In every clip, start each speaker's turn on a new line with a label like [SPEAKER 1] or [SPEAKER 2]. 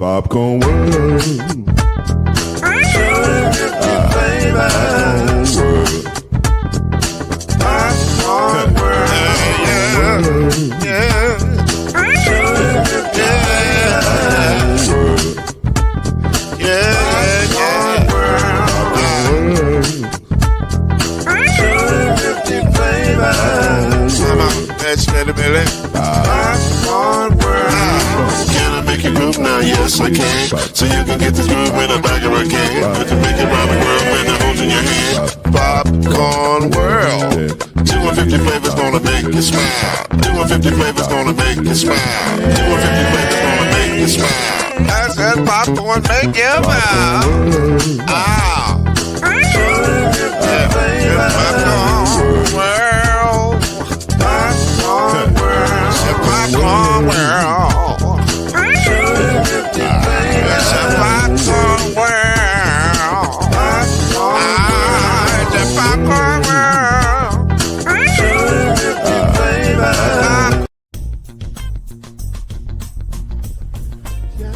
[SPEAKER 1] Popcorn World. Popcorn World. Yeah. Can I make you groove now? Yes, I can. So you can get this groove in the back of a can. I can make it round the world when it holds in your hand. Popcorn World. 250 flavors gonna make you smile. 250 flavors gonna make you smile. 250 flavors gonna make you smile. I said popcorn make you smile. Ah. Popcorn World. Popcorn World. Popcorn World.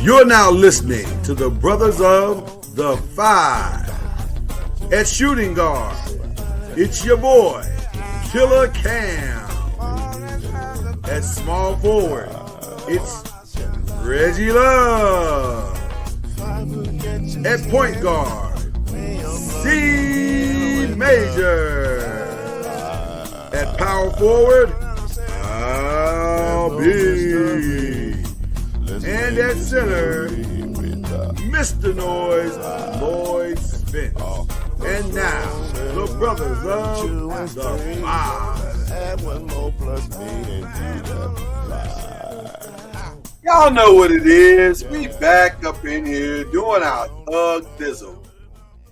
[SPEAKER 2] You're now listening to the Brothers of the Five. At shooting guard, it's your boy, Killer Cam. At small forward, it's Reggie Love. At point guard, C Major. At power forward, Al B. And at center, Mr. Noise, Lloyd Spence. And now, the Brothers of the Five. Y'all know what it is. We back up in here doing our thug thizzle.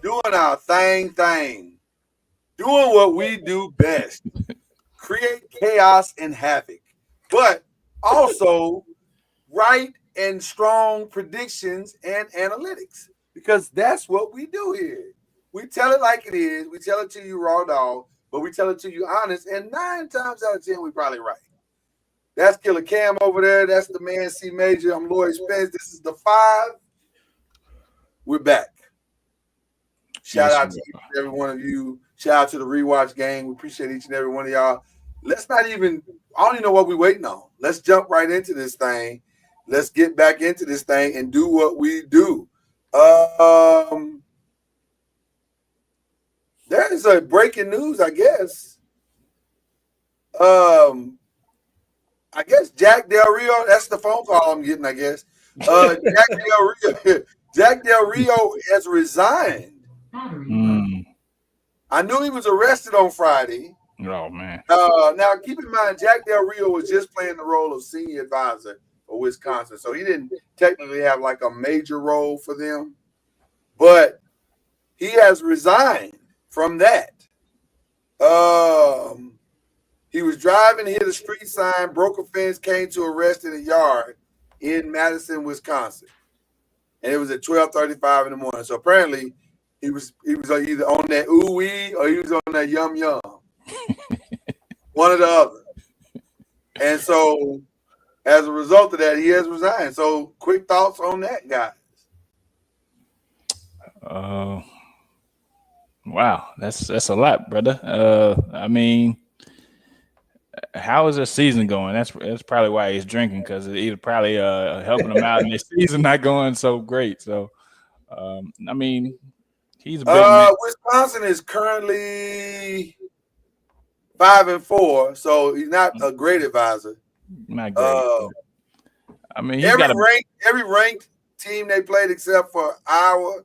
[SPEAKER 2] Doing our thing. Doing what we do best. Create chaos and havoc. But also right and strong predictions and analytics. Because that's what we do here. We tell it like it is. We tell it to you raw dog, but we tell it to you honest. And 9 times out of 10, we probably right. That's Killer Cam over there. That's the man C Major. I'm Lloyd Spence. This is the Five. We're back. Shout out to each and every one of you. Shout out to the Rewatch gang. We appreciate each and every one of y'all. Let's not even, I don't even know what we're waiting on. Let's jump right into this thing. Let's get back into this thing and do what we do. There is a breaking news, I guess. I guess Jack Del Rio, that's the phone call I'm getting, I guess. Jack Del Rio has resigned. I knew he was arrested on Friday.
[SPEAKER 3] Oh, man.
[SPEAKER 2] Now, keep in mind, Jack Del Rio was just playing the role of senior advisor for Wisconsin, so he didn't technically have like a major role for them. But he has resigned from that. He was driving, hit a street sign, broke a fence, came to a rest in a yard in Madison, Wisconsin. And it was at 12:35 in the morning. So apparently he was either on that ooh-wee or he was on that yum-yum. One or the other. And so as a result of that, he has resigned. So quick thoughts on that, guys.
[SPEAKER 3] Wow, that's a lot, brother. I mean, how is his season going? That's probably why he's drinking, because it's either probably helping him out and his season not going so great. So, I mean, he's a big man.
[SPEAKER 2] Wisconsin is currently 5-4, so he's not a great advisor.
[SPEAKER 3] Not great. I mean,
[SPEAKER 2] every ranked team they played except for Iowa,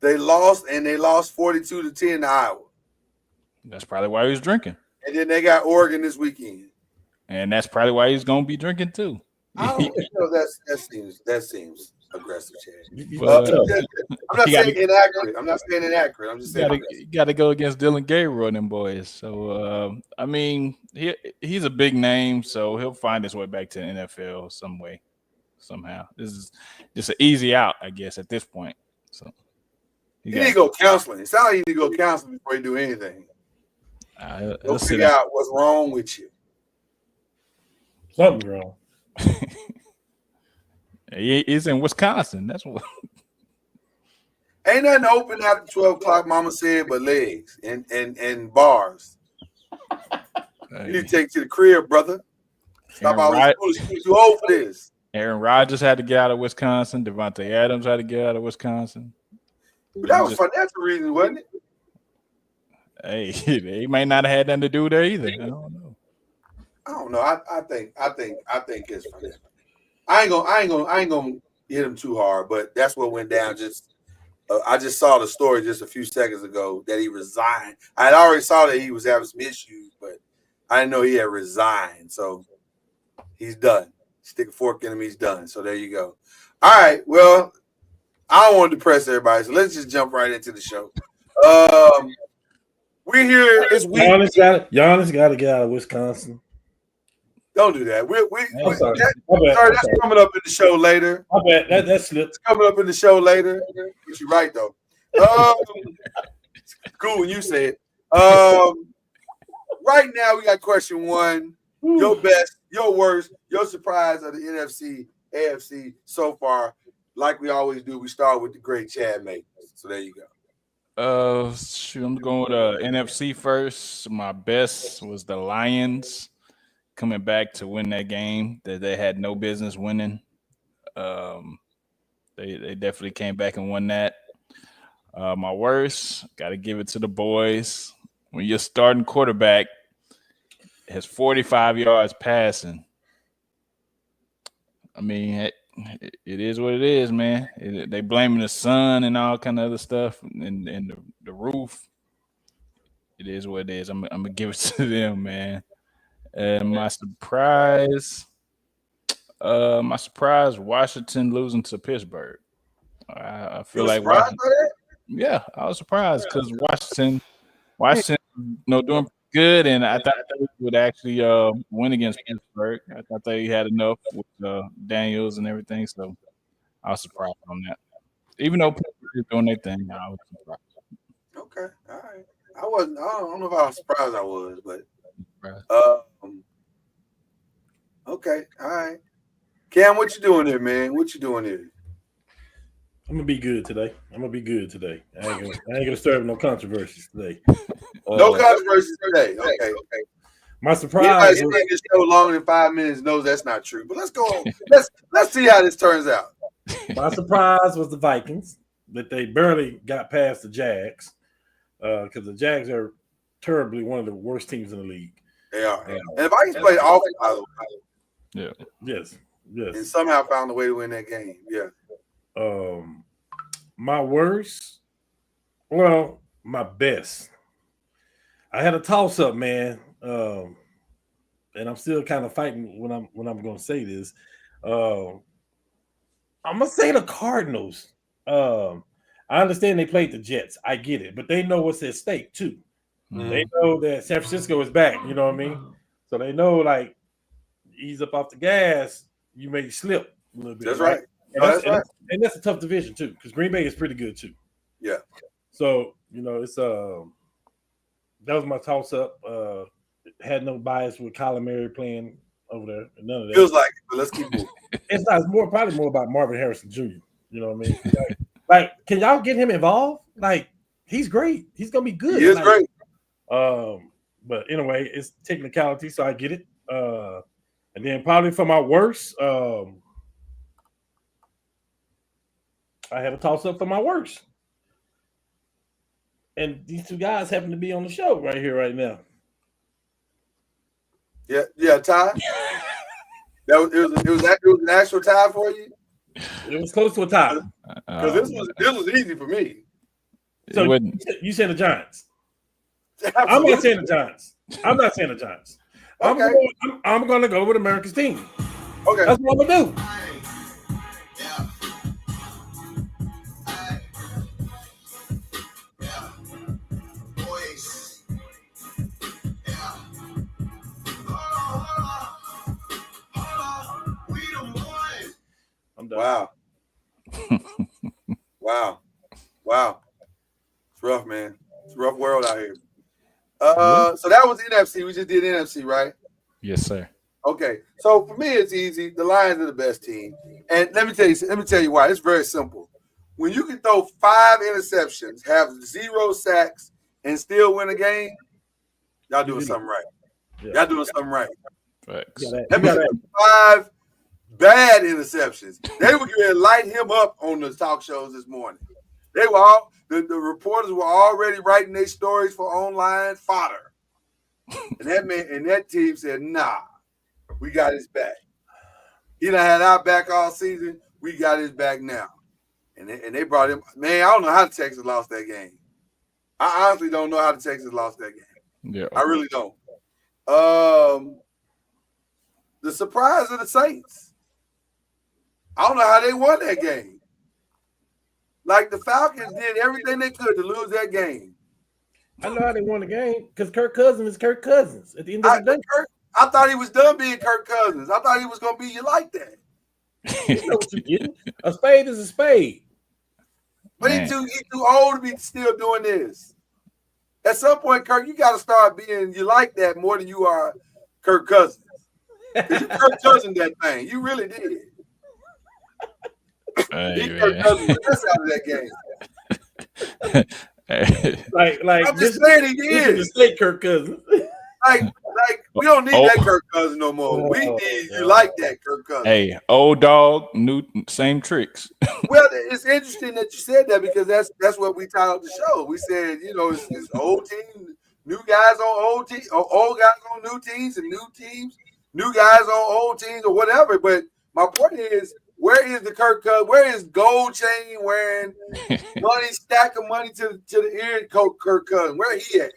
[SPEAKER 2] they lost 42-10 to Iowa.
[SPEAKER 3] That's probably why he was drinking.
[SPEAKER 2] And then they got Oregon this weekend.
[SPEAKER 3] And that's probably why he's going to be drinking too.
[SPEAKER 2] I don't know. That seems aggressive, Chad. I'm not saying inaccurate. I'm just saying
[SPEAKER 3] you got to go against Dylan Gabriel and them boys. So, I mean, he's a big name, so he'll find his way back to the NFL some way, somehow. This is just an easy out, I guess, at this point. So
[SPEAKER 2] you need to go counseling. It sounds like you need to go counseling before you do anything. Go figure out what's wrong with you.
[SPEAKER 4] Something's wrong.
[SPEAKER 3] He's in Wisconsin. That's what.
[SPEAKER 2] Ain't nothing open after 12 o'clock, Mama said, but legs and bars. You need to take to the crib, brother. Stop all this foolishness. You old for this.
[SPEAKER 3] Aaron Rodgers had to get out of Wisconsin. Devontae Adams had to get out of Wisconsin.
[SPEAKER 2] But that was financial reasons, wasn't it?
[SPEAKER 3] Hey, he may not have had nothing to do there either. I don't know.
[SPEAKER 2] I think it's financial. I ain't gonna hit him too hard, but that's what went down. I just saw the story just a few seconds ago that he resigned. I had already saw that he was having some issues, but I didn't know he had resigned. So he's done. Stick a fork in him, he's done. So there you go. All right. Well, I don't want to depress everybody, so let's just jump right into the show. We're here this week.
[SPEAKER 4] Giannis got to get out of Wisconsin.
[SPEAKER 2] Don't do that.
[SPEAKER 4] I'm sorry.
[SPEAKER 2] That's coming up in the show later.
[SPEAKER 4] I bet that slipped.
[SPEAKER 2] It's coming up in the show later. But you're right though. Cool when you say it. Right now we got question one. Your best, your worst, your surprise of the NFC, AFC so far. Like we always do, we start with the great Chad Maker. So there you go.
[SPEAKER 3] I'm going with NFC first. My best was the Lions coming back to win that game that they had no business winning. They definitely came back and won that. My worst, got to give it to the boys. When your starting quarterback has 45 yards passing, I mean, it is what it is, man. They blaming the sun and all kind of other stuff and the roof. It is what it is. I'm gonna give it to them, man. And my surprise, Washington losing to Pittsburgh. I feel like yeah, I was surprised because Washington, doing good, and I thought they would actually win against Pittsburgh. I thought they had enough with Daniels and everything, so I was surprised on that. Even though Pittsburgh is doing their thing, I was surprised.
[SPEAKER 2] Okay, all right. I don't know if I was surprised I was, but okay, all right. Cam, what you doing there, man? What you doing here?
[SPEAKER 4] I'm gonna be good today. I ain't gonna stir up no controversies today.
[SPEAKER 2] No controversies today. Okay.
[SPEAKER 4] My surprise.
[SPEAKER 2] Anybody staying this show longer than 5 minutes knows that's not true. But let's go on. Let's see how this turns out.
[SPEAKER 4] My surprise was the Vikings, that they barely got past the Jags, because the Jags are terribly one of the worst teams in the league.
[SPEAKER 2] They are. And the Vikings played awful, by the way.
[SPEAKER 3] Yeah.
[SPEAKER 4] Yes.
[SPEAKER 2] And somehow found a way to win that game. Yeah.
[SPEAKER 4] My worst, my best. I had a toss up, man. And I'm still kind of fighting when I'm going to say this. I'm gonna say the Cardinals. I understand they played the Jets. I get it, but they know what's at stake too. Mm-hmm. They know that San Francisco is back. You know what I mean? So they know, like, ease up off the gas, you may slip a little bit.
[SPEAKER 2] That's right.
[SPEAKER 4] And that's a tough division too, because Green Bay is pretty good too.
[SPEAKER 2] Yeah.
[SPEAKER 4] So it's that was my toss up. Had no bias with Kyler Murray playing over there. None of that.
[SPEAKER 2] Feels like it, but let's keep moving.
[SPEAKER 4] It's not. It's probably more about Marvin Harrison Jr. You know what I mean? Like, can y'all get him involved? Like, he's great. He's gonna be good.
[SPEAKER 2] He is great.
[SPEAKER 4] But anyway, it's technicality, so I get it. And then probably for my worst, I had a toss up for my worst. And these two guys happen to be on the show right here, right now.
[SPEAKER 2] Yeah, tie. It was an actual tie for you.
[SPEAKER 4] It was close to a tie.
[SPEAKER 2] Because this was easy for me.
[SPEAKER 4] So you said the Giants. Absolutely. I'm not saying the Giants.
[SPEAKER 2] Okay.
[SPEAKER 4] I'm going to go with America's team.
[SPEAKER 2] Okay.
[SPEAKER 4] That's what I'm going to do.
[SPEAKER 2] Wow. Wow. It's rough, man. It's a rough world out here. So that was NFC. We just did NFC, right?
[SPEAKER 3] Yes, sir.
[SPEAKER 2] Okay. So for me, it's easy. The Lions are the best team. And let me tell you why. It's very simple. When you can throw 5 interceptions, have 0 sacks, and still win a game, y'all doing something right.
[SPEAKER 4] Yeah.
[SPEAKER 2] Y'all doing something right.
[SPEAKER 3] Facts.
[SPEAKER 2] That means 5 bad interceptions. They were going to light him up on the talk shows this morning. They were all the reporters were already writing their stories for online fodder. And that team said, nah, we got his back. He done had our back all season. We got his back now. And they brought him. Man, I don't know how Texas lost that game. I honestly don't know how Texas lost that game.
[SPEAKER 3] Yeah.
[SPEAKER 2] I really don't. The surprise of the Saints. I don't know how they won that game. Like the Falcons did everything they could to lose that game.
[SPEAKER 4] I know how they won the game because Kirk Cousins is Kirk Cousins at the end of the day.
[SPEAKER 2] I thought he was done being Kirk Cousins. I thought he was going to be you like that.
[SPEAKER 4] You know what you get. A spade is a spade.
[SPEAKER 2] But he's too old to be still doing this. At some point, Kirk, you got to start being you like that more than you are Kirk Cousins. You Kirk Cousins that thing. You really did.
[SPEAKER 3] Hey,
[SPEAKER 2] Kirk Cousins. That's out of that game.
[SPEAKER 4] Like
[SPEAKER 2] I'm just saying he
[SPEAKER 4] This is
[SPEAKER 2] did.
[SPEAKER 4] the state Kirk Cousins.
[SPEAKER 2] Like we don't need that Kirk Cousins no more. We need you like that Kirk Cousins.
[SPEAKER 3] Hey, old dog, new same tricks.
[SPEAKER 2] Well, it's interesting that you said that because that's what we titled the show. We said, it's old team, new guys on old teams, old guys on new teams, and new teams, new guys on old teams, or whatever. But my point is, where is the Kirk Cousins? Where is gold chain wearing money, stack of money to the ear Kirk Cousins? Where he at?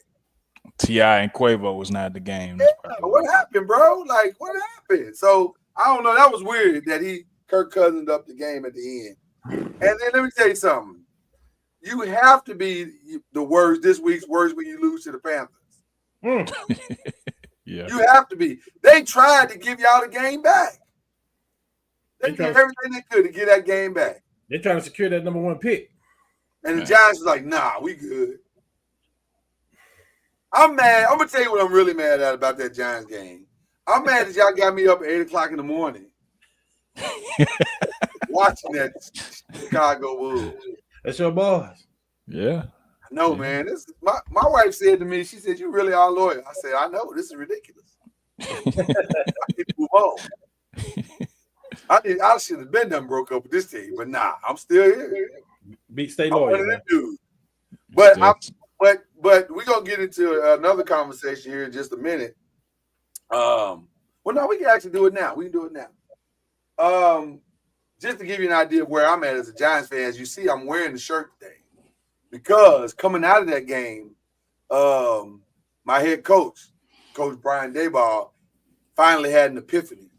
[SPEAKER 3] T.I. and Quavo was not at the game.
[SPEAKER 2] Yeah, what happened, bro? Like, what happened? So I don't know. That was weird that Kirk Cousins up the game at the end. And then let me tell you something. You have to be this week's worst when you lose to the Panthers.
[SPEAKER 3] Yeah.
[SPEAKER 2] You have to be. They tried to give y'all the game back. They did everything they could to get that game back.
[SPEAKER 4] They're trying to secure that number 1 pick.
[SPEAKER 2] And the Giants was like, nah, we good. I'm mad. I'm going to tell you what I'm really mad at about that Giants game. I'm mad that y'all got me up at 8 o'clock in the morning watching that Chicago Wolves.
[SPEAKER 4] That's your boss.
[SPEAKER 3] Yeah.
[SPEAKER 2] No, man. This my wife said to me, she said, you really are loyal. I said, I know. This is ridiculous. I need to move on. I should have been done broke up with this team, but nah, I'm still here.
[SPEAKER 4] Stay loyal.
[SPEAKER 2] But we're gonna get into another conversation here in just a minute. Well, no, we can actually do it now. We can do it now. Just to give you an idea of where I'm at as a Giants fan, as you see, I'm wearing the shirt today because coming out of that game, my head coach, Coach Brian Daboll, finally had an epiphany.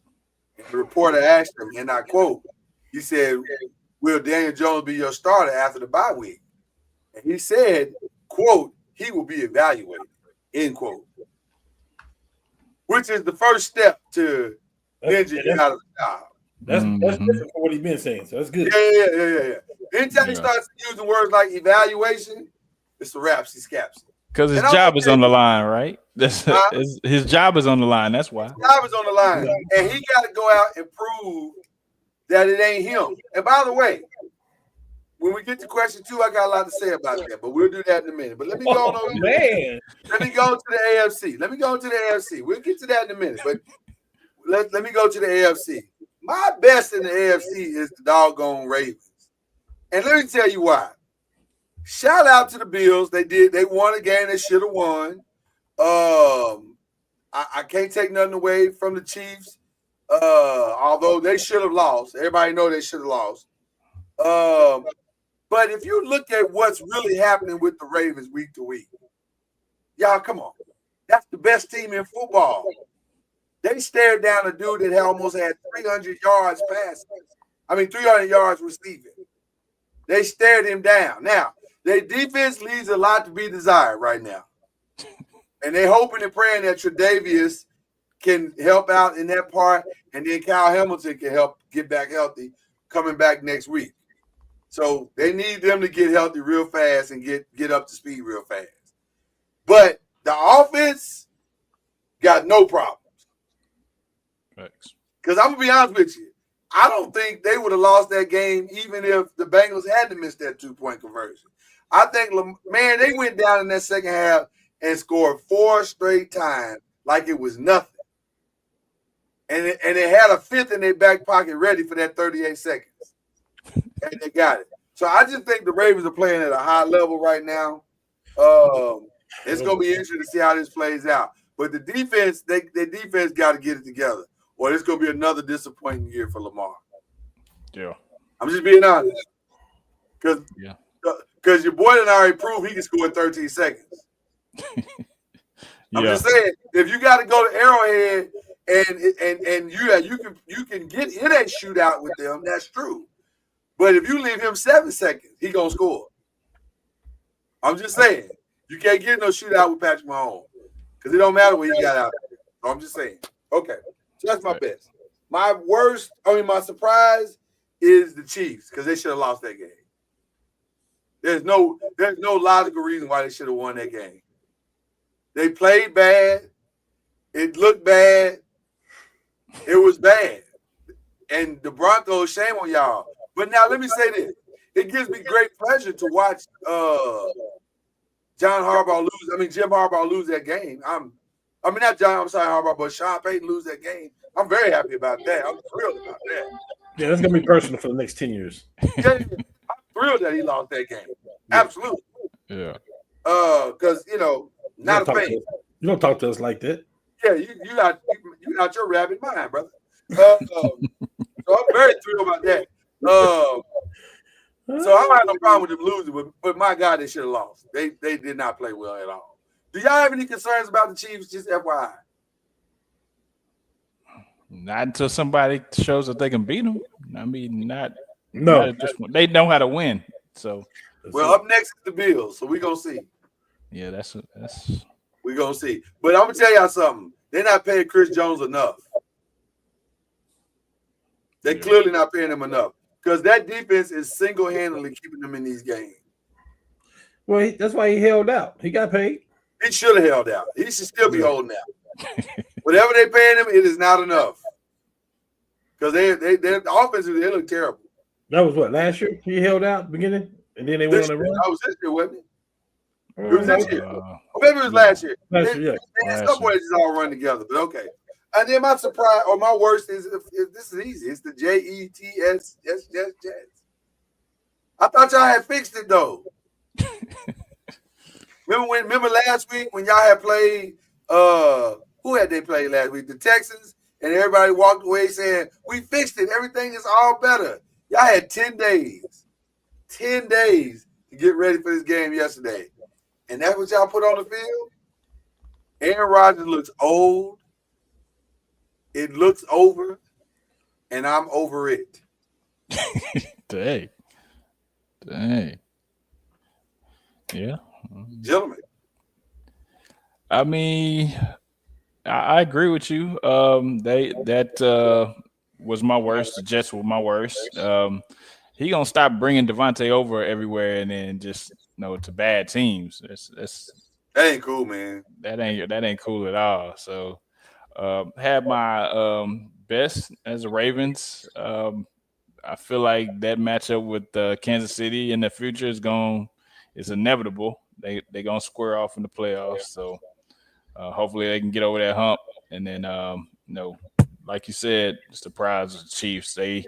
[SPEAKER 2] And the reporter asked him, and I quote, he said, "Will Daniel Jones be your starter after the bye week?" And he said, quote, "He will be evaluated," end quote. Which is the first step to Benji get out of the job.
[SPEAKER 4] That's different from what he's been saying. So that's good.
[SPEAKER 2] Yeah. Anytime he starts using words like evaluation, it's a wrap. He scaps.
[SPEAKER 3] Because his job is on the line, right? His job is on the line. That's why.
[SPEAKER 2] His job is on the line. And he got to go out and prove that it ain't him. And by the way, when we get to question 2, I got a lot to say about that, but we'll do that in a minute. But let me go on.
[SPEAKER 4] Man.
[SPEAKER 2] Let me go to the AFC. We'll get to that in a minute. But let me go to the AFC. My best in the AFC is the doggone Ravens. And let me tell you why. Shout out to the Bills. They won a game they should have won. I can't take nothing away from the Chiefs. Although they should have lost. Everybody know they should have lost. But if you look at what's really happening with the Ravens week to week, y'all, come on. That's the best team in football. They stared down a dude that almost had 300 yards passing. 300 yards receiving. They stared him down. Now, their defense leaves a lot to be desired right now. And they're hoping and praying that Tre'Davious can help out in that part, and then Kyle Hamilton can help get back healthy coming back next week. So they need them to get healthy real fast and get up to speed real fast. But the offense got no problems.
[SPEAKER 3] Thanks.
[SPEAKER 2] Because I'm going to be honest with you. I don't think they would have lost that game even if the Bengals hadn't missed that 2-point conversion. I think, man, they went down in that second half and scored 4 straight times like it was nothing. And they had a fifth in their back pocket ready for that 38 seconds. And they got it. So I just think the Ravens are playing at a high level right now. It's going to be interesting to see how this plays out. But the defense, their defense got to get it together, or it's going to be another disappointing year for Lamar.
[SPEAKER 3] Yeah.
[SPEAKER 2] I'm just being honest. Because your boy done already proved he can score in 13 seconds. I'm just saying, if you got to go to Arrowhead and you can get in a shootout with them, that's true. But if you leave him 7 seconds, he gonna score. I'm just saying, you can't get no shootout with Patrick Mahomes because it don't matter what he got out there. So I'm just saying. Okay, so that's my best. My surprise is the Chiefs because they should have lost that game. There's no logical reason why they should have won that game. They played bad. It looked bad. It was bad. And the Broncos, shame on y'all. But now let me say this. It gives me great pleasure to watch Jim Harbaugh lose that game. Not Harbaugh, but Sean Payton lose that game. I'm very happy about that. I'm thrilled about that.
[SPEAKER 4] Yeah, that's gonna be personal for the next 10 years.
[SPEAKER 2] Yeah, I'm thrilled that he lost that game. Absolutely.
[SPEAKER 3] Yeah.
[SPEAKER 2] Because not a fan.
[SPEAKER 4] You don't talk to us like that.
[SPEAKER 2] Yeah, you got your rabbit mind, brother. So I'm very thrilled about that. So I don't have no problem with them losing, but my God, they should have lost. They did not play well at all. Do y'all have any concerns about the Chiefs? Just FYI.
[SPEAKER 3] Not until somebody shows that they can beat them. I mean,
[SPEAKER 4] No.
[SPEAKER 3] They know how to win. So,
[SPEAKER 2] well, up next is the Bills, so we're gonna see.
[SPEAKER 3] Yeah, that's
[SPEAKER 2] we're gonna see. But I'm gonna tell y'all something. They're not paying Chris Jones enough. They're clearly not paying him enough because that defense is single-handedly keeping them in these games.
[SPEAKER 4] Well, that's why he held out. He got paid.
[SPEAKER 2] He should have held out. He should still be holding out. Whatever they're paying him, it is not enough. Because their offensively, they look terrible.
[SPEAKER 4] That was what, last year? He held out at the beginning, and then they went on the run?
[SPEAKER 2] That was this year, wasn't it? It was this year. Or maybe it was last year.
[SPEAKER 4] Last year, yeah.
[SPEAKER 2] Some ways it's all run together, but okay. And then my surprise or my worst is this is easy. It's the Jets. I thought y'all had fixed it though. Remember last week when y'all had played who had they played last week? The Texans, and everybody walked away saying, we fixed it. Everything is all better. Y'all had 10 days. 10 days to get ready for this game yesterday. And that's what y'all put on the field? Aaron Rodgers looks old. It looks over, and I'm over it.
[SPEAKER 3] Dang. Yeah.
[SPEAKER 2] Gentlemen.
[SPEAKER 3] I mean, I agree with you. That was my worst. The Jets were my worst. He gonna stop bringing Devontae over everywhere and then just to bad teams.
[SPEAKER 2] That ain't cool, man.
[SPEAKER 3] That ain't cool at all. So. Had my best as the Ravens. I feel like that matchup with Kansas City in the future is inevitable. They're gonna square off in the playoffs. So hopefully they can get over that hump. And then like you said, surprise the Chiefs. They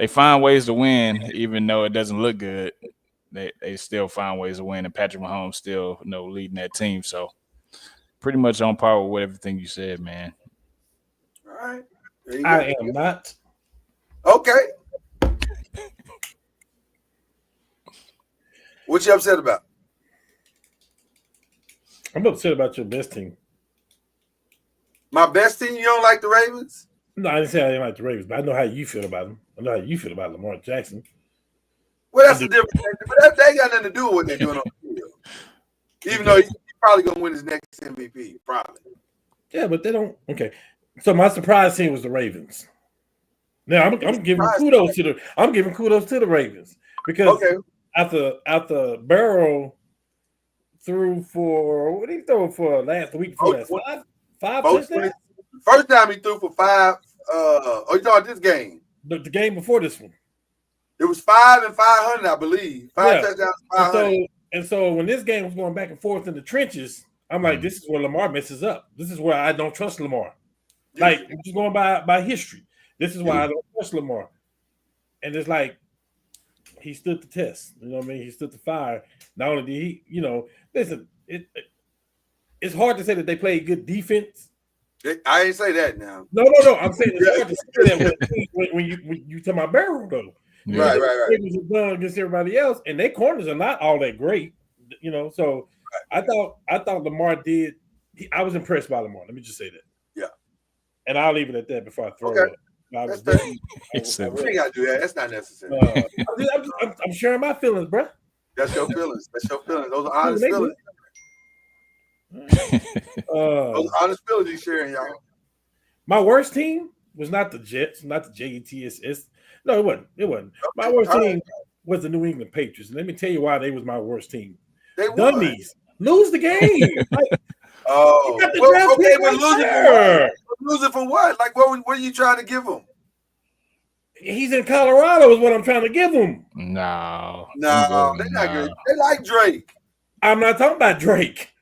[SPEAKER 3] find ways to win, even though it doesn't look good. They still find ways to win, and Patrick Mahomes still leading that team. So. Pretty much on par with everything you said, man.
[SPEAKER 2] All right.
[SPEAKER 4] I am not.
[SPEAKER 2] Okay. What you upset about?
[SPEAKER 4] I'm upset about your best team.
[SPEAKER 2] My best team? You don't like the Ravens?
[SPEAKER 4] No, I didn't say I didn't like the Ravens, but I know how you feel about them. I know how you feel about Lamar Jackson.
[SPEAKER 2] Well, that's the difference. But that ain't got nothing to do with what they're doing on the field. Even though he's probably going to win his next MVP, probably.
[SPEAKER 4] Yeah, but they don't. Okay. So my surprise team was the Ravens. Now I'm giving kudos to the Ravens because after Burrow threw for what did he throw for last week for that? Five touchdowns?
[SPEAKER 2] First time he threw for 5. You talking about this game?
[SPEAKER 4] the game before this one.
[SPEAKER 2] It was 5 and 500, I believe. 5 touchdowns, 500.
[SPEAKER 4] And so when this game was going back and forth in the trenches, I'm like, this is where Lamar messes up. This is where I don't trust Lamar. Like, just going by history. This is why I don't trust Lamar. And it's like, he stood the test. You know what I mean? He stood the fire. Not only did he, listen, it's hard to say that they played good defense.
[SPEAKER 2] I ain't say that now.
[SPEAKER 4] No. I'm saying it's hard to say that when you talk about Barrow, though.
[SPEAKER 3] Yeah.
[SPEAKER 2] Right.
[SPEAKER 4] It was done against everybody else, and their corners are not all that great, So I thought Lamar did. I was impressed by Lamar. Let me just say that.
[SPEAKER 2] Yeah,
[SPEAKER 4] and I'll leave it at that before I throw
[SPEAKER 2] okay.
[SPEAKER 4] it up.
[SPEAKER 2] We ain't gotta do that. That's not necessary.
[SPEAKER 4] I'm sharing my feelings, bro.
[SPEAKER 2] That's your feelings. Those are honest feelings. Those are honest feelings you sharing, y'all.
[SPEAKER 4] My worst team was not the Jets, not the Jets. No, it wasn't. My worst team was the New England Patriots. And let me tell you why they was my worst team.
[SPEAKER 2] They
[SPEAKER 4] dummies. Lose the game.
[SPEAKER 2] Losing for what? Like, what are you trying to give them?
[SPEAKER 4] He's in Colorado is what I'm trying to give him.
[SPEAKER 3] No,
[SPEAKER 2] they're not good. They like Drake.
[SPEAKER 4] I'm not talking about Drake.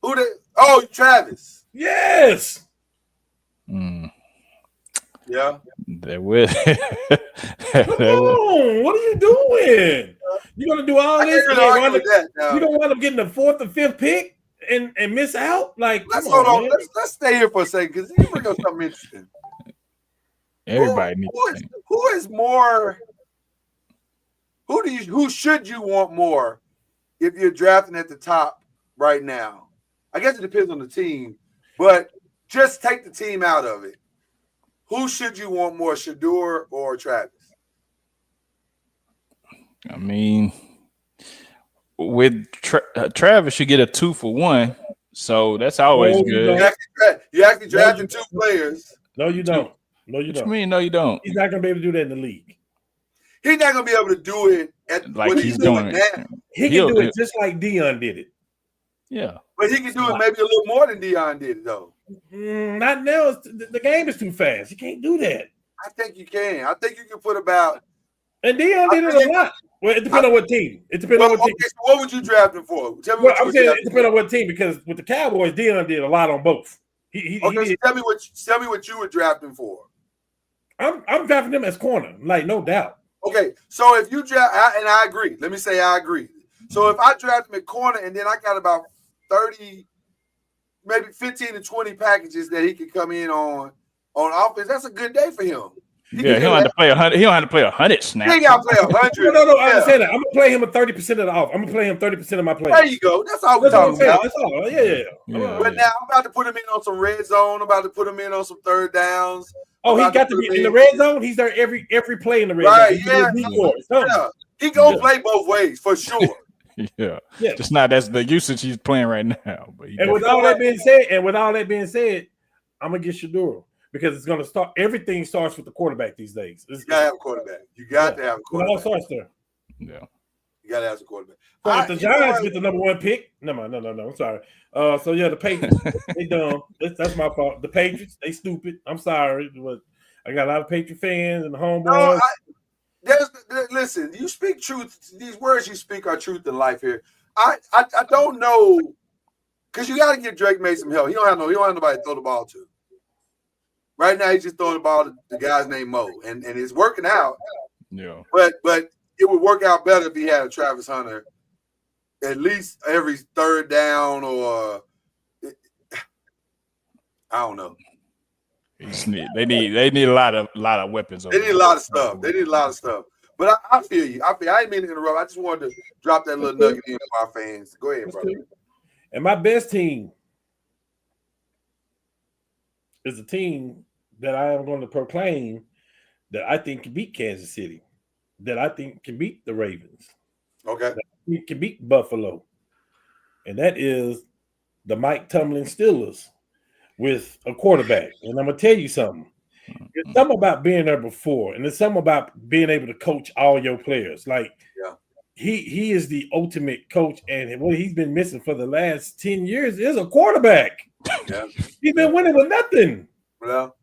[SPEAKER 2] Who they? Oh, Travis.
[SPEAKER 4] Yes.
[SPEAKER 2] Yeah.
[SPEAKER 3] They will.
[SPEAKER 4] Come on, what are you doing? You're gonna do all this? You're gonna wind up getting the 4th or 5th pick and miss out? Like,
[SPEAKER 2] let's hold on. Let's stay here for a second because you bring up something interesting.
[SPEAKER 3] Everybody needs.
[SPEAKER 2] Who is more? Who should you want more if you're drafting at the top right now? I guess it depends on the team, but just take the team out of it. Who should you want more, Shedeur or Travis?
[SPEAKER 3] I mean, with Travis, you get a 2-for-1, so that's always good.
[SPEAKER 2] You actually drafted 2 players.
[SPEAKER 4] No, you don't. No, you
[SPEAKER 3] what
[SPEAKER 4] don't.
[SPEAKER 3] You mean? No, you don't.
[SPEAKER 4] He's not gonna be able to do that in the league.
[SPEAKER 2] He's not gonna be able to do it at
[SPEAKER 3] like
[SPEAKER 2] what
[SPEAKER 3] he's doing
[SPEAKER 2] now.
[SPEAKER 4] He can do it just like Deion did it.
[SPEAKER 3] Yeah,
[SPEAKER 2] but he can do it maybe a little more than Deion did, though.
[SPEAKER 4] Not now. The game is too fast. You can't do that.
[SPEAKER 2] I think you can. I think you can put about.
[SPEAKER 4] And Deion did it a lot. Well, it depends on what team. It depends on what team.
[SPEAKER 2] So what would you draft him for? Tell me
[SPEAKER 4] what I'm saying it depends on what team, because with the Cowboys, Deion did a lot on both.
[SPEAKER 2] So tell me what you would draft him for.
[SPEAKER 4] I'm drafting him as corner, like, no doubt.
[SPEAKER 2] Okay, so if you draft, and I agree. Let me say I agree. So if I draft him at corner, and then I got about 30, maybe 15 to 20 packages that he could come in on offense, that's a good day for him.
[SPEAKER 3] He don't have to play 100. He don't have to play 100 snaps.
[SPEAKER 2] He got to play 100.
[SPEAKER 4] No. I understand that. I'm gonna play him at 30% of the off. I'm gonna play him 30% of my plays.
[SPEAKER 2] There you go. That's all we're talking about.
[SPEAKER 4] That's all. Yeah.
[SPEAKER 2] But now I'm about to put him in on some red zone. I'm about to put him in on some third downs.
[SPEAKER 4] Oh, he got to be in the red zone. He's there every play in the red zone.
[SPEAKER 2] Yeah. He gonna play both ways for sure.
[SPEAKER 3] Yeah. Just not that's the usage he's playing right now. But
[SPEAKER 4] and with all that being said, I'm gonna get Shedeur. Because it's going to start. Everything starts with the quarterback these days.
[SPEAKER 2] You got to have a quarterback. You got to have a quarterback.
[SPEAKER 4] It all starts there.
[SPEAKER 3] Yeah.
[SPEAKER 2] You got to have a quarterback.
[SPEAKER 4] So if the Giants get the number 1 pick, no. I'm sorry. The Patriots, they dumb. That's my fault. The Patriots, they stupid. I'm sorry, but I got a lot of Patriot fans and the homeboys.
[SPEAKER 2] Listen, you speak truth. These words you speak are truth in life here. I don't know, because you got to give Drake May some help. He don't have nobody to throw the ball to. Right now, he's just throwing the ball to the guy's named Mo, and it's working out.
[SPEAKER 3] Yeah.
[SPEAKER 2] But it would work out better if he had a Travis Hunter at least every third down, or I don't know.
[SPEAKER 3] They need a lot of weapons.
[SPEAKER 2] They need a lot of stuff. But I feel you. I ain't mean to interrupt. I just wanted to drop that little nugget in for our fans. Go ahead, brother.
[SPEAKER 4] And my best team is a team that I am going to proclaim that I think can beat Kansas City, that I think can beat the Ravens.
[SPEAKER 2] Okay.
[SPEAKER 4] That can beat Buffalo. And that is the Mike Tomlin Steelers with a quarterback. And I'm going to tell you something. It's something about being there before, and it's something about being able to coach all your players. Like, he is the ultimate coach, and what he's been missing for the last 10 years is a quarterback. Yeah. He's been winning with nothing.
[SPEAKER 2] Well,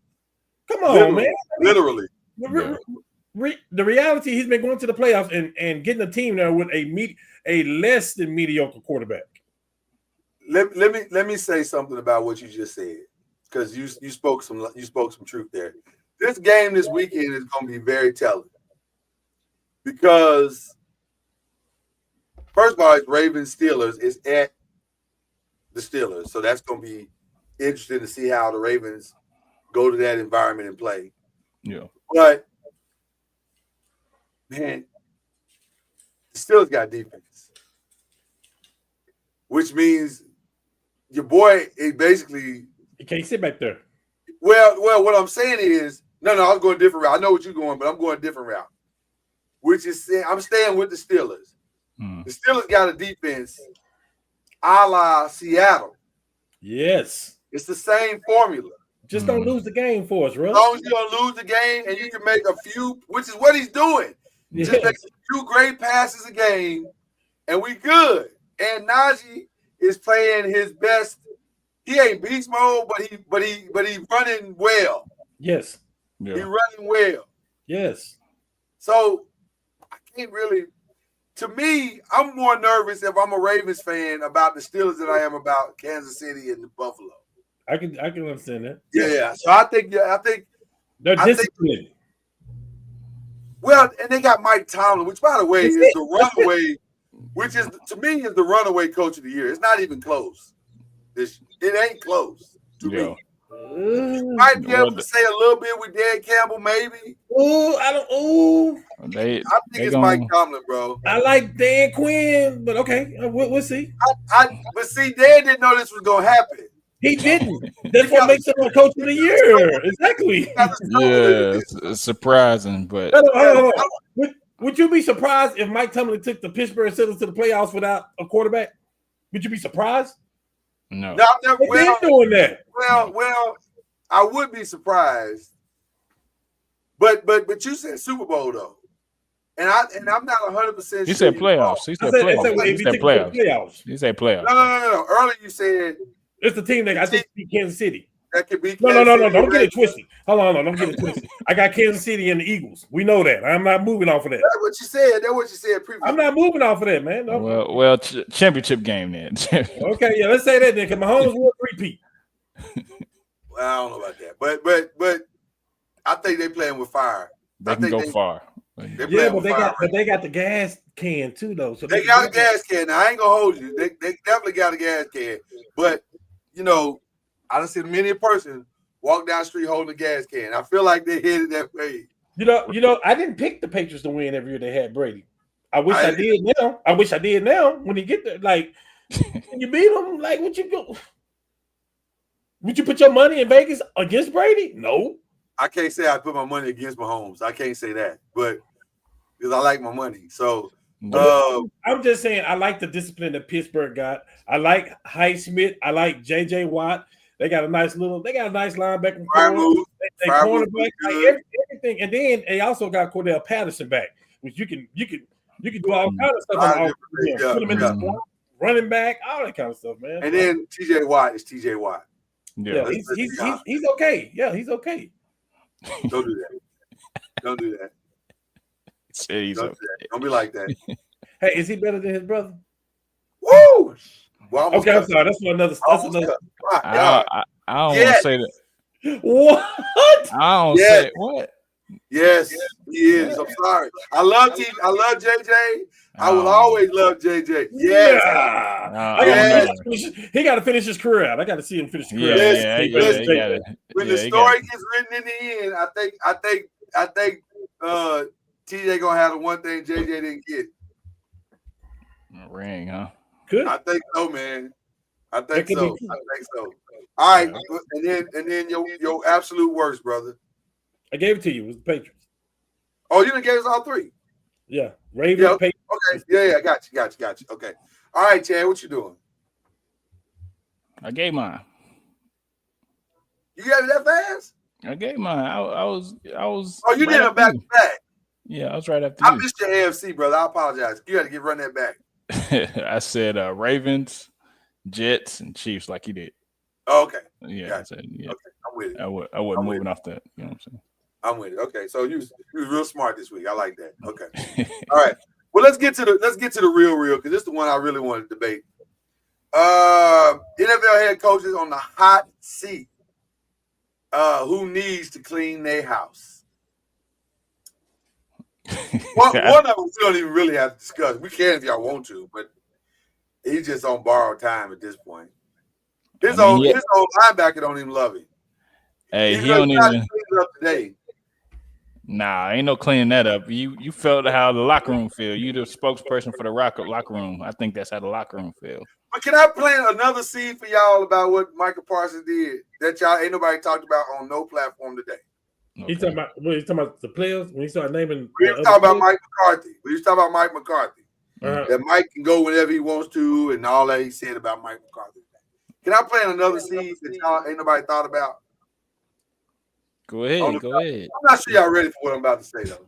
[SPEAKER 4] come on, man.
[SPEAKER 2] Literally.
[SPEAKER 4] The reality, he's been going to the playoffs and getting a team there with a less than mediocre quarterback.
[SPEAKER 2] Let me say something about what you just said, because you spoke some truth there. This game this weekend is going to be very telling, because first of all, it's Ravens Steelers. It's at the Steelers, so that's going to be interesting to see how the Ravens go to that environment and play.
[SPEAKER 3] Yeah,
[SPEAKER 2] but man, the Steelers got defense, which means your boy is basically.
[SPEAKER 4] You can't sit back there.
[SPEAKER 2] Well, what I'm saying is, no, I was going a different route. I know what you're going, but I'm going a different route, which is I'm staying with the Steelers. The Steelers got a defense a la Seattle.
[SPEAKER 4] Yes.
[SPEAKER 2] It's the same formula.
[SPEAKER 4] Just don't lose the game for us, bro.
[SPEAKER 2] As long as you don't lose the game and you can make a few, which is what he's doing.
[SPEAKER 4] Yes.
[SPEAKER 2] Just make a few great passes a game, and we good. And Najee is playing his best. He ain't beast mode, but he running well.
[SPEAKER 4] Yes.
[SPEAKER 3] yeah.
[SPEAKER 2] He running well.
[SPEAKER 4] Yes.
[SPEAKER 2] So I can't really. To me, I'm more nervous if I'm a Ravens fan about the Steelers than I am about Kansas City and the Buffalo.
[SPEAKER 4] I can understand that.
[SPEAKER 2] Yeah. So I think
[SPEAKER 4] They're disciplined.
[SPEAKER 2] Well, and they got Mike Tomlin, which, by the way, is the runaway, which is to me is the runaway coach of the year. It's not even close. It ain't close to me. Might be able to say a little bit with Dan Campbell, maybe.
[SPEAKER 3] I
[SPEAKER 2] think it's Mike Tomlin, bro.
[SPEAKER 4] I like Dan Quinn, but okay, we'll see.
[SPEAKER 2] But see, Dan didn't know this was gonna happen.
[SPEAKER 4] He didn't. That's what makes him a coach of the year. Exactly.
[SPEAKER 3] Yeah, it's surprising, but
[SPEAKER 4] Hold on. Would you be surprised if Mike Tomlin took the Pittsburgh Steelers to the playoffs without a quarterback? Would you be surprised?
[SPEAKER 3] no.
[SPEAKER 2] No, I've never.
[SPEAKER 4] They're doing that.
[SPEAKER 2] Well, I would be surprised. But you said Super Bowl though, and I'm not 100%.
[SPEAKER 3] He said playoffs. He said playoffs. He said playoffs.
[SPEAKER 2] No. Earlier you said
[SPEAKER 4] it's the team that I think beat Kansas City.
[SPEAKER 2] that could be.
[SPEAKER 4] No. Don't get it twisted. Hold on. Don't get it twisted. I got Kansas City and the Eagles. We know that. I'm not moving off of that.
[SPEAKER 2] That's what you said. That's what you said previously.
[SPEAKER 4] I'm not moving off of that, man. No.
[SPEAKER 3] Well, championship game then.
[SPEAKER 4] Okay, yeah, let's say that then, because Mahomes will repeat.
[SPEAKER 2] Well, I don't know about that, but I think they playing with fire.
[SPEAKER 3] They can go far.
[SPEAKER 4] Yeah, but they got the gas can too, though. So
[SPEAKER 2] they got a gas can. Now, I ain't gonna hold you. They definitely got a gas can. But I done seen many a person walk down the street holding a gas can. I feel like they headed that way.
[SPEAKER 4] I didn't pick the Patriots to win every year they had Brady. I wish I did now. I wish I did now. When you get there, like when you beat them, like would you put your money in Vegas against Brady? No.
[SPEAKER 2] I can't say I put my money against Mahomes. I can't say that, but because I like my money. So
[SPEAKER 4] I'm just saying I like the discipline that Pittsburgh got. I like Highsmith. I like JJ Watt. They got a nice linebacker. They cornerback, like everything. And then they also got Cordell Patterson back, which you can do all kind of stuff. Put him in the spot, running back, all that kind of stuff, man.
[SPEAKER 2] And then TJ Watt is TJ Watt.
[SPEAKER 4] Yeah, he's okay. Yeah, he's okay.
[SPEAKER 2] Don't do that. Don't do that. Don't be like that.
[SPEAKER 4] Hey, is he better than his brother?
[SPEAKER 2] Woo! Well,
[SPEAKER 4] okay, I'm sorry. That's another.
[SPEAKER 3] I don't want to say that.
[SPEAKER 4] What?
[SPEAKER 3] I don't say what.
[SPEAKER 2] Yes, he is. I'm sorry. I love JJ. I will always love JJ. Yes.
[SPEAKER 4] He got to finish his career out. I got to see him finish his career.
[SPEAKER 2] Yes. When the story gets written in the end, I think TJ gonna have the one thing JJ didn't get.
[SPEAKER 3] Ring, huh?
[SPEAKER 4] Good.
[SPEAKER 2] I think so, man. I think so. All right, and then your absolute worst, brother.
[SPEAKER 4] I gave it to you. It was the Patriots.
[SPEAKER 2] Oh, you done gave us all three?
[SPEAKER 4] Yeah. Ravens, Patriots.
[SPEAKER 2] Okay. Yeah, got you. Okay. All right, Chad, what you doing?
[SPEAKER 3] I gave mine.
[SPEAKER 2] You gave it that fast?
[SPEAKER 3] I gave mine. I was.
[SPEAKER 2] Oh, you did it back to back.
[SPEAKER 3] Yeah, I was right after
[SPEAKER 2] I
[SPEAKER 3] you.
[SPEAKER 2] missed your AFC, brother. I apologize. You got to run that back.
[SPEAKER 3] I said Ravens, Jets, and Chiefs like you did.
[SPEAKER 2] Oh, okay.
[SPEAKER 3] Yeah,
[SPEAKER 2] gotcha.
[SPEAKER 3] I said, yeah.
[SPEAKER 2] Okay, I'm with it.
[SPEAKER 3] I wasn't moving off that. You know what I'm saying?
[SPEAKER 2] I'm with it. Okay, so you was real smart this week. I like that. Okay. All right. Well, let's get to the real because this is the one I really want to debate. NFL head coaches on the hot seat. Who needs to clean their house? One of them we don't even really have to discuss. We can if y'all want to, but he's just on borrowed time at this point. His old linebacker don't even love him.
[SPEAKER 3] Hey, he don't even.
[SPEAKER 2] Clean it up today.
[SPEAKER 3] Nah, ain't no cleaning that up. You felt how the locker room feel. You the spokesperson for the locker room. I think that's how the locker room feel.
[SPEAKER 2] But can I plant another seed for y'all about what Michael Parsons did that y'all ain't nobody talked about on no platform today?
[SPEAKER 3] Okay.
[SPEAKER 4] He's talking about the players when he started naming.
[SPEAKER 2] We was talking about Mike McCarthy.
[SPEAKER 4] Uh-huh.
[SPEAKER 2] That Mike can go whenever he wants to, and all that he said about Mike McCarthy. Can I plant another seed that y'all ain't nobody thought about?
[SPEAKER 3] Go ahead.
[SPEAKER 2] I'm not sure y'all ready for what I'm about to say though.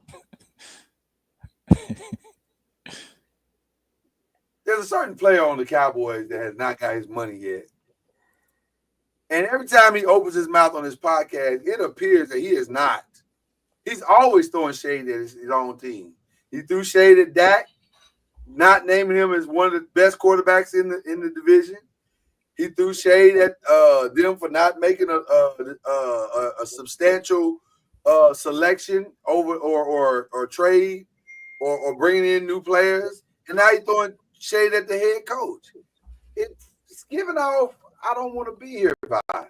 [SPEAKER 2] There's a certain player on the Cowboys that has not got his money yet. And every time he opens his mouth on his podcast, it appears that he is not. He's always throwing shade at his own team. He threw shade at Dak, not naming him as one of the best quarterbacks in the division. He threw shade at them for not making a substantial selection over or trade or bringing in new players. And now he's throwing shade at the head coach. It's giving off I don't want to be here vibes.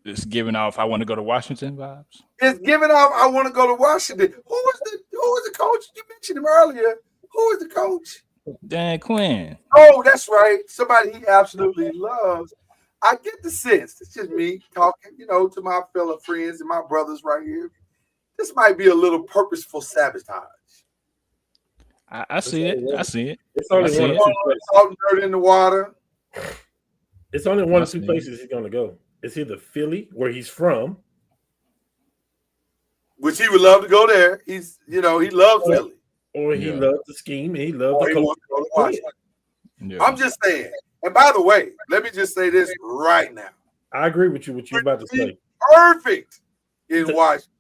[SPEAKER 3] It's giving off I want to go to Washington vibes.
[SPEAKER 2] It's giving off I want to go to Washington. Who was the coach? You mentioned him earlier. Who is the coach?
[SPEAKER 3] Dan Quinn.
[SPEAKER 2] Oh, that's right. Somebody he absolutely loves. I get the sense. It's just me talking, to my fellow friends and my brothers right here. This might be a little purposeful sabotage.
[SPEAKER 3] I see it. I see it.
[SPEAKER 4] It's only one or two places.
[SPEAKER 2] Salt and dirt in the water.
[SPEAKER 4] It's only one or two places he's going to go. It's either Philly, where he's from,
[SPEAKER 2] which he would love to go there. He loves Philly.
[SPEAKER 4] Or he loves the scheme and he loves the coach.
[SPEAKER 2] Yeah. I'm just saying. And by the way, let me just say this right now.
[SPEAKER 4] I agree with you. What you're about to say.
[SPEAKER 2] Perfect in Washington.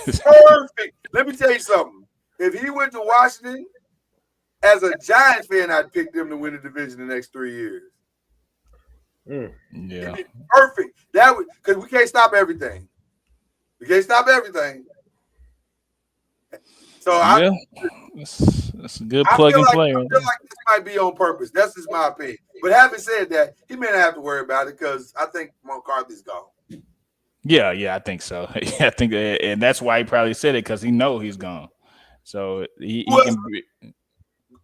[SPEAKER 2] Perfect. Let me tell you something. If he went to Washington, as a Giants fan, I'd pick them to win the division the next 3 years.
[SPEAKER 3] Yeah.
[SPEAKER 2] It'd be perfect. That would, because we can't stop everything. So that's a good plug and play. I feel like this might be on purpose. That's just my opinion. But having said that, he may not have to worry about it because I think McCarthy's gone.
[SPEAKER 3] Yeah, I think so. I think, and that's why he probably said it because he know he's gone. So he can.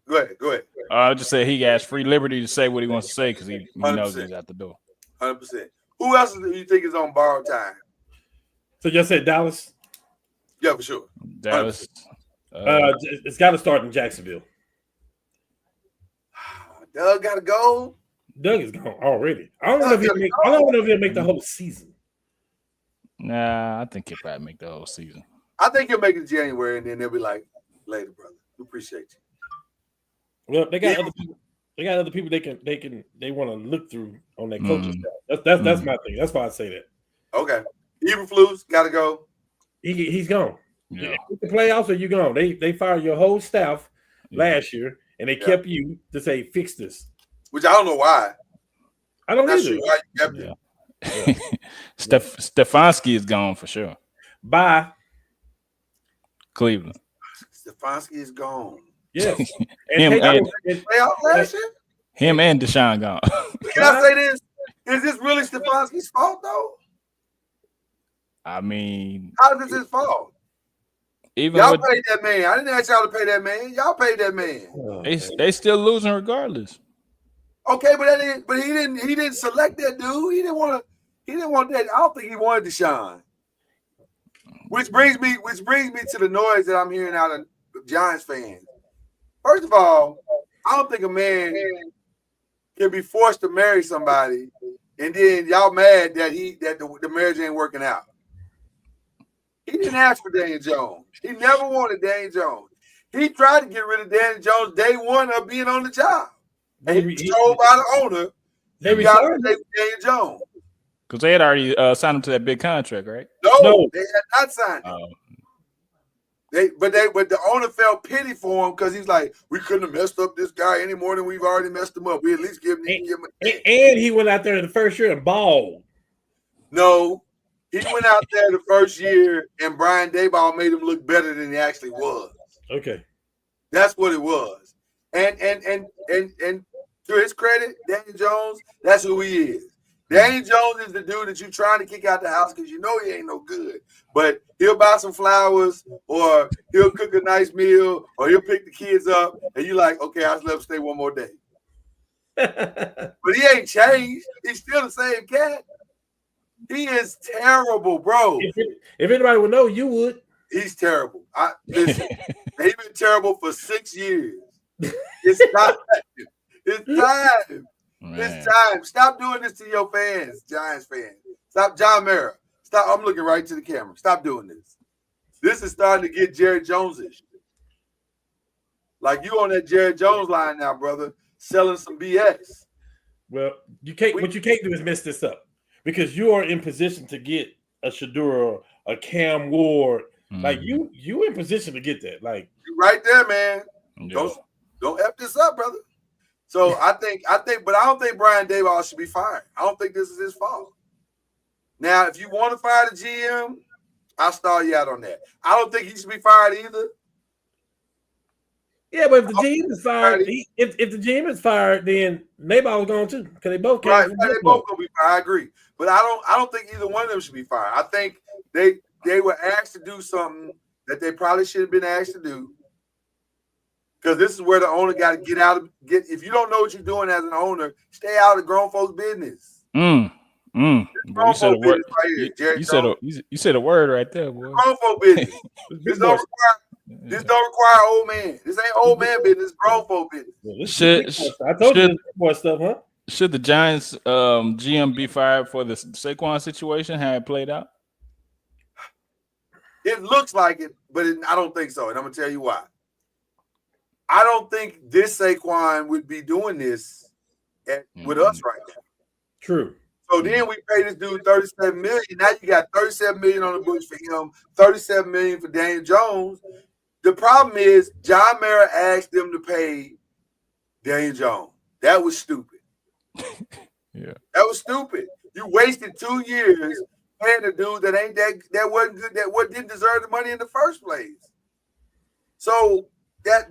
[SPEAKER 2] Go ahead.
[SPEAKER 3] I'll just say he has free liberty to say what he wants to say because he knows he's out the door.
[SPEAKER 2] 100%. Who else do you think is on borrowed time?
[SPEAKER 4] So you said Dallas?
[SPEAKER 2] Yeah, for sure.
[SPEAKER 3] Dallas.
[SPEAKER 4] It's got to start in Jacksonville.
[SPEAKER 2] Doug got to go.
[SPEAKER 4] Doug is gone already. I don't know if he'll make the whole season.
[SPEAKER 3] Nah, I think he'll probably make the whole season.
[SPEAKER 2] I think he'll make it January, and then they'll be like, "Later, brother. We appreciate you."
[SPEAKER 4] Well, they got other people. They got other people they want to look through on their coaching staff. That's my thing. That's why I say that.
[SPEAKER 2] Okay. Eberflus got to go.
[SPEAKER 4] He's gone.
[SPEAKER 3] Yeah.
[SPEAKER 4] The playoffs or you gone. They fired your whole staff last year, and they kept you to say fix this.
[SPEAKER 2] Which I don't know why.
[SPEAKER 4] I don't either.
[SPEAKER 2] Sure why you kept it.
[SPEAKER 3] Stefanski is gone for sure.
[SPEAKER 4] Bye.
[SPEAKER 3] Cleveland.
[SPEAKER 2] Stefanski is gone.
[SPEAKER 4] Yes.
[SPEAKER 3] Him and Deshaun gone.
[SPEAKER 2] Can I say this? Is this really Stefanski's fault though?
[SPEAKER 3] I mean,
[SPEAKER 2] how is this his fault? Y'all paid that man. I didn't ask y'all to pay that man. Y'all paid that man.
[SPEAKER 3] They still losing regardless.
[SPEAKER 2] Okay, but he didn't select that dude. He didn't want that. I don't think he wanted Deshaun. Which brings me to the noise that I'm hearing out of Giants fans. First of all, I don't think a man can be forced to marry somebody and then y'all mad that the marriage ain't working out. He didn't ask for Daniel Jones. He never wanted Daniel Jones. He tried to get rid of Daniel Jones day one of being on the job. And he was told by the owner, you got to take Daniel Jones.
[SPEAKER 3] Because they had already signed him to that big contract, right?
[SPEAKER 2] No, they had not signed him.
[SPEAKER 3] Oh.
[SPEAKER 2] But the owner felt pity for him because he's like, we couldn't have messed up this guy any more than we've already messed him up. We at least give him a chance.
[SPEAKER 4] And he went out there in the first year and balled.
[SPEAKER 2] No, he went out there the first year and Brian Daboll made him look better than he actually was.
[SPEAKER 4] Okay.
[SPEAKER 2] That's what it was. And to his credit, Daniel Jones, that's who he is. Daniel Jones is the dude that you're trying to kick out the house because you know he ain't no good. But he'll buy some flowers or he'll cook a nice meal or he'll pick the kids up and you're like, okay, I'll let him stay one more day. But he ain't changed. He's still the same cat. He is terrible, bro.
[SPEAKER 4] If anybody would know, you would.
[SPEAKER 2] He's terrible. Listen, he's been terrible for 6 years. It's time. It's time.
[SPEAKER 3] Man.
[SPEAKER 2] It's time. Stop doing this to your fans, Giants fans. Stop, John Mara. Stop. I'm looking right to the camera. Stop doing this. This is starting to get Jerry Jones-ish. Like you on that Jerry Jones line now, brother, selling some BS.
[SPEAKER 4] Well, you can't. What you can't do is mess this up because you are in position to get a Shadura, a Cam Ward. Like you in position to get that. Like
[SPEAKER 2] you right there, man.
[SPEAKER 3] Yeah.
[SPEAKER 2] Don't F this up, brother. So I think, but I don't think Brian Daboll should be fired. I don't think this is his fault. Now, if you want to fire the GM, I'll stall you out on that. I don't think he should be fired either.
[SPEAKER 4] Yeah, but if the GM is fired, if the GM is fired, then Daboll was going too because they both came.
[SPEAKER 2] Right, they both gonna be fired. I agree, but I don't think either one of them should be fired. I think they were asked to do something that they probably should have been asked to do. Because this is where the owner got to get out of if you don't know what you're doing as an owner, stay out of grown folks' business.
[SPEAKER 3] Boy, you said a word.
[SPEAKER 2] Right here,
[SPEAKER 3] you said a word right there, boy.
[SPEAKER 2] Grown folk business. This don't require old man. This ain't old man business. Grown folk business.
[SPEAKER 4] I told you this boy stuff, huh?
[SPEAKER 3] Should the Giants GM be fired for the Saquon situation? How it played out?
[SPEAKER 2] It looks like it, but I don't think so, and I'm gonna tell you why. I don't think this Saquon would be doing this with us right now.
[SPEAKER 4] True.
[SPEAKER 2] So then we pay this dude $37 million. Now you got $37 million on the books for him, $37 million for Daniel Jones. The problem is John Mara asked them to pay Daniel Jones. That was stupid.
[SPEAKER 3] Yeah,
[SPEAKER 2] that was stupid. You wasted 2 years paying a dude that wasn't good, that didn't deserve the money in the first place. So. That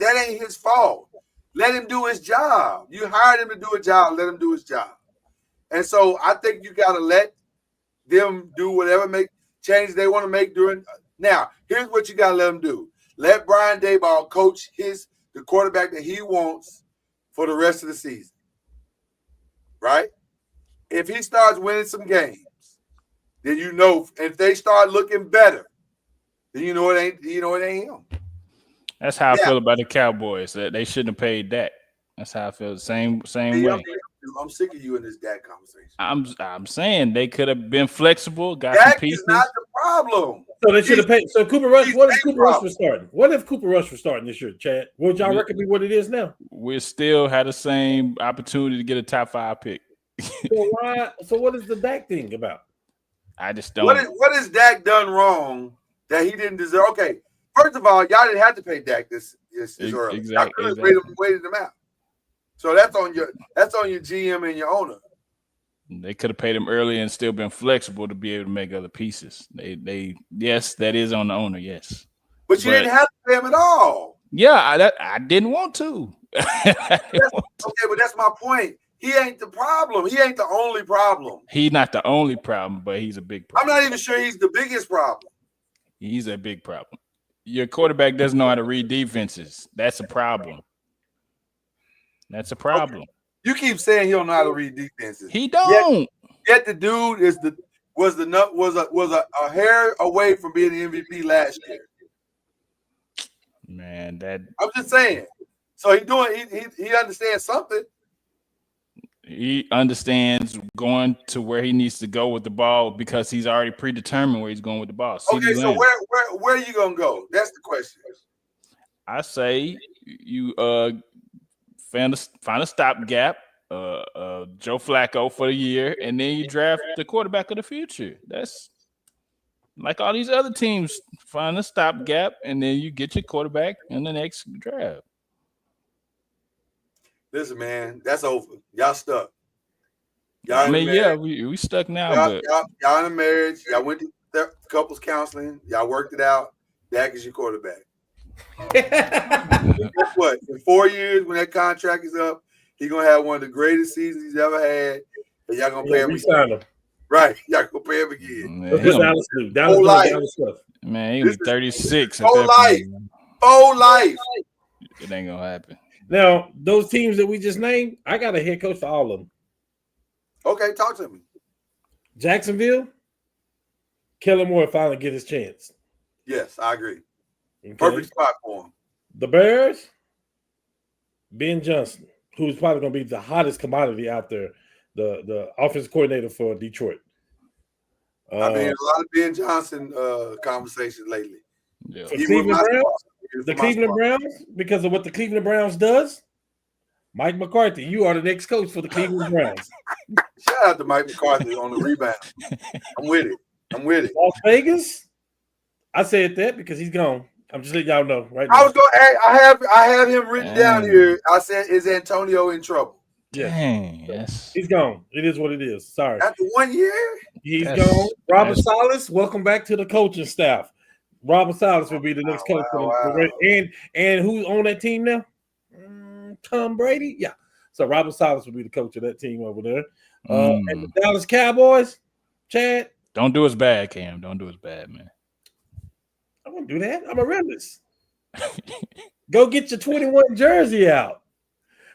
[SPEAKER 2] ain't his fault. Let him do his job. You hired him to do a job. Let him do his job. And so I think you got to let them do whatever changes they want to make during. Now, here's what you got to let them do. Let Brian Daboll coach the quarterback that he wants for the rest of the season. Right? If he starts winning some games, then you know. If they start looking better, then you know it ain't him.
[SPEAKER 3] That's how I feel about the Cowboys. That they shouldn't have paid Dak. That's how I feel. Same way.
[SPEAKER 2] I'm sick of you in this Dak conversation.
[SPEAKER 3] I'm saying they could have been flexible. Got
[SPEAKER 2] Dak
[SPEAKER 3] some pieces.
[SPEAKER 2] Is not the problem.
[SPEAKER 4] So they should have paid. So Cooper Rush. What if Cooper Rush was starting? What if Cooper Rush was starting this year, Chad? Would y'all reckon be what it is now?
[SPEAKER 3] We still had the same opportunity to get a top 5 pick.
[SPEAKER 4] So what is the Dak thing about?
[SPEAKER 3] I just don't.
[SPEAKER 2] What has Dak done wrong that he didn't deserve? Okay. First of all, y'all didn't have to pay Dak this early.
[SPEAKER 3] Exactly.
[SPEAKER 2] Y'all could have waited him out. So that's on your GM and your owner.
[SPEAKER 3] They could have paid him early and still been flexible to be able to make other pieces. They yes, that is on the owner. Yes,
[SPEAKER 2] but you didn't have to pay him at all.
[SPEAKER 3] Yeah, I didn't want to.
[SPEAKER 2] Okay, but that's my point. He ain't the problem. He ain't the only problem.
[SPEAKER 3] He's not the only problem, but he's a big problem.
[SPEAKER 2] I'm not even sure he's the biggest problem.
[SPEAKER 3] He's a big problem. Your quarterback doesn't know how to read defenses. That's a problem. That's a problem. Okay.
[SPEAKER 2] You keep saying he don't know how to read defenses.
[SPEAKER 3] He don't.
[SPEAKER 2] Yet the dude was a hair away from being the MVP last year.
[SPEAKER 3] Man,
[SPEAKER 2] I'm just saying. So he understands something.
[SPEAKER 3] He understands going to where he needs to go with the ball because he's already predetermined where he's going with the ball.
[SPEAKER 2] Okay, so where are you gonna go? That's the question.
[SPEAKER 3] I say you find a stopgap Joe Flacco for the year, and then you draft the quarterback of the future. That's like all these other teams find a stopgap, and then you get your quarterback in the next draft.
[SPEAKER 2] Listen, man, that's over. Y'all stuck. Y'all
[SPEAKER 3] I
[SPEAKER 2] in a
[SPEAKER 3] mean,
[SPEAKER 2] marriage.
[SPEAKER 3] yeah, we stuck now, but
[SPEAKER 2] Y'all in a marriage. Y'all went to couples counseling. Y'all worked it out. Dak is your quarterback. Guess what? In 4 years, when that contract is up, he's gonna have one of the greatest seasons he's ever had, and y'all gonna pay him.
[SPEAKER 4] Resign him.
[SPEAKER 2] Right, y'all gonna pay him again.
[SPEAKER 3] man,
[SPEAKER 4] That's
[SPEAKER 3] he
[SPEAKER 4] what
[SPEAKER 3] gonna,
[SPEAKER 4] Dallas do. Dallas
[SPEAKER 2] Whole
[SPEAKER 4] does
[SPEAKER 2] life.
[SPEAKER 4] Dallas stuff.
[SPEAKER 3] man, he gonna be 36 at
[SPEAKER 2] whole
[SPEAKER 3] that
[SPEAKER 2] life.
[SPEAKER 3] point.
[SPEAKER 2] Whole life.
[SPEAKER 3] It ain't gonna happen.
[SPEAKER 4] Now, those teams that we just named, I got a head coach for all of them.
[SPEAKER 2] Okay, talk to me.
[SPEAKER 4] Jacksonville, Kellen Moore finally get his chance.
[SPEAKER 2] Yes, I agree.
[SPEAKER 4] Okay?
[SPEAKER 2] Perfect spot for him.
[SPEAKER 4] The Bears, Ben Johnson, who's probably going to be the hottest commodity out there, the offensive coordinator for Detroit.
[SPEAKER 2] I've been in a lot of Ben Johnson conversations lately.
[SPEAKER 3] Yeah.
[SPEAKER 4] For
[SPEAKER 2] He
[SPEAKER 4] Cleveland
[SPEAKER 2] was my
[SPEAKER 4] Browns,
[SPEAKER 2] spot. He was
[SPEAKER 4] the
[SPEAKER 2] my
[SPEAKER 4] Cleveland
[SPEAKER 2] spot.
[SPEAKER 4] Browns, because of what the Cleveland Browns does, Mike McCarthy, you are the next coach for the Cleveland Browns.
[SPEAKER 2] Shout out to Mike McCarthy on the rebound. I'm with it.
[SPEAKER 4] Las Vegas, I said that because he's gone. I'm just letting y'all know right now.
[SPEAKER 2] I was going. I have him written down here. I said, "Is Antonio in trouble?"
[SPEAKER 4] Yeah,
[SPEAKER 3] Dang, yes.
[SPEAKER 4] he's gone. It is what it is. Sorry.
[SPEAKER 2] After 1 year,
[SPEAKER 4] He's
[SPEAKER 3] That's-
[SPEAKER 4] gone. Robert
[SPEAKER 3] that's-
[SPEAKER 4] Salas, welcome back to the coaching staff. Robert Salas will be the next coach.
[SPEAKER 2] Wow.
[SPEAKER 4] And who's on that team now? Tom Brady. Yeah. So Robert Salas will be the coach of that team over there. And the Dallas Cowboys, Chad.
[SPEAKER 3] Don't do us bad, Cam. Don't do us bad, man.
[SPEAKER 4] I won't do that. I'm a realist. Go get your 21 jersey out.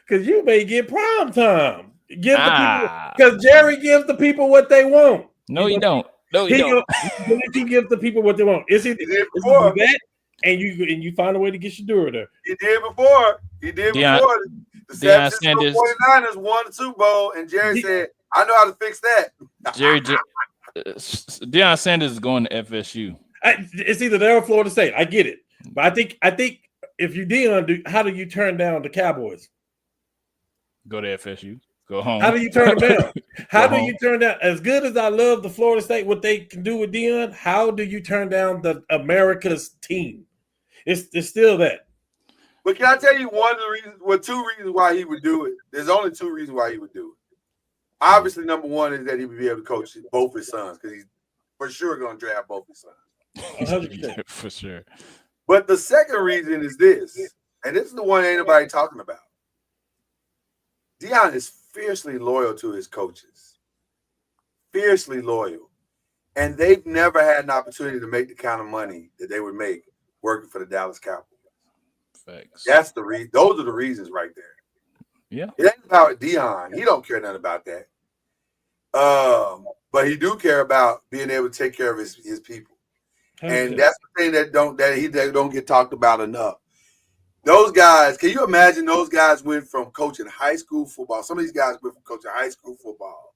[SPEAKER 4] Because you may get prime time. Give the people, because Jerry gives the people what they want.
[SPEAKER 3] No, you don't. No, you don't.
[SPEAKER 4] He gives the people what they want. It's either
[SPEAKER 2] before.
[SPEAKER 4] that, and you find a way to get Shadura there.
[SPEAKER 2] he did before. The San Francisco
[SPEAKER 3] Sanders.
[SPEAKER 2] 49ers won the Super Bowl, and Jerry said, "I know how to fix that."
[SPEAKER 3] Deion Sanders is going to FSU.
[SPEAKER 4] It's either there or Florida State. I get it, but I think if you Deion, how do you turn down the Cowboys?
[SPEAKER 3] Go to FSU. Go home.
[SPEAKER 4] How do you turn them down? How do
[SPEAKER 3] home.
[SPEAKER 4] you turn down? As good as I love the Florida State, what they can do with Deion, how do you turn down the America's team? It's still that.
[SPEAKER 2] But can I tell you one of the reasons? Well, 2 reasons why he would do it. There's only 2 reasons why he would do it. Obviously, number one is that he would be able to coach both his sons because he's for sure going to draft both his sons.
[SPEAKER 4] 100%.
[SPEAKER 3] For sure.
[SPEAKER 2] But the second reason is this, and this is the one ain't nobody talking about. Deion is fiercely loyal to his coaches. Fiercely loyal. And they've never had an opportunity to make the kind of money that they would make working for the Dallas Cowboys.
[SPEAKER 3] Facts.
[SPEAKER 2] That's the reason. Those are the reasons right there.
[SPEAKER 3] Yeah.
[SPEAKER 2] It ain't about Deion. He don't care nothing about that. But he do care about being able to take care of his people.
[SPEAKER 4] 100%.
[SPEAKER 2] And that's the thing that don't get talked about enough. Those guys, can you imagine those guys went from coaching high school football? Some of these guys went from coaching high school football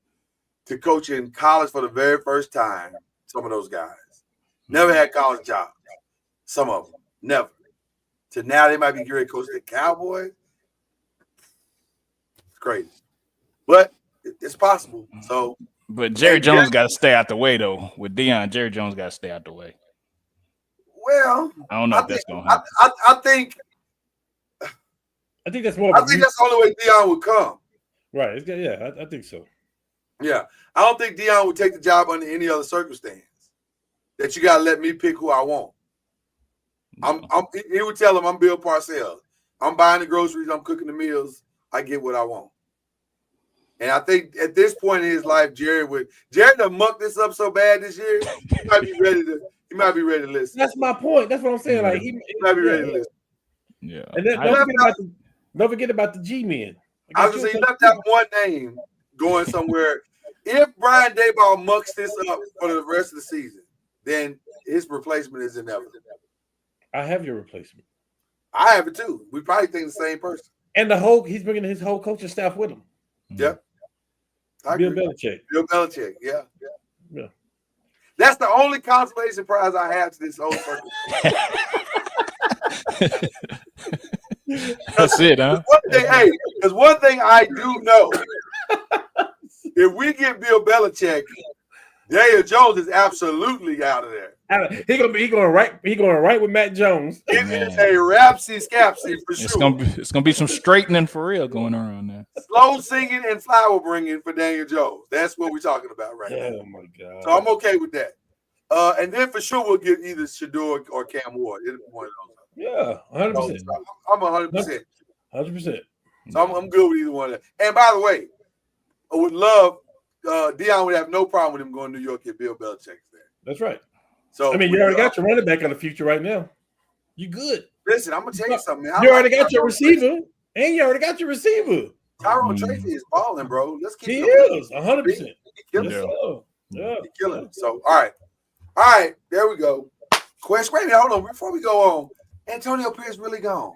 [SPEAKER 2] to coaching college for the very first time. Some of those guys never had college jobs. Some of them never. To now they might be getting ready to coach the Cowboys. It's crazy, but it's possible. So,
[SPEAKER 3] But Jerry Jones got to stay out the way, though. With Deion, Jerry Jones got to stay out the way.
[SPEAKER 2] well,
[SPEAKER 3] I don't know if that's going to happen.
[SPEAKER 2] I think
[SPEAKER 4] I think that's more.
[SPEAKER 2] that's the only way Deion would come.
[SPEAKER 4] Right. Yeah, I think so.
[SPEAKER 2] Yeah, I don't think Deion would take the job under any other circumstance. That you got to let me pick who I want. He would tell him, I'm Bill Parcells. I'm buying the groceries. I'm cooking the meals. I get what I want. And I think at this point in his life, Jerry done mucked this up so bad this year. He might be ready to listen.
[SPEAKER 4] That's my point. That's what I'm saying. Like he
[SPEAKER 2] might be ready to listen.
[SPEAKER 3] Yeah.
[SPEAKER 4] And then don't forget about the G-men.
[SPEAKER 2] I was gonna say, you left out one name going somewhere. If Brian Daboll mucks this up for the rest of the season, then his replacement is inevitable.
[SPEAKER 4] I have your replacement.
[SPEAKER 2] I have it too. We probably think the same person.
[SPEAKER 4] And he's bringing his whole coaching staff with him.
[SPEAKER 2] Yep.
[SPEAKER 4] Bill Belichick.
[SPEAKER 2] Bill Belichick, yeah.
[SPEAKER 4] Yeah.
[SPEAKER 2] That's the only consolation prize I have to this whole circle.
[SPEAKER 3] That's it, huh?
[SPEAKER 2] One thing, hey, Because one thing I do know, if we get Bill Belichick, Daniel Jones is absolutely out of there.
[SPEAKER 4] He gonna write with Matt Jones.
[SPEAKER 2] It is a rapsy scapsy for sure.
[SPEAKER 3] It's gonna be some straightening for real going on there.
[SPEAKER 2] Slow singing and flower bringing for Daniel Jones. That's what we're talking about right now.
[SPEAKER 4] Oh my god!
[SPEAKER 2] So I'm okay with that. And then for sure we'll get either Shador or Cam Ward. It'll be one of those.
[SPEAKER 4] Yeah, 100%.
[SPEAKER 2] I'm 100%.
[SPEAKER 4] 100%.
[SPEAKER 2] So I'm good with either one of them. And by the way, I would love Deion would have no problem with him going to New York if Bill Belichick's there.
[SPEAKER 4] That's right.
[SPEAKER 2] So
[SPEAKER 4] I mean, you already got your running back of the future right now. You good?
[SPEAKER 2] Listen, I'm gonna tell you something, man.
[SPEAKER 4] You already got your receiver, and you already got your receiver.
[SPEAKER 2] Tyrone Tracy is balling, bro. Let's keep.
[SPEAKER 4] He is 100%.
[SPEAKER 2] He killing it.
[SPEAKER 4] Yeah.
[SPEAKER 2] He killing it. So all right, there we go. Question. Wait a minute, hold on. Before we go on, Antonio Pierce really gone.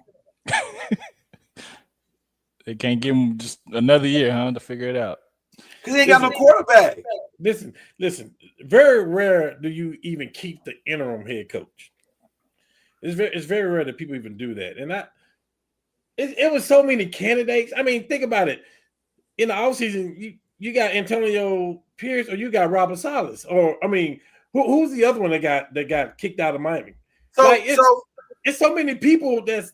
[SPEAKER 3] They can't give him just another year, to figure it out.
[SPEAKER 2] Because he ain't got no quarterback.
[SPEAKER 4] Listen. Very rare do you even keep the interim head coach. It's very rare that people even do that. And it was so many candidates. I mean, think about it. In the offseason, you got Antonio Pierce or you got Robert Salas. Or I mean, who's the other one that got kicked out of Miami?
[SPEAKER 2] So
[SPEAKER 4] it's so many people that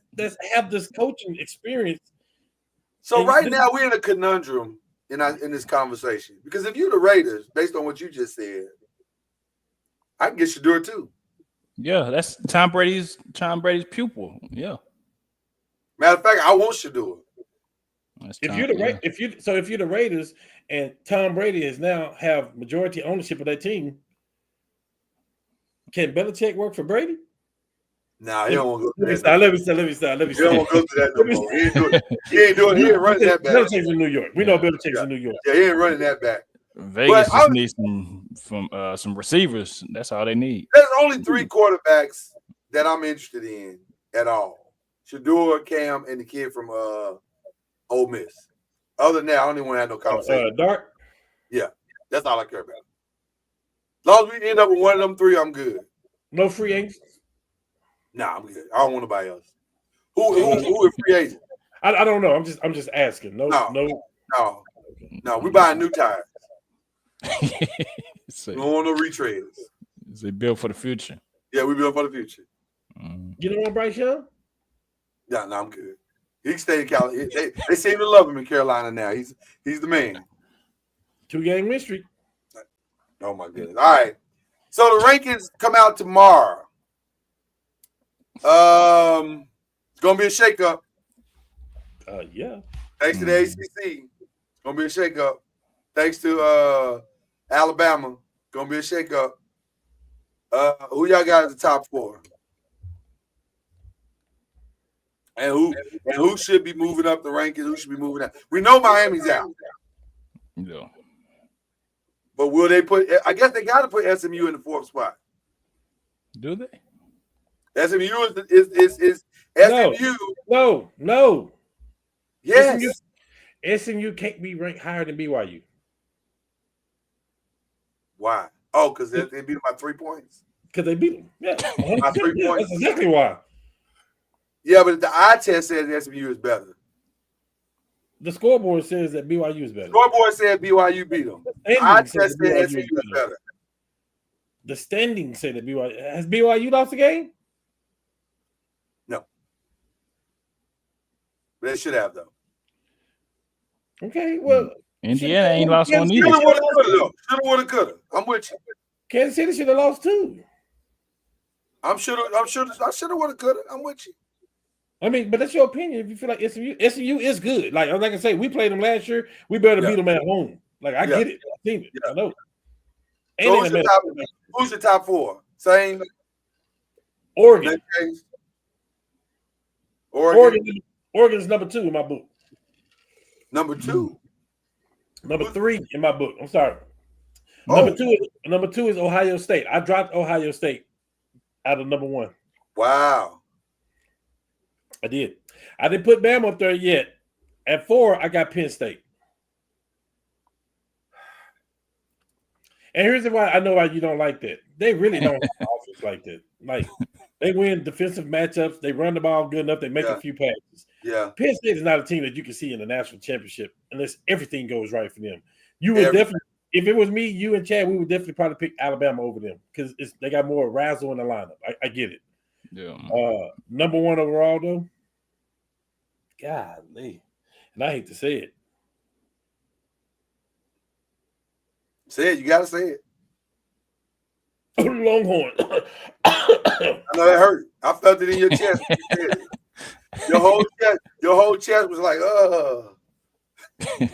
[SPEAKER 4] have this coaching experience.
[SPEAKER 2] So right now we're in a conundrum in this conversation because if you're the Raiders, based on what you just said, I can get Shador too.
[SPEAKER 3] Yeah, that's Tom Brady's pupil. Yeah.
[SPEAKER 2] Matter of fact, I want Shador.
[SPEAKER 4] If you're the Raiders and Tom Brady is now have majority ownership of that team, can Belichick work for Brady?
[SPEAKER 2] Nah, he don't want to go
[SPEAKER 4] Let me start.
[SPEAKER 2] He don't want to go through that no more. He ain't running that back.
[SPEAKER 4] Belichick's in New York. We know Belichick's in New York.
[SPEAKER 2] Yeah, he ain't running that back.
[SPEAKER 3] Vegas just needs some receivers. That's all they need.
[SPEAKER 2] There's only 3 quarterbacks that I'm interested in at all. Shador, Cam, and the kid from Ole Miss. Other than that, I don't even want to have no conversation.
[SPEAKER 4] Dart?
[SPEAKER 2] Yeah, that's all I care about. As long as we end up with one of them 3, I'm good.
[SPEAKER 4] No free agents?
[SPEAKER 2] Nah, I'm good. I don't want nobody else. Who is free agent?
[SPEAKER 4] I don't know. I'm just asking. No.
[SPEAKER 2] We buying new tires. We
[SPEAKER 3] So,
[SPEAKER 2] don't want no retreads.
[SPEAKER 3] is it built for the future?
[SPEAKER 2] Yeah, we built for the future.
[SPEAKER 4] You don't want Bryce Young?
[SPEAKER 2] Yeah, no, I'm good. He can stay in California. They seem to love him in Carolina now. He's the man.
[SPEAKER 4] 2-game win streak.
[SPEAKER 2] Oh my goodness. All right. So the rankings come out tomorrow. It's gonna be a shakeup.
[SPEAKER 4] Yeah.
[SPEAKER 2] Thanks to the ACC. It's gonna be a shakeup. Thanks to Alabama. Gonna be a shakeup. Who y'all got at the top 4? And who should be moving up the rankings? Who should be moving out? We know Miami's out.
[SPEAKER 3] Yeah.
[SPEAKER 2] But will they put? I guess they got to put SMU in the 4th spot.
[SPEAKER 3] Do they?
[SPEAKER 2] SMU is SMU.
[SPEAKER 4] No.
[SPEAKER 2] Yes.
[SPEAKER 4] SMU can't be ranked higher than BYU.
[SPEAKER 2] Why? Oh, because they beat them by 3 points.
[SPEAKER 4] Because they beat them. Yeah.
[SPEAKER 2] By 3 points.
[SPEAKER 4] That's exactly why.
[SPEAKER 2] Yeah, but the eye test says SMU is better.
[SPEAKER 4] The scoreboard says that BYU is better.
[SPEAKER 2] Scoreboard said BYU beat them. The eye test said SMU is better.
[SPEAKER 4] The standings say that BYU has BYU lost the game.
[SPEAKER 2] No, they should have though.
[SPEAKER 4] Okay, well,
[SPEAKER 3] Indiana ain't lost one either.
[SPEAKER 2] Shoulda, woulda, coulda though. Shoulda, woulda, coulda. I'm with you.
[SPEAKER 4] Kansas City should have lost too.
[SPEAKER 2] I shoulda, woulda, coulda. I'm with you.
[SPEAKER 4] I mean, but that's your opinion. If you feel like SMU is good. Like I say, we played them last year. We better beat them at home. Like I get it. I've seen it.
[SPEAKER 2] Yeah.
[SPEAKER 4] I know.
[SPEAKER 2] So who's the top 4? Same.
[SPEAKER 4] Oregon. Oregon's number 2 in my book.
[SPEAKER 2] Number 2.
[SPEAKER 4] Number 3 in my book. I'm sorry.
[SPEAKER 2] Oh.
[SPEAKER 4] Number two is Ohio State. I dropped Ohio State out of number 1.
[SPEAKER 2] Wow.
[SPEAKER 4] I did. I didn't put Bama up there yet. At 4, I got Penn State. And here's why I know why you don't like that. They really don't have an offense like that. Like They win defensive matchups. They run the ball good enough. They make a few passes.
[SPEAKER 2] Yeah.
[SPEAKER 4] Penn State is not a team that you can see in the national championship unless everything goes right for them. You would definitely, if it was me, you and Chad, we would definitely probably pick Alabama over them because they got more razzle in the lineup. I get it.
[SPEAKER 3] Yeah.
[SPEAKER 4] Number one overall, though. Golly. And I hate to say it.
[SPEAKER 2] Say it. You got to say it.
[SPEAKER 4] Longhorn.
[SPEAKER 2] I know that hurt. I felt it in your chest. Your whole chest was like,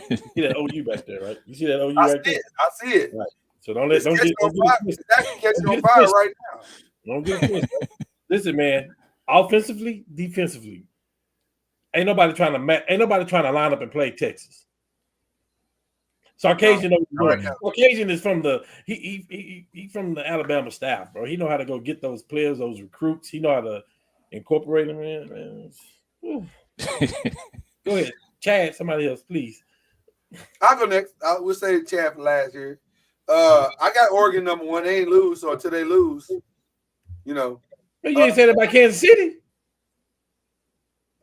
[SPEAKER 4] You see that OU back there, right? You see that OU
[SPEAKER 2] I
[SPEAKER 4] right there?
[SPEAKER 2] I see it.
[SPEAKER 4] Right. So don't get
[SPEAKER 2] catching on fire right now.
[SPEAKER 4] Don't get twisted. Listen, man. Offensively, defensively, ain't nobody trying to line up and play Texas. Sarkisian, Sarkisian is from the he from the Alabama staff, bro. He know how to go get those players, those recruits. He know how to incorporate them in. Go ahead, Chad. Somebody else, please.
[SPEAKER 2] I'll go next. We'll say Chad for last year. I got Oregon number one. They ain't lose, so until they lose, you know.
[SPEAKER 4] You ain't said it about Kansas City.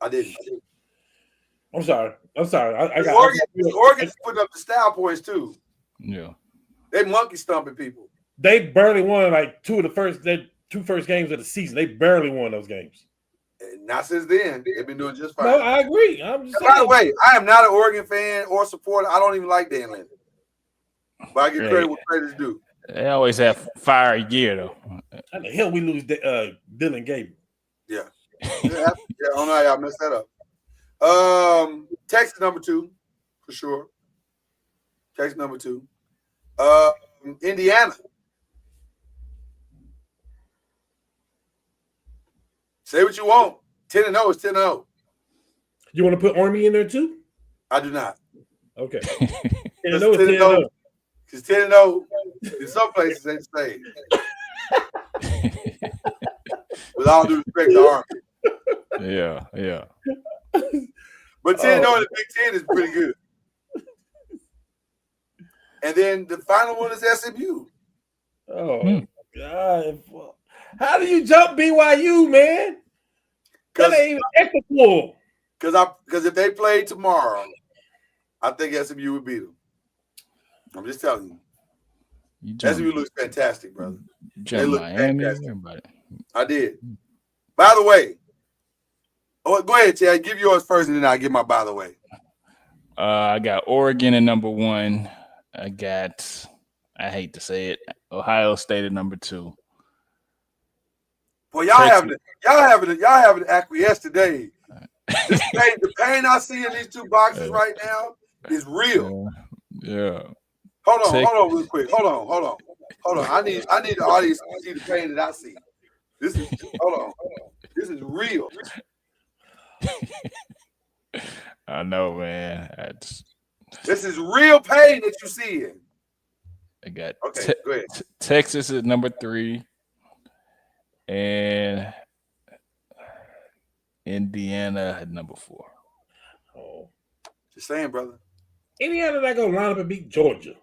[SPEAKER 2] I didn't.
[SPEAKER 4] I'm sorry. I got
[SPEAKER 2] Oregon's putting up the style points too.
[SPEAKER 3] Yeah.
[SPEAKER 2] They monkey stomping people.
[SPEAKER 4] They barely won like two first games of the season. They barely won those games.
[SPEAKER 2] And not since then. They've been doing just fine.
[SPEAKER 4] No, I agree. I'm just
[SPEAKER 2] By the way, I am not an Oregon fan or supporter. I don't even like Dan Lanning. But I get credit what credit's due.
[SPEAKER 3] They always have fire a year though.
[SPEAKER 4] How the hell we lose Dylan Gabriel?
[SPEAKER 2] Yeah. I don't know how y'all messed that up. Texas number 2, for sure. Texas number 2. Indiana. Say what you want. 10-0 is 10-0.
[SPEAKER 4] You want to put Army in there too?
[SPEAKER 2] I do not.
[SPEAKER 4] Okay.
[SPEAKER 2] 10-0
[SPEAKER 4] is 10-0.
[SPEAKER 2] Because 10-0 in some places ain't the same. With all due respect to Army.
[SPEAKER 3] Yeah.
[SPEAKER 2] But 10-0 in the Big Ten is pretty good. And then the final one is SMU.
[SPEAKER 4] Oh, God. How do you jump BYU, man? That ain't even equitable.
[SPEAKER 2] Because if they play tomorrow, I think SMU would beat them. I'm just telling you. SMU looks fantastic, brother. They look fantastic. I did. By the way, go ahead, Chad. Give yours first, and then I'll give my by the way.
[SPEAKER 3] I got Oregon at number 1. I hate to say it, Ohio State at number 2.
[SPEAKER 2] Well, y'all having to acquiesce today. The pain I see in these two boxes right now is real.
[SPEAKER 3] Yeah.
[SPEAKER 2] Hold on, real quick. Hold on. I need the audience to see the pain that I see. Hold on. This is real.
[SPEAKER 3] I know, man.
[SPEAKER 2] This is real pain that you see in.
[SPEAKER 3] I got
[SPEAKER 2] go ahead.
[SPEAKER 3] Texas is number 3, and Indiana at number 4.
[SPEAKER 4] Oh,
[SPEAKER 2] just saying, brother.
[SPEAKER 4] Indiana not gonna line up and beat Georgia.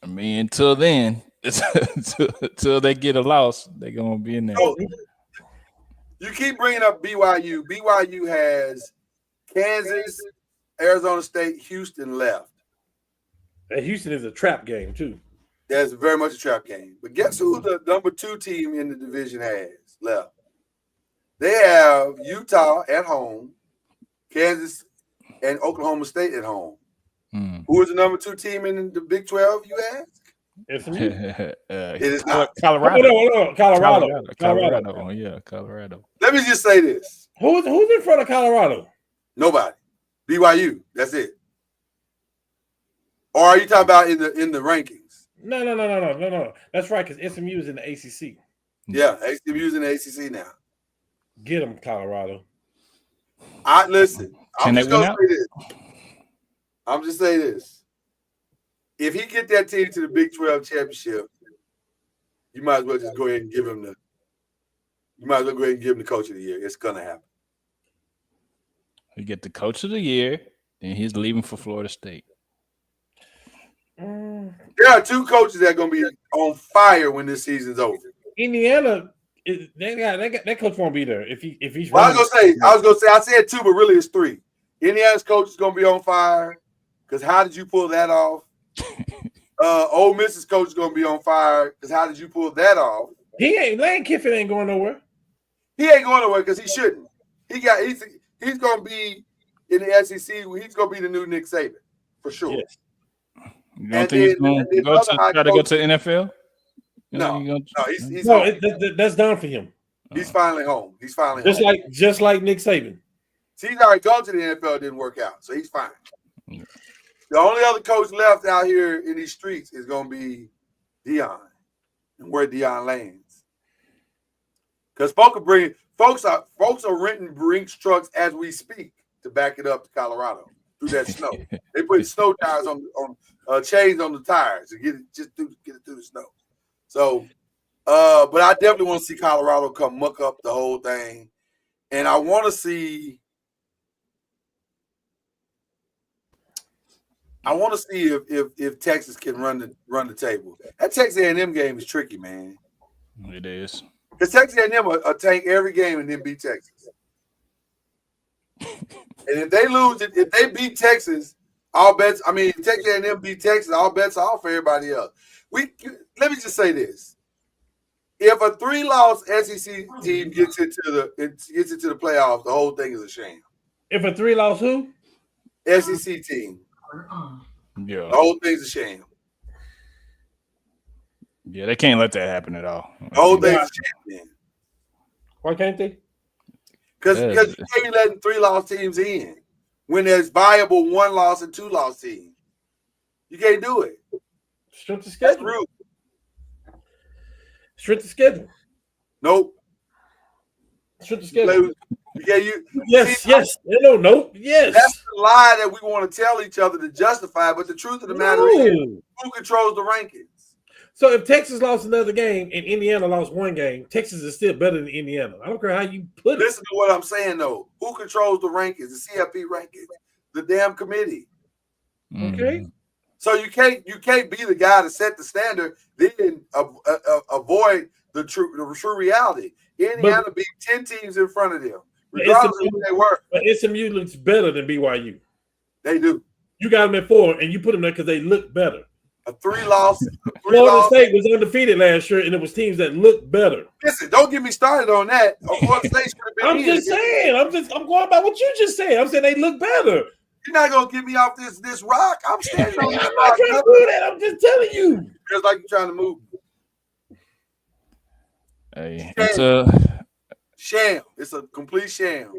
[SPEAKER 3] I mean, until then, until they get a loss, they're gonna be in there.
[SPEAKER 2] So, you keep bringing up BYU. BYU has Kansas, Arizona State, Houston left.
[SPEAKER 4] And Houston is a trap game too.
[SPEAKER 2] That's very much a trap game. But guess who the number 2 team in the division has left? They have Utah at home, Kansas and Oklahoma State at home. Who is the number 2 team in the Big 12, you ask?
[SPEAKER 3] It
[SPEAKER 2] is not.
[SPEAKER 3] Colorado.
[SPEAKER 4] Colorado.
[SPEAKER 3] Yeah, Colorado.
[SPEAKER 2] Let me just say this.
[SPEAKER 4] Who's in front of Colorado?
[SPEAKER 2] Nobody. BYU. That's it. Or are you talking about in the rankings?
[SPEAKER 4] No. That's right, because SMU is in the ACC.
[SPEAKER 2] Yeah, SMU's in the ACC now.
[SPEAKER 4] Get them, Colorado.
[SPEAKER 2] Listen.
[SPEAKER 3] Can they win out?
[SPEAKER 2] I'm just saying this. If he get that team to the Big 12 championship, you might as well just go ahead and give him the coach of the year. It's gonna happen.
[SPEAKER 3] We get the coach of the year, and he's leaving for Florida State.
[SPEAKER 2] There are 2 coaches that are gonna be on fire when this season's over.
[SPEAKER 4] Indiana that coach won't be there if he's.
[SPEAKER 2] Well, I was gonna say, I said 2, but really it's 3. Indiana's coach is gonna be on fire. Because how did you pull that off? Ole Miss's coach is gonna be on fire. Because how did you pull that off?
[SPEAKER 4] Lane Kiffin ain't going nowhere.
[SPEAKER 2] He ain't going nowhere because he shouldn't. He's gonna be in the SEC. He's gonna be the new Nick Saban for sure.
[SPEAKER 4] Yes.
[SPEAKER 3] You don't think he's going to try to go to the NFL?
[SPEAKER 2] No, he's
[SPEAKER 4] that's done for him.
[SPEAKER 2] He's finally home. He's finally
[SPEAKER 4] just
[SPEAKER 2] home.
[SPEAKER 4] just like Nick Saban.
[SPEAKER 2] See, he's already gone to the NFL. It didn't work out, so he's fine.
[SPEAKER 3] Yeah.
[SPEAKER 2] The only other coach left out here in these streets is going to be Deion, and where Deion lands. Because folks are renting Brinks trucks as we speak to back it up to Colorado through that snow. They put snow tires on chains on the tires to get it through the snow. So, but I definitely want to see Colorado come muck up the whole thing, and I want to see. If Texas can run the table. That Texas A&M game is tricky, man.
[SPEAKER 3] It is.
[SPEAKER 2] Because Texas A&M will tank every game and then beat Texas. And if they lose, if they beat Texas, if Texas A&M beat Texas, all bets are off for everybody else. Let me just say this: if a 3-loss SEC team gets into the playoffs, the whole thing is a shame.
[SPEAKER 4] If a 3-loss who?
[SPEAKER 2] SEC team.
[SPEAKER 3] Yeah.
[SPEAKER 2] The whole thing's a shame.
[SPEAKER 3] Yeah, they can't let that happen at all.
[SPEAKER 2] The whole thing's a shame, man.
[SPEAKER 4] Why can't they?
[SPEAKER 2] Because you can't letting 3-loss teams in when there's viable 1-loss and 2-loss teams. You can't do it.
[SPEAKER 4] Strength of schedule.
[SPEAKER 2] That's rude.
[SPEAKER 4] Strength of schedule.
[SPEAKER 2] Nope.
[SPEAKER 4] Strength of schedule.
[SPEAKER 2] Yes.
[SPEAKER 4] Yes. No. Yes.
[SPEAKER 2] That's the lie that we want to tell each other to justify. But the truth of the matter is, who controls the rankings?
[SPEAKER 4] So if Texas lost another game and Indiana lost one game, Texas is still better than Indiana. I don't care how you put it.
[SPEAKER 2] Listen to what I'm saying, though. Who controls the rankings? The CFP rankings. The damn committee.
[SPEAKER 4] Okay.
[SPEAKER 2] So you can't be the guy to set the standard, then avoid the true reality. Indiana beat 10 teams in front of them, regardless of who they were.
[SPEAKER 4] But SMU looks better than BYU.
[SPEAKER 2] They do.
[SPEAKER 4] You got them at 4, and you put them there because they look better.
[SPEAKER 2] A 3-loss.
[SPEAKER 4] Florida State was undefeated last year, and it was teams that looked better.
[SPEAKER 2] Listen, don't get me started on that. Florida State should have been.
[SPEAKER 4] I'm just saying. I'm going by what you just said. I'm saying they look better.
[SPEAKER 2] You're not gonna get me off this rock. I'm standing on that
[SPEAKER 4] I'm
[SPEAKER 2] rock.
[SPEAKER 4] not trying to do that. I'm just telling you.
[SPEAKER 2] Just like you're trying to move.
[SPEAKER 3] Hey, it's a
[SPEAKER 2] sham. It's a complete sham.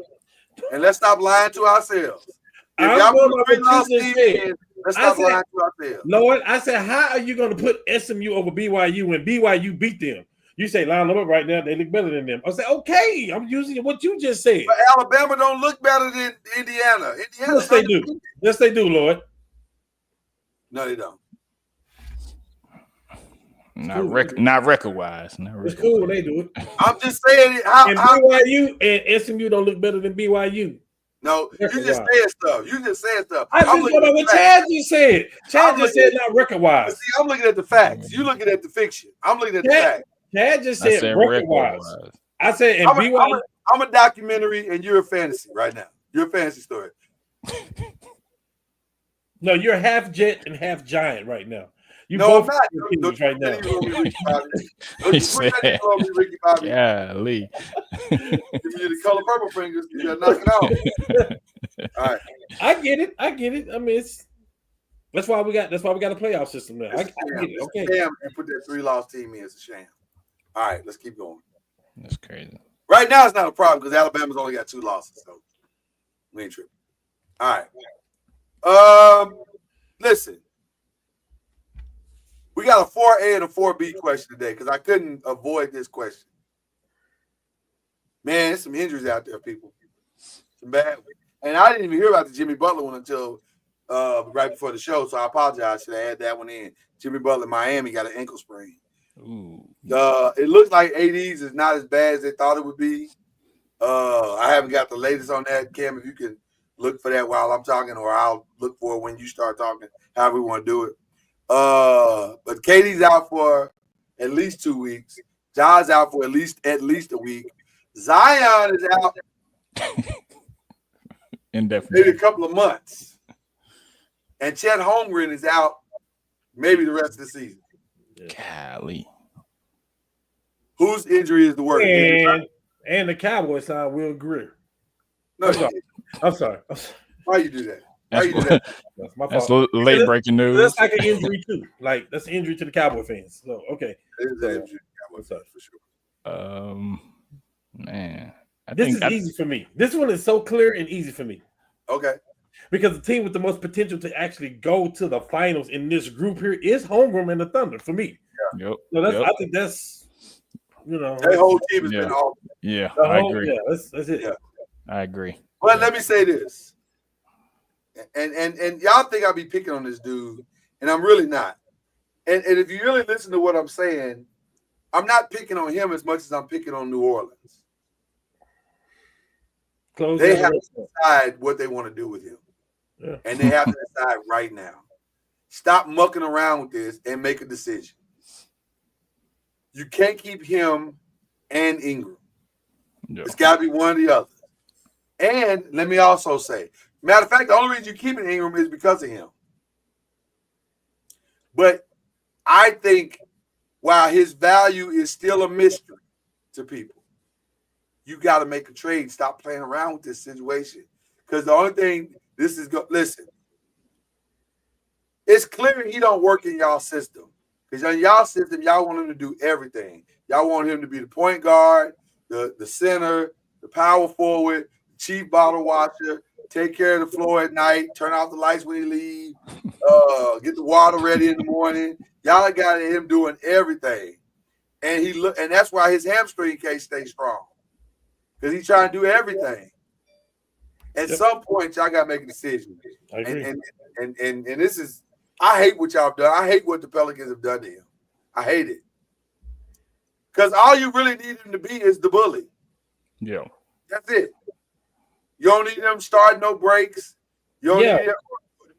[SPEAKER 2] And let's stop lying to ourselves. If
[SPEAKER 4] I'm
[SPEAKER 2] y'all
[SPEAKER 4] going
[SPEAKER 2] put
[SPEAKER 4] by what you just said.
[SPEAKER 2] in, let's stop lying to ourselves.
[SPEAKER 4] Lord, I said, how are you going to put SMU over BYU when BYU beat them? You say, line them up right now. They look better than them. I say, okay, I'm using what you just said.
[SPEAKER 2] But Alabama don't look better than Indiana.
[SPEAKER 4] Yes, they do. Yes, they do, Lord.
[SPEAKER 2] No, they don't.
[SPEAKER 3] Not record-wise.
[SPEAKER 4] It's cool when they do it.
[SPEAKER 2] I'm just saying
[SPEAKER 4] BYU and SMU don't look better than BYU.
[SPEAKER 2] No, you just said stuff.
[SPEAKER 4] I'm just talking about what Chad just said. Chad just said not record-wise.
[SPEAKER 2] See, I'm looking at the facts. You looking at the fiction. I'm looking at the facts.
[SPEAKER 4] Chad just said record-wise. I said, and BYU.
[SPEAKER 2] I'm a documentary, and you're a fantasy right now. You're a fantasy story.
[SPEAKER 4] No, you're half jet and half giant right now. You
[SPEAKER 2] no,
[SPEAKER 4] both
[SPEAKER 2] I'm not.
[SPEAKER 4] Right now.
[SPEAKER 3] Yeah, Lee.
[SPEAKER 2] Give me the color purple fingers. You gotta knock it out. All right.
[SPEAKER 4] I get it. I mean, that's why we got a playoff system now. I get it. Okay.
[SPEAKER 2] Damn, you put that 3-loss team in. It's a sham. All right, let's keep going.
[SPEAKER 3] That's crazy.
[SPEAKER 2] Right now, it's not a problem because Alabama's only got 2 losses, so we ain't tripping. All right. Listen. We got a 4A and a 4B question today because I couldn't avoid this question. Man, there's some injuries out there, people. Some bad ones. And I didn't even hear about the Jimmy Butler one until right before the show, so I apologize. Should have had that one in. Jimmy Butler, Miami, got an ankle sprain.
[SPEAKER 3] Ooh.
[SPEAKER 2] It looks like AD's is not as bad as they thought it would be. I haven't got the latest on that. Cam, if you can look for that while I'm talking, or I'll look for it when you start talking, however we want to do it. But KD's out for at least 2 weeks. Ja's out for at least a week. Zion is out
[SPEAKER 3] Indefinitely.
[SPEAKER 2] maybe a couple of months. And Chet Holmgren is out maybe the rest of the season.
[SPEAKER 3] Golly.
[SPEAKER 2] Whose injury is the worst?
[SPEAKER 4] And the Cowboys signed Will Greer.
[SPEAKER 2] No,
[SPEAKER 4] I'm sorry.
[SPEAKER 2] why you do that? Why you do that?
[SPEAKER 4] That's my
[SPEAKER 3] That's
[SPEAKER 4] fault.
[SPEAKER 3] late breaking news.
[SPEAKER 4] That's like an injury too. Like that's an injury to the Cowboy fans. So okay.
[SPEAKER 2] It is an injury.
[SPEAKER 4] What's up?
[SPEAKER 2] For sure.
[SPEAKER 3] Man.
[SPEAKER 4] This is easy for me. This one is so clear and easy for me.
[SPEAKER 2] Okay.
[SPEAKER 4] Because the team with the most potential to actually go to the finals in this group here is Holmgren and the Thunder for me.
[SPEAKER 3] Yep.
[SPEAKER 4] So that's
[SPEAKER 3] Yep.
[SPEAKER 4] I think that's
[SPEAKER 2] That whole team has been off.
[SPEAKER 3] Yeah, I agree.
[SPEAKER 4] Yeah, that's it.
[SPEAKER 2] Yeah.
[SPEAKER 3] I agree.
[SPEAKER 2] But let me say this. And y'all think I'll be picking on this dude, and I'm really not. And if you really listen to what I'm saying, I'm not picking on him as much as I'm picking on New Orleans. They have to decide what they want to do with him.
[SPEAKER 4] Yeah.
[SPEAKER 2] And they have to decide right now. Stop mucking around with this and make a decision. You can't keep him and Ingram.
[SPEAKER 3] Yeah.
[SPEAKER 2] It's got to be one or the other. And let me also say, matter of fact, the only reason you're keeping Ingram is because of him. But I think while his value is still a mystery to people, you got to make a trade. Stop playing around with this situation. Because the only thing listen, it's clear he don't work in y'all system. Because in y'all system, y'all want him to do everything. Y'all want him to be the point guard, the center, the power forward, chief bottle washer, take care of the floor at night, turn off the lights when he leave, get the water ready in the morning. Y'all got him doing everything. And that's why his hamstring can't stay strong. Because he's trying to do everything. At some point, y'all got to make a decision.
[SPEAKER 4] I agree.
[SPEAKER 2] And this is, I hate what y'all have done. I hate what the Pelicans have done to him. I hate it. Because all you really need him to be is the bully.
[SPEAKER 3] Yeah.
[SPEAKER 2] That's it. You don't need him starting no breaks. You don't need him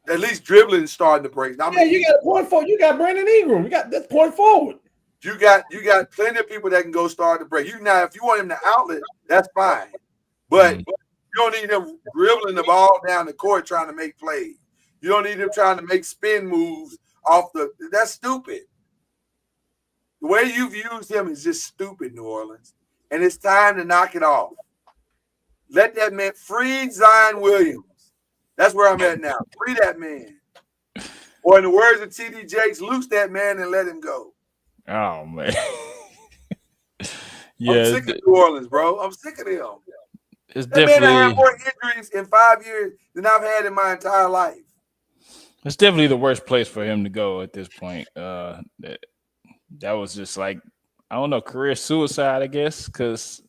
[SPEAKER 2] at least dribbling and starting the breaks. Now,
[SPEAKER 4] You got a point forward. You got Brandon Ingram. You got this point forward.
[SPEAKER 2] You got plenty of people that can go start the break. If you want him to outlet, that's fine. But you don't need him dribbling the ball down the court trying to make plays. You don't need him trying to make spin moves that's stupid. The way you've used him is just stupid, New Orleans. And it's time to knock it off. Let that man free Zion Williams. That's where I'm at now. Free that man. Or in the words of T.D. Jakes, loose that man and let him go.
[SPEAKER 3] Oh, man.
[SPEAKER 2] I'm sick of New Orleans, bro. I'm sick of them.
[SPEAKER 3] It's
[SPEAKER 2] That man had more injuries in 5 years than I've had in my entire life.
[SPEAKER 3] It's definitely the worst place for him to go at this point. That was just like, I don't know, career suicide, I guess, because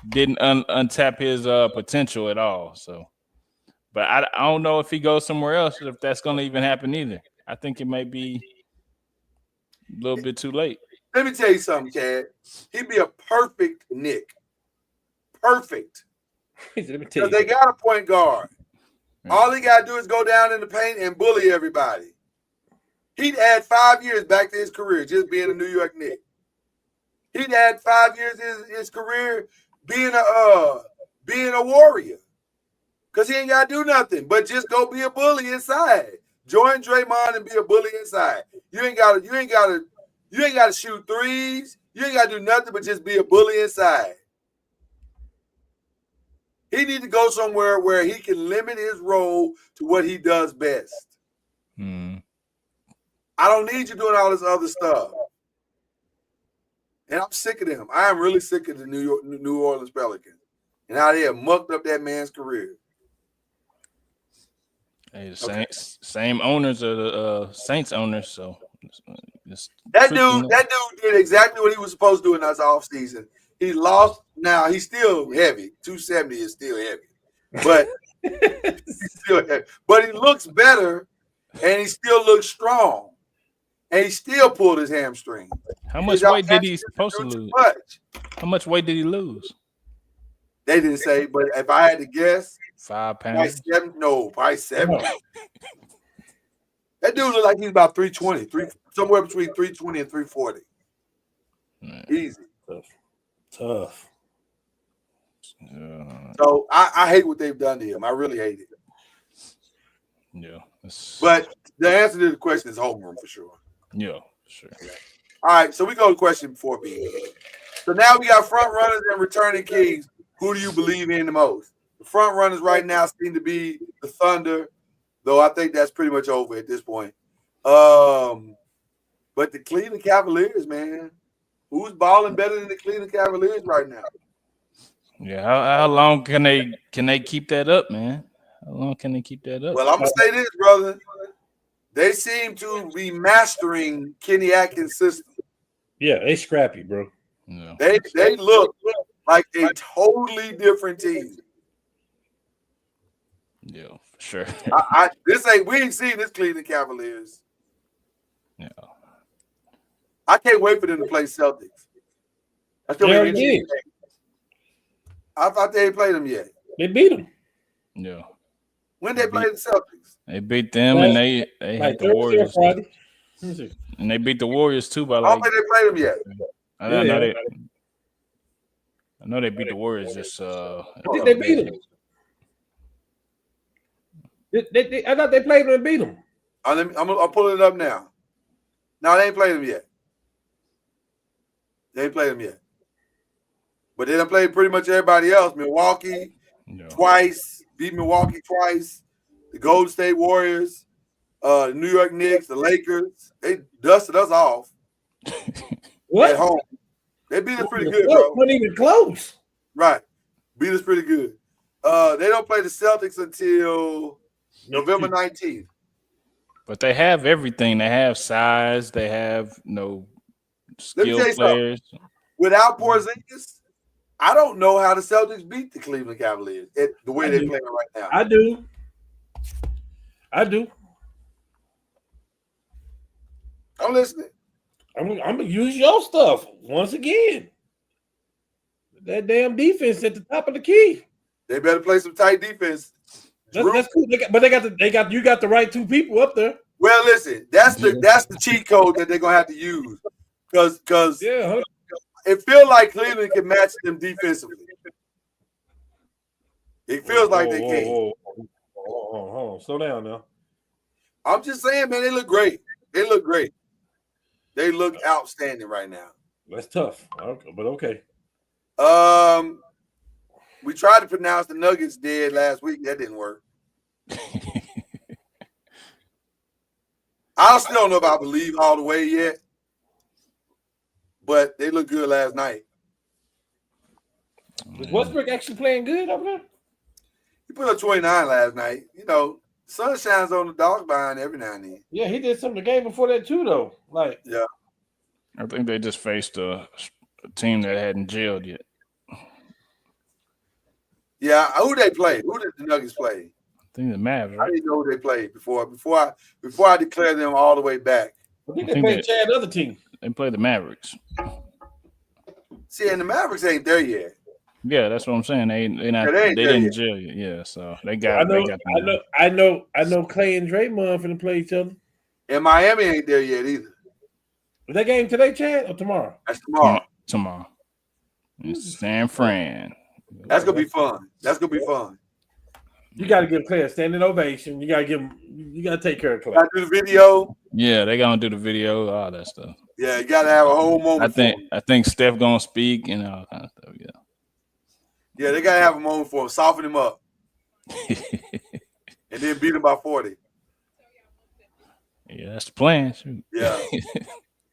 [SPEAKER 3] didn't untap his potential at all. So, but I don't know if he goes somewhere else, if that's going to even happen either. I think it may be a little bit too late.
[SPEAKER 2] Let me tell you something, Chad. He'd be a perfect Nick. Perfect.
[SPEAKER 4] Let me tell
[SPEAKER 2] Because they got a point guard. All he got to do is go down in the paint and bully everybody. He'd add 5 years back to his career just being a New York Knick. He'd add 5 years in his career being a Warrior. Because he ain't got to do nothing but just go be a bully inside. Join Draymond and be a bully inside. You ain't got to shoot threes. You ain't got to do nothing but just be a bully inside. He need to go somewhere where he can limit his role to what he does best. I don't need you doing all this other stuff. And I'm sick of them. I am really sick of the New Orleans Pelicans and how they have mucked up that man's career.
[SPEAKER 3] Hey, the same owners are the Saints owners, so
[SPEAKER 2] that dude did exactly what he was supposed to do in this offseason. He lost. Now he's still heavy. 270 is still heavy, but he's still heavy. But he looks better, and he still looks strong, and he still pulled his hamstring.
[SPEAKER 3] How much weight did he supposed to lose? How much weight did he lose?
[SPEAKER 2] They didn't say, but if I had to guess,
[SPEAKER 3] 5 pounds.
[SPEAKER 2] Probably 7. That dude looked like he's about 320, somewhere between 320 and 340. Easy.
[SPEAKER 4] Tough.
[SPEAKER 2] So I hate what they've done to him. I really hate it.
[SPEAKER 3] Yeah.
[SPEAKER 2] But the answer to the question is homeroom for sure.
[SPEAKER 3] Yeah, sure.
[SPEAKER 2] All right, so we go to question 4B. So now we got front runners and returning kings. Who do you believe in the most? The front runners right now seem to be the Thunder, though I think that's pretty much over at this point. But the Cleveland Cavaliers, man, who's balling better than the Cleveland Cavaliers right now?
[SPEAKER 3] Yeah, how long can they keep that up, man? How long can they keep that up?
[SPEAKER 2] Well, I'm gonna say this, brother. They seem to be mastering Kenny Atkins' system.
[SPEAKER 4] Yeah, they scrappy, bro.
[SPEAKER 3] No.
[SPEAKER 2] They look like a totally different team.
[SPEAKER 3] Yeah, for sure.
[SPEAKER 2] We ain't seen this Cleveland Cavaliers.
[SPEAKER 3] Yeah.
[SPEAKER 2] I can't wait for them to play Celtics. I thought they ain't played them yet.
[SPEAKER 4] They beat them.
[SPEAKER 3] Yeah.
[SPEAKER 2] When they played the Celtics?
[SPEAKER 3] They beat them and they hit the Warriors.
[SPEAKER 4] Friday.
[SPEAKER 3] And they beat the Warriors too by
[SPEAKER 2] I don't think they played them yet.
[SPEAKER 3] I know they beat the Warriors this
[SPEAKER 4] they beat them. I thought they played them and beat them.
[SPEAKER 2] I'm pulling it up now. No, they ain't played them yet. They ain't played them yet. But they done played pretty much everybody else. Milwaukee twice, beat Milwaukee twice. The Golden State Warriors, the New York Knicks, the Lakers. They dusted us off.
[SPEAKER 4] What?
[SPEAKER 2] At home. They beat us pretty good, bro.
[SPEAKER 4] Wasn't even close.
[SPEAKER 2] Right. Beat us pretty good. They don't play the Celtics until November 19th.
[SPEAKER 3] But they have everything. They have size. They have skill players.
[SPEAKER 2] Without Porzingis, I don't know how the Celtics beat the Cleveland Cavaliers the way they're playing right now.
[SPEAKER 4] I do.
[SPEAKER 2] I'm listening.
[SPEAKER 4] I'm gonna use your stuff once again. That damn defense at the top of the key.
[SPEAKER 2] They better play some tight defense.
[SPEAKER 4] That's cool. You got the right two people up there.
[SPEAKER 2] Well, listen, that's the cheat code that they're gonna have to use because it feels like Cleveland can match them defensively. It feels like they can.
[SPEAKER 4] Hold on, slow down now.
[SPEAKER 2] I'm just saying, man, they look great. They look great. They look outstanding right now.
[SPEAKER 4] That's tough, but okay.
[SPEAKER 2] We tried to pronounce the Nuggets dead last week. That didn't work. I still don't know if I believe all the way yet, but they look good last night.
[SPEAKER 4] Was Westbrook actually playing good over there?
[SPEAKER 2] He put up 29 last night. Sun shines on the dog behind every now and then.
[SPEAKER 4] Yeah, he did something the game before that too, though.
[SPEAKER 2] Yeah.
[SPEAKER 3] I think they just faced a team that hadn't jailed yet.
[SPEAKER 2] Yeah, who they play? Who did the Nuggets play?
[SPEAKER 3] I think the Mavs. Right?
[SPEAKER 2] I didn't know who they played before I declare them all the way back.
[SPEAKER 4] I think they played Chad other team.
[SPEAKER 3] They played the Mavericks.
[SPEAKER 2] See, and the Mavericks ain't there yet.
[SPEAKER 3] Yeah, that's what I'm saying. They didn't jail yet. Yeah, so they got.
[SPEAKER 4] I know. Clay and Draymond finna play each other.
[SPEAKER 2] And Miami ain't there yet either.
[SPEAKER 4] Is that game today, Chad, or tomorrow?
[SPEAKER 2] That's tomorrow.
[SPEAKER 3] Tomorrow. It's San Fran.
[SPEAKER 2] That's gonna be fun.
[SPEAKER 4] You got to give Clay a standing ovation. You got to give him. You got to take care of Clay.
[SPEAKER 2] Got to do the video.
[SPEAKER 3] Yeah, they gonna do the video, all that stuff.
[SPEAKER 2] Yeah, you got to have a whole moment.
[SPEAKER 3] I think Steph gonna speak and all kind of stuff. Yeah.
[SPEAKER 2] Yeah, they gotta have a moment for him, soften him up, and then beat him by 40.
[SPEAKER 3] Yeah, that's the plan. Shoot.
[SPEAKER 2] Yeah.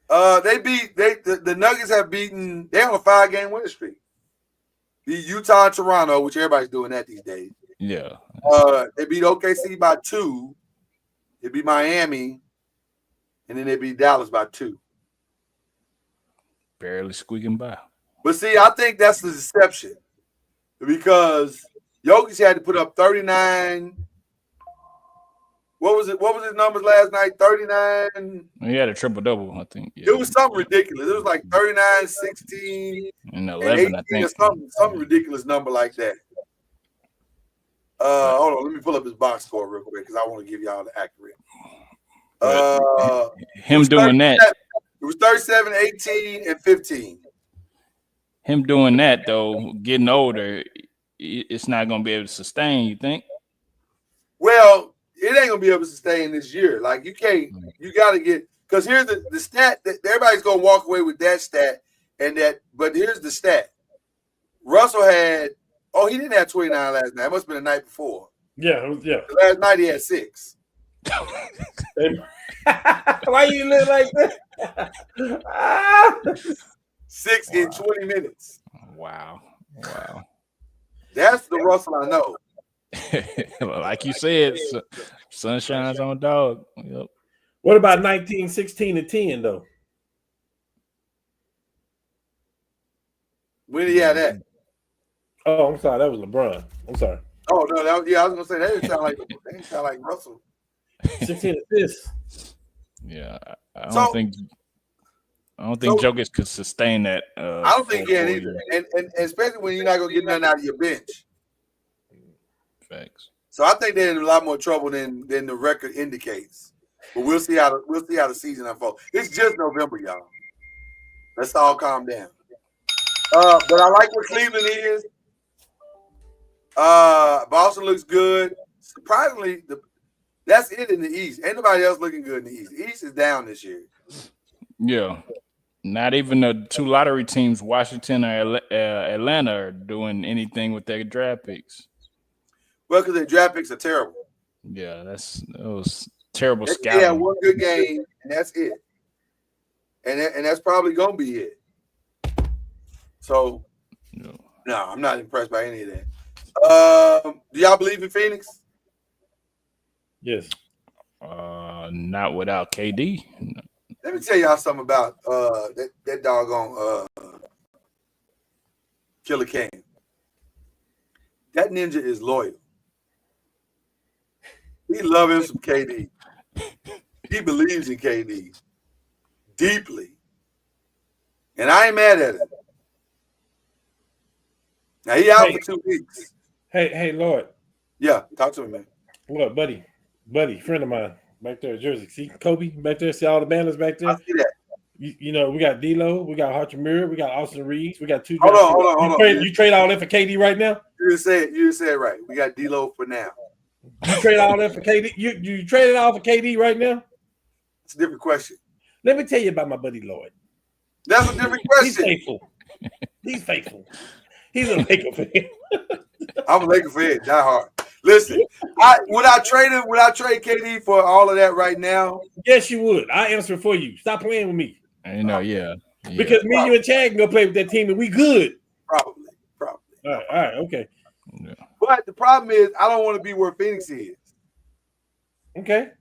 [SPEAKER 2] The Nuggets have beaten. They're on a 5-game winning streak. Beat Utah and Toronto, which everybody's doing that these days.
[SPEAKER 3] Yeah.
[SPEAKER 2] They beat OKC by 2. They beat Miami, and then they beat Dallas by 2.
[SPEAKER 3] Barely squeaking by.
[SPEAKER 2] But see, I think that's the deception because Jokic had to put up 39. What was his numbers last night? 39.
[SPEAKER 3] He had a triple-double, I think. Yeah.
[SPEAKER 2] It was something ridiculous. It was like 39, 16,
[SPEAKER 3] and 11,
[SPEAKER 2] 18,
[SPEAKER 3] I think.
[SPEAKER 2] Or something ridiculous number like that. Hold on. Let me pull up his box score real quick because I want to give y'all the accurate.
[SPEAKER 3] Him doing that.
[SPEAKER 2] It was 37, 18, and 15.
[SPEAKER 3] him doing that though, getting older, it's not going to be able to sustain. You think?
[SPEAKER 2] Well, it ain't gonna be able to sustain this year. Like you can't. You got to get because here's the stat that everybody's gonna walk away with that stat and that. But here's the stat. Russell had. Oh, he didn't have 29 last night. It must have been the night before.
[SPEAKER 4] Yeah.
[SPEAKER 2] Last night he had 6.
[SPEAKER 4] Why you look like that?
[SPEAKER 2] 6 in 20 minutes.
[SPEAKER 3] Wow.
[SPEAKER 2] That's the Russell I know.
[SPEAKER 3] Like you said, sun shines on dog. Yep.
[SPEAKER 4] What about 19-16-10 though?
[SPEAKER 2] When did he have that?
[SPEAKER 4] Oh, I'm sorry. That was LeBron. I'm sorry.
[SPEAKER 2] Oh no, I was gonna say that didn't sound like Russell.
[SPEAKER 4] 16 assists.
[SPEAKER 3] Yeah, I don't think Jokic could sustain that.
[SPEAKER 2] I don't think he can either, and especially when you're not gonna get nothing out of your bench.
[SPEAKER 3] Facts.
[SPEAKER 2] So I think they're in a lot more trouble than the record indicates. But we'll see how the season unfolds. It's just November, y'all. Let's all calm down. But I like where Cleveland is. Boston looks good. Surprisingly, that's it in the East. Ain't nobody else looking good in the East. The East is down this year.
[SPEAKER 3] Yeah. Not even the 2 lottery teams, Washington or Atlanta, are doing anything with their draft picks.
[SPEAKER 2] Well, because their draft picks are terrible.
[SPEAKER 3] Yeah, that was terrible
[SPEAKER 2] They
[SPEAKER 3] scouting.
[SPEAKER 2] had one good game, and that's it. And that's probably gonna be it. So, no, I'm not impressed by any of that. Do y'all believe in Phoenix?
[SPEAKER 4] Yes.
[SPEAKER 3] Not without KD.
[SPEAKER 2] Let me tell y'all something about that doggone Killer Cam. That ninja is loyal. He loves him some KD. He believes in KD deeply. And I ain't mad at him. Now he out for 2 weeks.
[SPEAKER 4] Hey, Lord.
[SPEAKER 2] Yeah, talk to me, man.
[SPEAKER 4] What, buddy, friend of mine back there in Jersey. See Kobe back there. See all the banners back there.
[SPEAKER 2] I see that.
[SPEAKER 4] You know, we got D'Lo, we got Hachimura, we got Austin Reeves, we got 2.
[SPEAKER 2] Hold on.
[SPEAKER 4] You trade all that for KD right now?
[SPEAKER 2] You just said it right. We got D'Lo for now.
[SPEAKER 4] You trade all that for KD? You traded all for KD right now?
[SPEAKER 2] It's a different question.
[SPEAKER 4] Let me tell you about my buddy Lloyd.
[SPEAKER 2] That's a different
[SPEAKER 4] He's
[SPEAKER 2] question.
[SPEAKER 4] faithful. He's a Laker fan.
[SPEAKER 2] I'm a Laker fan, die hard. Listen, would I trade KD for all of that right now?
[SPEAKER 4] Yes, you would. I answer for you. Stop playing with me.
[SPEAKER 3] Yeah.
[SPEAKER 4] Because me, you, and Chad can go play with that team, and we good.
[SPEAKER 2] Probably.
[SPEAKER 4] All right, okay.
[SPEAKER 3] Yeah.
[SPEAKER 2] But the problem is, I don't want to be where Phoenix is.
[SPEAKER 4] Okay.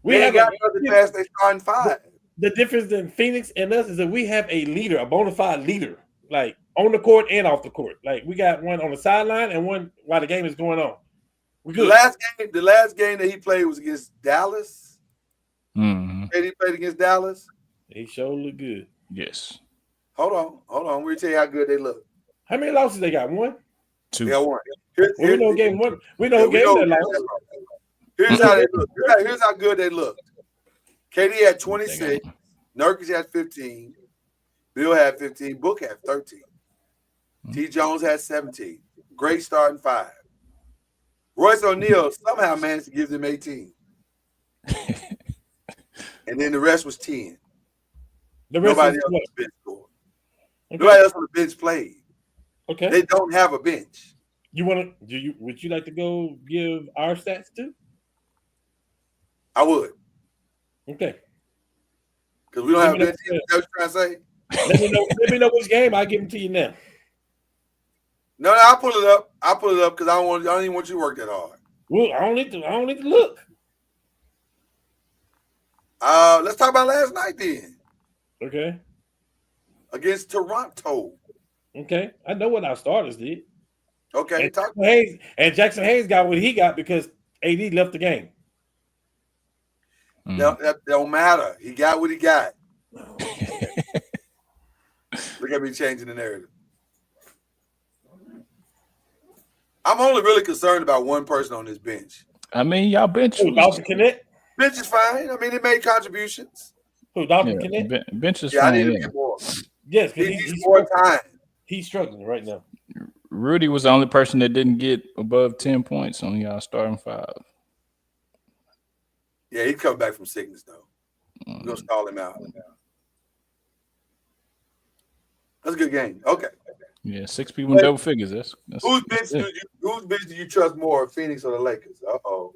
[SPEAKER 2] We ain't got nothing past their starting 5.
[SPEAKER 4] The difference in Phoenix and us is that we have a leader, a bona fide leader, like on the court and off the court. Like we got one on the sideline and one while the game is going on. We good.
[SPEAKER 2] The last game that he played was against Dallas.
[SPEAKER 3] Mm-hmm.
[SPEAKER 2] And he played against Dallas.
[SPEAKER 4] He sure look good.
[SPEAKER 3] Yes.
[SPEAKER 2] Hold on. We'll tell you how good they look.
[SPEAKER 4] How many losses they got? 1?
[SPEAKER 3] 2.
[SPEAKER 2] They got 1.
[SPEAKER 4] We know game 1. We know game they lost.
[SPEAKER 2] Here's how they look. Here's how good they look. KD had 26. Nurkic had 15. Bill had 15. Book had 13. T. Jones had 17. Great starting 5. Royce O'Neal somehow managed to give them 18. And then the rest was 10. Nobody else on the bench scored. Okay. Nobody else on the bench played.
[SPEAKER 4] Okay.
[SPEAKER 2] They don't have a bench.
[SPEAKER 4] Would you like to go give our stats too?
[SPEAKER 2] I would.
[SPEAKER 4] Okay.
[SPEAKER 2] Because we don't have a bench. Is that what you're trying to say?
[SPEAKER 4] Let me know which game. I'll give them to you now.
[SPEAKER 2] No, I'll pull it up. Because I don't even want you to work that hard.
[SPEAKER 4] Well, I don't need to look.
[SPEAKER 2] Let's talk about last night then.
[SPEAKER 4] Okay.
[SPEAKER 2] Against Toronto.
[SPEAKER 4] Okay. I know what our starters did.
[SPEAKER 2] Okay.
[SPEAKER 4] And Jackson Hayes got what he got because AD left the game.
[SPEAKER 2] No, that don't matter. He got what he got. Look at me changing the narrative. I'm only really concerned about one person on this bench.
[SPEAKER 3] I mean, y'all bench.
[SPEAKER 4] Dalton Kennett?
[SPEAKER 2] Bench is fine. I mean, they made contributions.
[SPEAKER 4] Who, Dalton Kennett?
[SPEAKER 3] Bench is
[SPEAKER 2] I
[SPEAKER 3] fine.
[SPEAKER 2] need to get more.
[SPEAKER 4] Yes,
[SPEAKER 2] he needs more time.
[SPEAKER 4] He's struggling right now.
[SPEAKER 3] Rudy was the only person that didn't get above 10 points on y'all starting five.
[SPEAKER 2] Yeah, he's coming back from sickness though. We're gonna call him out. That's a good game. Okay.
[SPEAKER 3] Yeah, 6 people in double figures. That's
[SPEAKER 2] Whose bench do you trust more, Phoenix or the Lakers? Uh-oh.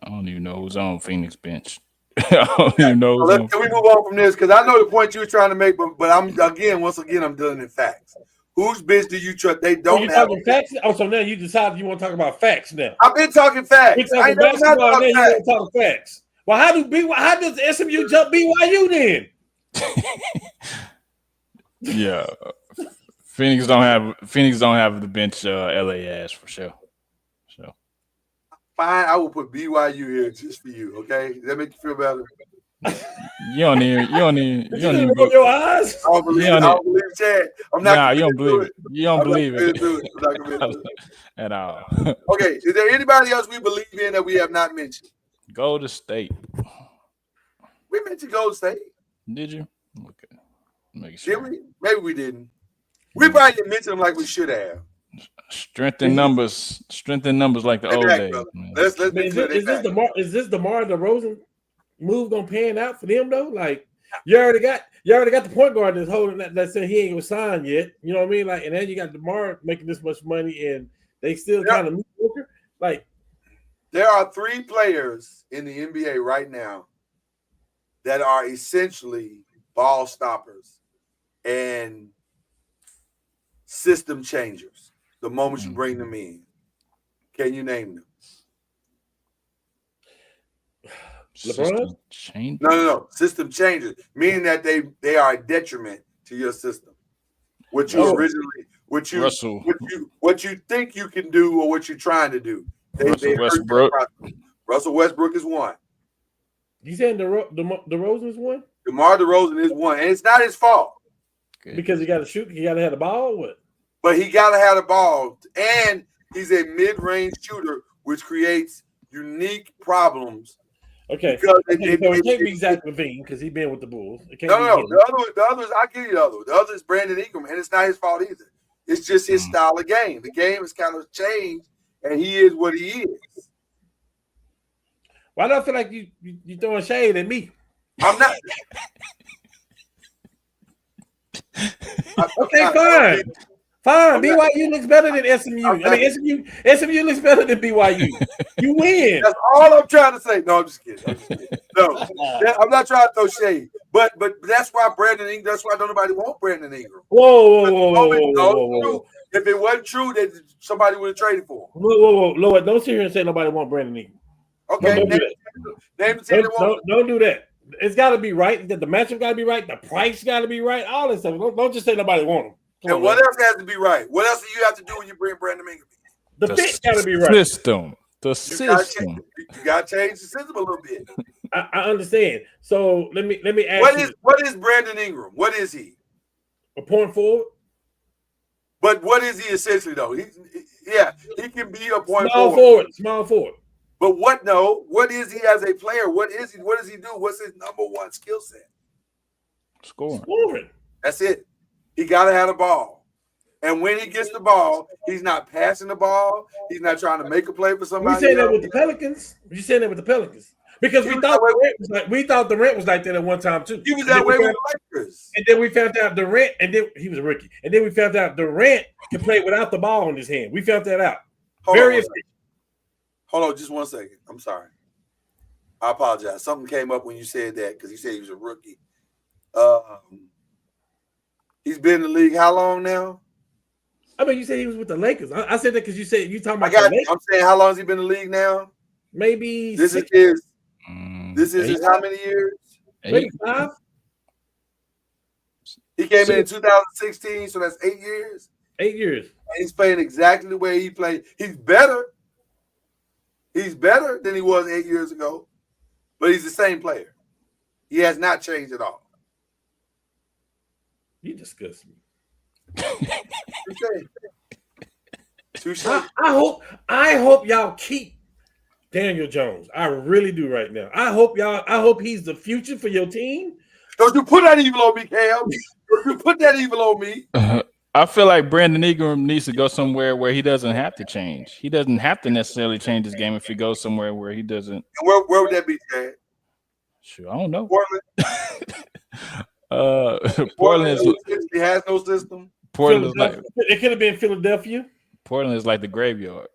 [SPEAKER 3] I don't even know who's on Phoenix bench. I don't even know who's on.
[SPEAKER 2] Can we move on from this? Because I know the point you were trying to make, but once again, I'm dealing in facts. Whose bench do you trust? They don't have
[SPEAKER 4] talking facts. Oh, so now you decided you want to talk about facts now.
[SPEAKER 2] I've been talking facts.
[SPEAKER 4] We're talking basketball, now you want to talk facts. Well, how does SMU jump BYU then?
[SPEAKER 3] Yeah, Phoenix don't have the bench LA ass for sure. So
[SPEAKER 2] fine, I will put BYU here just for you. Okay, does that make you feel better?
[SPEAKER 3] You don't even
[SPEAKER 4] roll your eyes.
[SPEAKER 2] I don't believe Chad. I'm not.
[SPEAKER 3] Nah, you don't believe it. You don't believe it
[SPEAKER 2] it
[SPEAKER 3] at all.
[SPEAKER 2] Okay, is there anybody else we believe in that we have not mentioned?
[SPEAKER 3] Golden State.
[SPEAKER 2] We mentioned Golden State.
[SPEAKER 3] Did you? Okay. Make sure.
[SPEAKER 2] Did we? Maybe we didn't. We probably didn't mention them like we should have.
[SPEAKER 3] Strength in numbers like the old days.
[SPEAKER 2] Let's
[SPEAKER 4] is this DeMar DeRozan move gonna pan out for them though? Like you already got the point guard that's holding that said he ain't gonna sign yet. You know what I mean? Like, and then you got DeMar making this much money and they still kind of mediocre. Like
[SPEAKER 2] there are 3 players in the NBA right now that are essentially ball stoppers and system changers the moment you bring them in. Can you name them?
[SPEAKER 4] LeBron?
[SPEAKER 2] No. System changers, meaning that they are a detriment to your system. What you think you can do or what you're trying to do. Russell Westbrook is one.
[SPEAKER 4] You saying DeRozan is one?
[SPEAKER 2] DeMar DeRozan is one, and it's not his fault.
[SPEAKER 4] Because he got to shoot, he got to have the ball. What?
[SPEAKER 2] But he got to have the ball, and he's a mid-range shooter, which creates unique problems.
[SPEAKER 4] Okay, so it can't be Zach LaVine because he's been with the Bulls.
[SPEAKER 2] No. The others, I give you the other. The other is Brandon Ingram, and it's not his fault either. It's just his style of game. The game has kind of changed, and he is what he is.
[SPEAKER 4] Why do I feel like you throwing shade at me?
[SPEAKER 2] I'm not.
[SPEAKER 4] Okay, fine. BYU looks better than SMU. I mean, SMU looks better than BYU. You win.
[SPEAKER 2] That's all I'm trying to say. No, I'm just kidding. No, I'm not trying to throw shade. But that's why Brandon Ingram. That's why nobody want Brandon Ingram.
[SPEAKER 4] Whoa.
[SPEAKER 2] If it wasn't true, that somebody would have traded for him.
[SPEAKER 4] Whoa, Lord, don't sit here and say nobody want Brandon Ingram.
[SPEAKER 2] Okay,
[SPEAKER 4] don't do that. It's got to be right. The matchup got to be right. The price got to be right. All this stuff. Don't just say nobody want him.
[SPEAKER 2] And what else has to be right? What else do you have to do when you bring Brandon Ingram?
[SPEAKER 4] The fit got to be right.
[SPEAKER 3] The system.
[SPEAKER 2] You got to change the system a little bit.
[SPEAKER 4] I understand. So let me ask
[SPEAKER 2] what is Brandon Ingram? What is he?
[SPEAKER 4] A point forward.
[SPEAKER 2] But what is he essentially though? He can be a point
[SPEAKER 4] Small forward.
[SPEAKER 2] But what is he as a player? What is he? What does he do? What's his number one skill set?
[SPEAKER 3] Scoring.
[SPEAKER 2] That's it. He got to have the ball. And when he gets the ball, he's not passing the ball. He's not trying to make a play for somebody.
[SPEAKER 4] You saying that with the Pelicans? You saying that with the Pelicans? Because we thought Durant was like that at one time too.
[SPEAKER 2] He was that way with the Lakers.
[SPEAKER 4] And then we found out Durant, and then he was a rookie. And then we found out Durant can play without the ball in his hand. We found that out.
[SPEAKER 2] Hold on, just 1 second. I'm sorry. I apologize. Something came up when you said that because you said he was a rookie. He's been in the league how long now?
[SPEAKER 4] I mean, you said he was with the Lakers. I said that because you said you talking about the Lakers.
[SPEAKER 2] I'm saying how long has he been in the league now?
[SPEAKER 4] Maybe
[SPEAKER 2] this is his how many years?
[SPEAKER 4] 8. 5.
[SPEAKER 2] He came in 2016, so that's 8 years.
[SPEAKER 4] 8 years.
[SPEAKER 2] And he's playing exactly the way he played. He's better. He's better than he was 8 years ago, but he's the same player. He has not changed at all.
[SPEAKER 4] You disgust me.
[SPEAKER 2] Touche.
[SPEAKER 4] I hope y'all keep Daniel Jones. I really do right now. I hope he's the future for your team.
[SPEAKER 2] Don't you put that evil on me, Cam. Don't you put that evil on me.
[SPEAKER 3] I feel like Brandon Ingram needs to go somewhere where he doesn't have to change. He doesn't have to necessarily change his game if he goes somewhere where he doesn't.
[SPEAKER 2] And where would that be, Chad?
[SPEAKER 3] Sure, I don't know.
[SPEAKER 2] Portland.
[SPEAKER 3] Portland is
[SPEAKER 2] He has no system.
[SPEAKER 3] Portland is like
[SPEAKER 4] It could have been Philadelphia.
[SPEAKER 3] Portland is like the graveyard.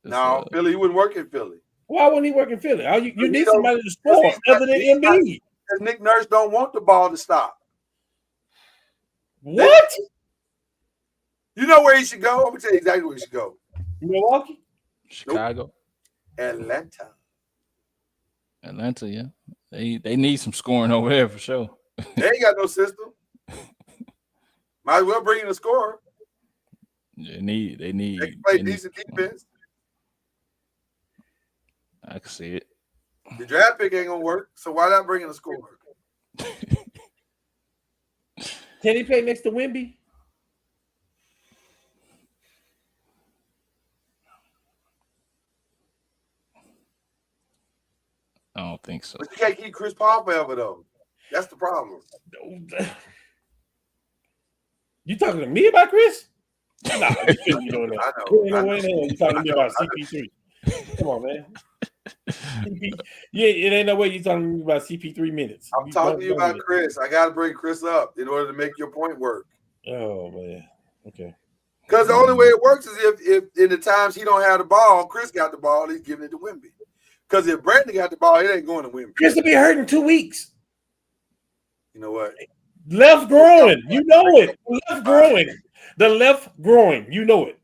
[SPEAKER 3] It's,
[SPEAKER 2] No, Philly. He wouldn't work in Philly.
[SPEAKER 4] Why wouldn't he work in Philly? You need
[SPEAKER 2] don't-
[SPEAKER 4] somebody to score other than Embiid.
[SPEAKER 2] Because Nick Nurse don't want the ball to stop.
[SPEAKER 4] What?
[SPEAKER 2] You know where he should go? I'm gonna tell you exactly where he should go.
[SPEAKER 4] Milwaukee?
[SPEAKER 3] Chicago,
[SPEAKER 2] Atlanta.
[SPEAKER 3] Yeah. They need some scoring over there for sure.
[SPEAKER 2] They ain't got no system. Might as well bring in a scorer.
[SPEAKER 3] They need.
[SPEAKER 2] They can play decent defense.
[SPEAKER 3] I can see it.
[SPEAKER 2] The draft pick ain't gonna work, so why not bring in a scorer?
[SPEAKER 4] Can he play next to Wemby?
[SPEAKER 3] I don't think so.
[SPEAKER 2] But you can't keep Chris Paul forever, though. That's the problem.
[SPEAKER 4] You talking to me about Chris? Nah, you shouldn't be doing that.
[SPEAKER 2] I know.
[SPEAKER 4] Ain't no way in hell you talking to me about CP3. Come on, man. Yeah, it ain't no way you talking to me about CP3 minutes.
[SPEAKER 2] I'm talking to you about Chris. I got to bring Chris up in order to make your point work.
[SPEAKER 4] Oh man, okay.
[SPEAKER 2] Because the only way it works is if in the times he don't have the ball, Chris got the ball, he's giving it to Wemby. Because if Brandon got the ball, it ain't going to Wemby.
[SPEAKER 4] Chris will be hurt in 2 weeks.
[SPEAKER 2] You know what?
[SPEAKER 4] Left groin, you know it. Left groin, the left groin, you know it.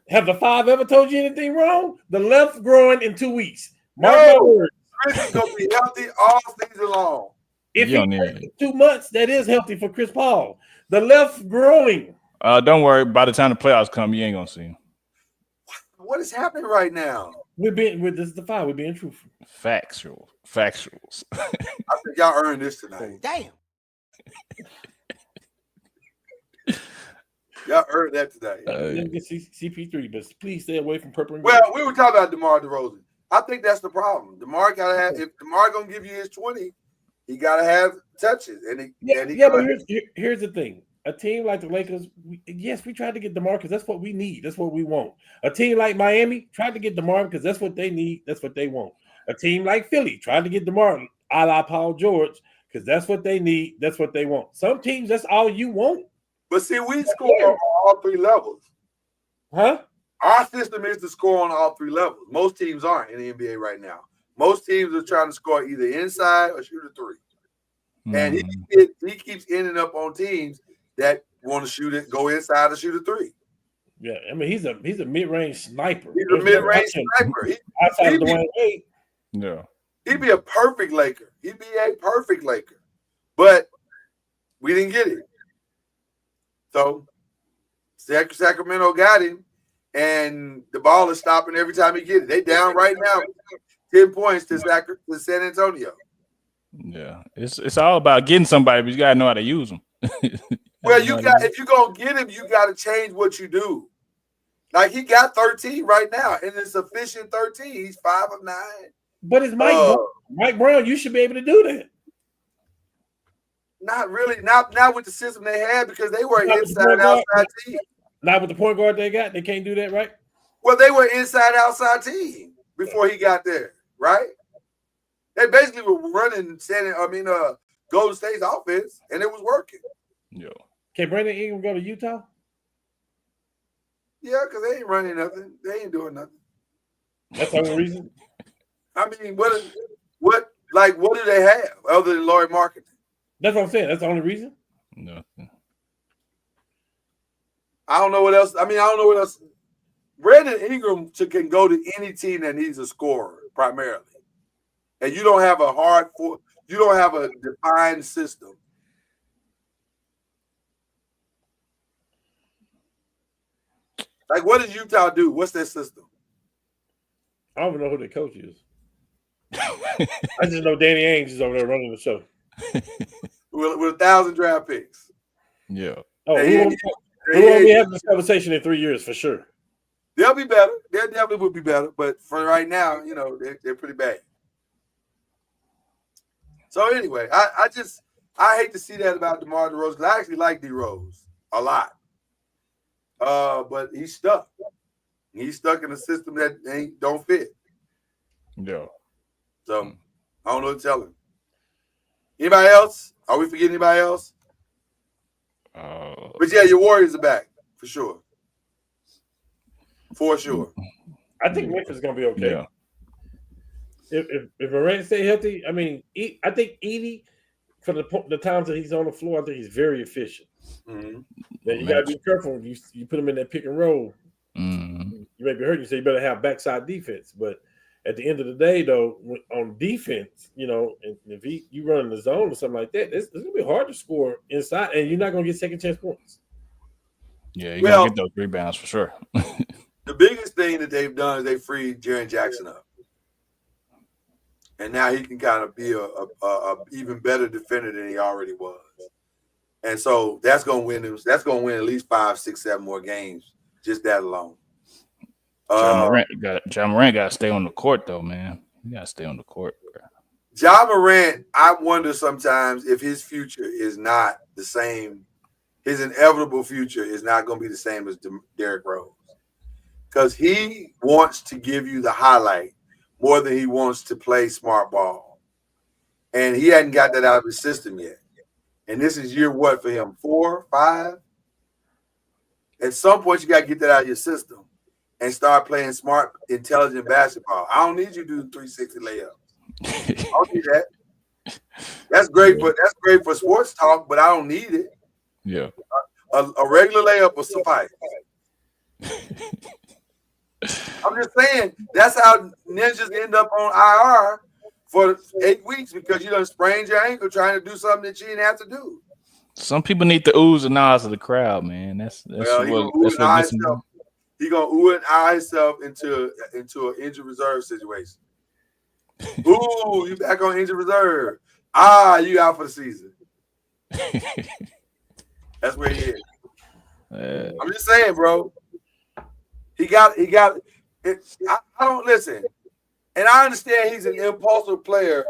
[SPEAKER 4] Have the 5 ever told you anything wrong? The left groin in 2 weeks. Mark my words.
[SPEAKER 2] Chris is going to be healthy all season long.
[SPEAKER 4] If
[SPEAKER 3] You
[SPEAKER 4] he
[SPEAKER 3] don't need
[SPEAKER 4] plays 2 months, that is healthy for Chris Paul. The left groin.
[SPEAKER 3] Don't worry. By the time the playoffs come, you ain't gonna see him.
[SPEAKER 2] What is happening right now?
[SPEAKER 4] This is the 5. We're being truthful.
[SPEAKER 3] Factuals.
[SPEAKER 2] I think y'all earned this tonight.
[SPEAKER 5] Damn.
[SPEAKER 2] Y'all earned that today.
[SPEAKER 4] Let me get CP3, but please stay away from purple and
[SPEAKER 2] Well,
[SPEAKER 4] gold.
[SPEAKER 2] we were talking about DeMar DeRozan. I think that's the problem. DeMar gotta have. If DeMar gonna give you his 20, he gotta have touches. And
[SPEAKER 4] But here's the thing: a team like the Lakers, we tried to get DeMar because that's what we need. That's what we want. A team like Miami tried to get DeMar because that's what they need. That's what they want. A team like Philly tried to get DeMar, a la Paul George, because that's what they need. That's what they want. Some teams, that's all you want,
[SPEAKER 2] But see, we score on all 3 levels.
[SPEAKER 4] huh?
[SPEAKER 2] Our system is to score on all 3 levels. Most teams aren't in the NBA right now. Most teams are trying to score either inside or shoot a 3. And he keeps ending up on teams that want to shoot it, go inside or shoot a 3.
[SPEAKER 4] Yeah, I mean he's a mid-range sniper.
[SPEAKER 2] He's a mid-range sniper.
[SPEAKER 4] Outside of Dwayne Wade.
[SPEAKER 3] Yeah.
[SPEAKER 2] He'd be a perfect Laker. He'd be a perfect Laker. But we didn't get it. So Sacramento got him, and the ball is stopping every time he gets it. They down right now, 10 points to San Antonio.
[SPEAKER 3] Yeah. It's all about getting somebody, but you gotta know how to use them.
[SPEAKER 2] Well, if you're gonna get him, you got to change what you do. Like he got 13 right now, and it's efficient 13. He's 5 of 9.
[SPEAKER 4] But it's Mike Brown. You should be able to do that.
[SPEAKER 2] Not really. Not with the system they had because they were
[SPEAKER 4] Not with the
[SPEAKER 2] inside outside team.
[SPEAKER 4] Not with the point guard they got. They can't do that, right?
[SPEAKER 2] Well, they were inside outside team before he got there, right? They basically were running Golden State's offense, and it was working.
[SPEAKER 3] Yo.
[SPEAKER 4] Can Brandon Ingram go to Utah?
[SPEAKER 2] Yeah, because they ain't running nothing. They ain't doing nothing.
[SPEAKER 4] That's the only reason.
[SPEAKER 2] I mean, what do they have other than Laurie Marketing?
[SPEAKER 4] That's what I'm saying. That's the only reason.
[SPEAKER 3] Nothing.
[SPEAKER 2] I don't know what else. I don't know what else. Brandon Ingram can go to any team that needs a scorer primarily, and you don't have a defined system. Like, what does Utah do? What's their system?
[SPEAKER 4] I don't even know who the coach is. I just know Danny Ainge is over there running the show.
[SPEAKER 2] With 1,000 draft picks.
[SPEAKER 3] Yeah.
[SPEAKER 4] Oh, we won't be having this conversation in 3 years for sure.
[SPEAKER 2] They'll be better. They definitely would be better. But for right now, they're pretty bad. So anyway, I hate to see that about DeMar DeRozan because I actually like D-Rose a lot. But he's stuck. He's stuck in a system that don't fit.
[SPEAKER 3] Yeah.
[SPEAKER 2] So I don't know what to tell him. Anybody else? Are we forgetting anybody else? But yeah, your Warriors are back for sure. For sure.
[SPEAKER 4] I think Memphis is gonna be okay.
[SPEAKER 3] Yeah.
[SPEAKER 4] If Morant stay healthy, I mean, I think Edie, for the times that he's on the floor, I think he's very efficient.
[SPEAKER 2] Mm-hmm.
[SPEAKER 4] Now, you gotta be careful. You put him in that pick and roll,
[SPEAKER 3] Mm-hmm.
[SPEAKER 4] you may be hurt. You say you better have backside defense. But at the end of the day, though, on defense, and if you run in the zone or something like that, it's gonna be hard to score inside, and you're not gonna get second chance points.
[SPEAKER 3] Yeah, you're gonna get those rebounds for sure.
[SPEAKER 2] The biggest thing that they've done is they freed Jaren Jackson up. And now he can kind of be a even better defender than he already was. And so that's going to win him. That's going to win at least 5, 6, 7 more games. Just that alone.
[SPEAKER 3] John Morant got to stay on the court, though, man. You got to stay on the court, bro.
[SPEAKER 2] Ja Morant, I wonder sometimes if his future is not the same. His inevitable future is not going to be the same as Derrick Rose. Because he wants to give you the highlight more than he wants to play smart ball. And he hadn't got that out of his system yet. And this is year what for him? 4, 5? At some point, you got to get that out of your system and start playing smart, intelligent basketball. I don't need you to do 360 layups. I don't need that. That's great for sports talk, but I don't need it.
[SPEAKER 3] Yeah.
[SPEAKER 2] A regular layup will suffice. I'm just saying that's how ninjas end up on IR for 8 weeks because you done sprained your ankle trying to do something that you didn't have to do.
[SPEAKER 3] Some people need the oohs and ahs of the crowd, man. That's what gets them.
[SPEAKER 2] He gonna ooh and ah himself into an injured reserve situation. Ooh, you back on injured reserve. You out for the season. That's where he is. I'm just saying, bro. He got it. I don't listen. And I understand he's an impulsive player.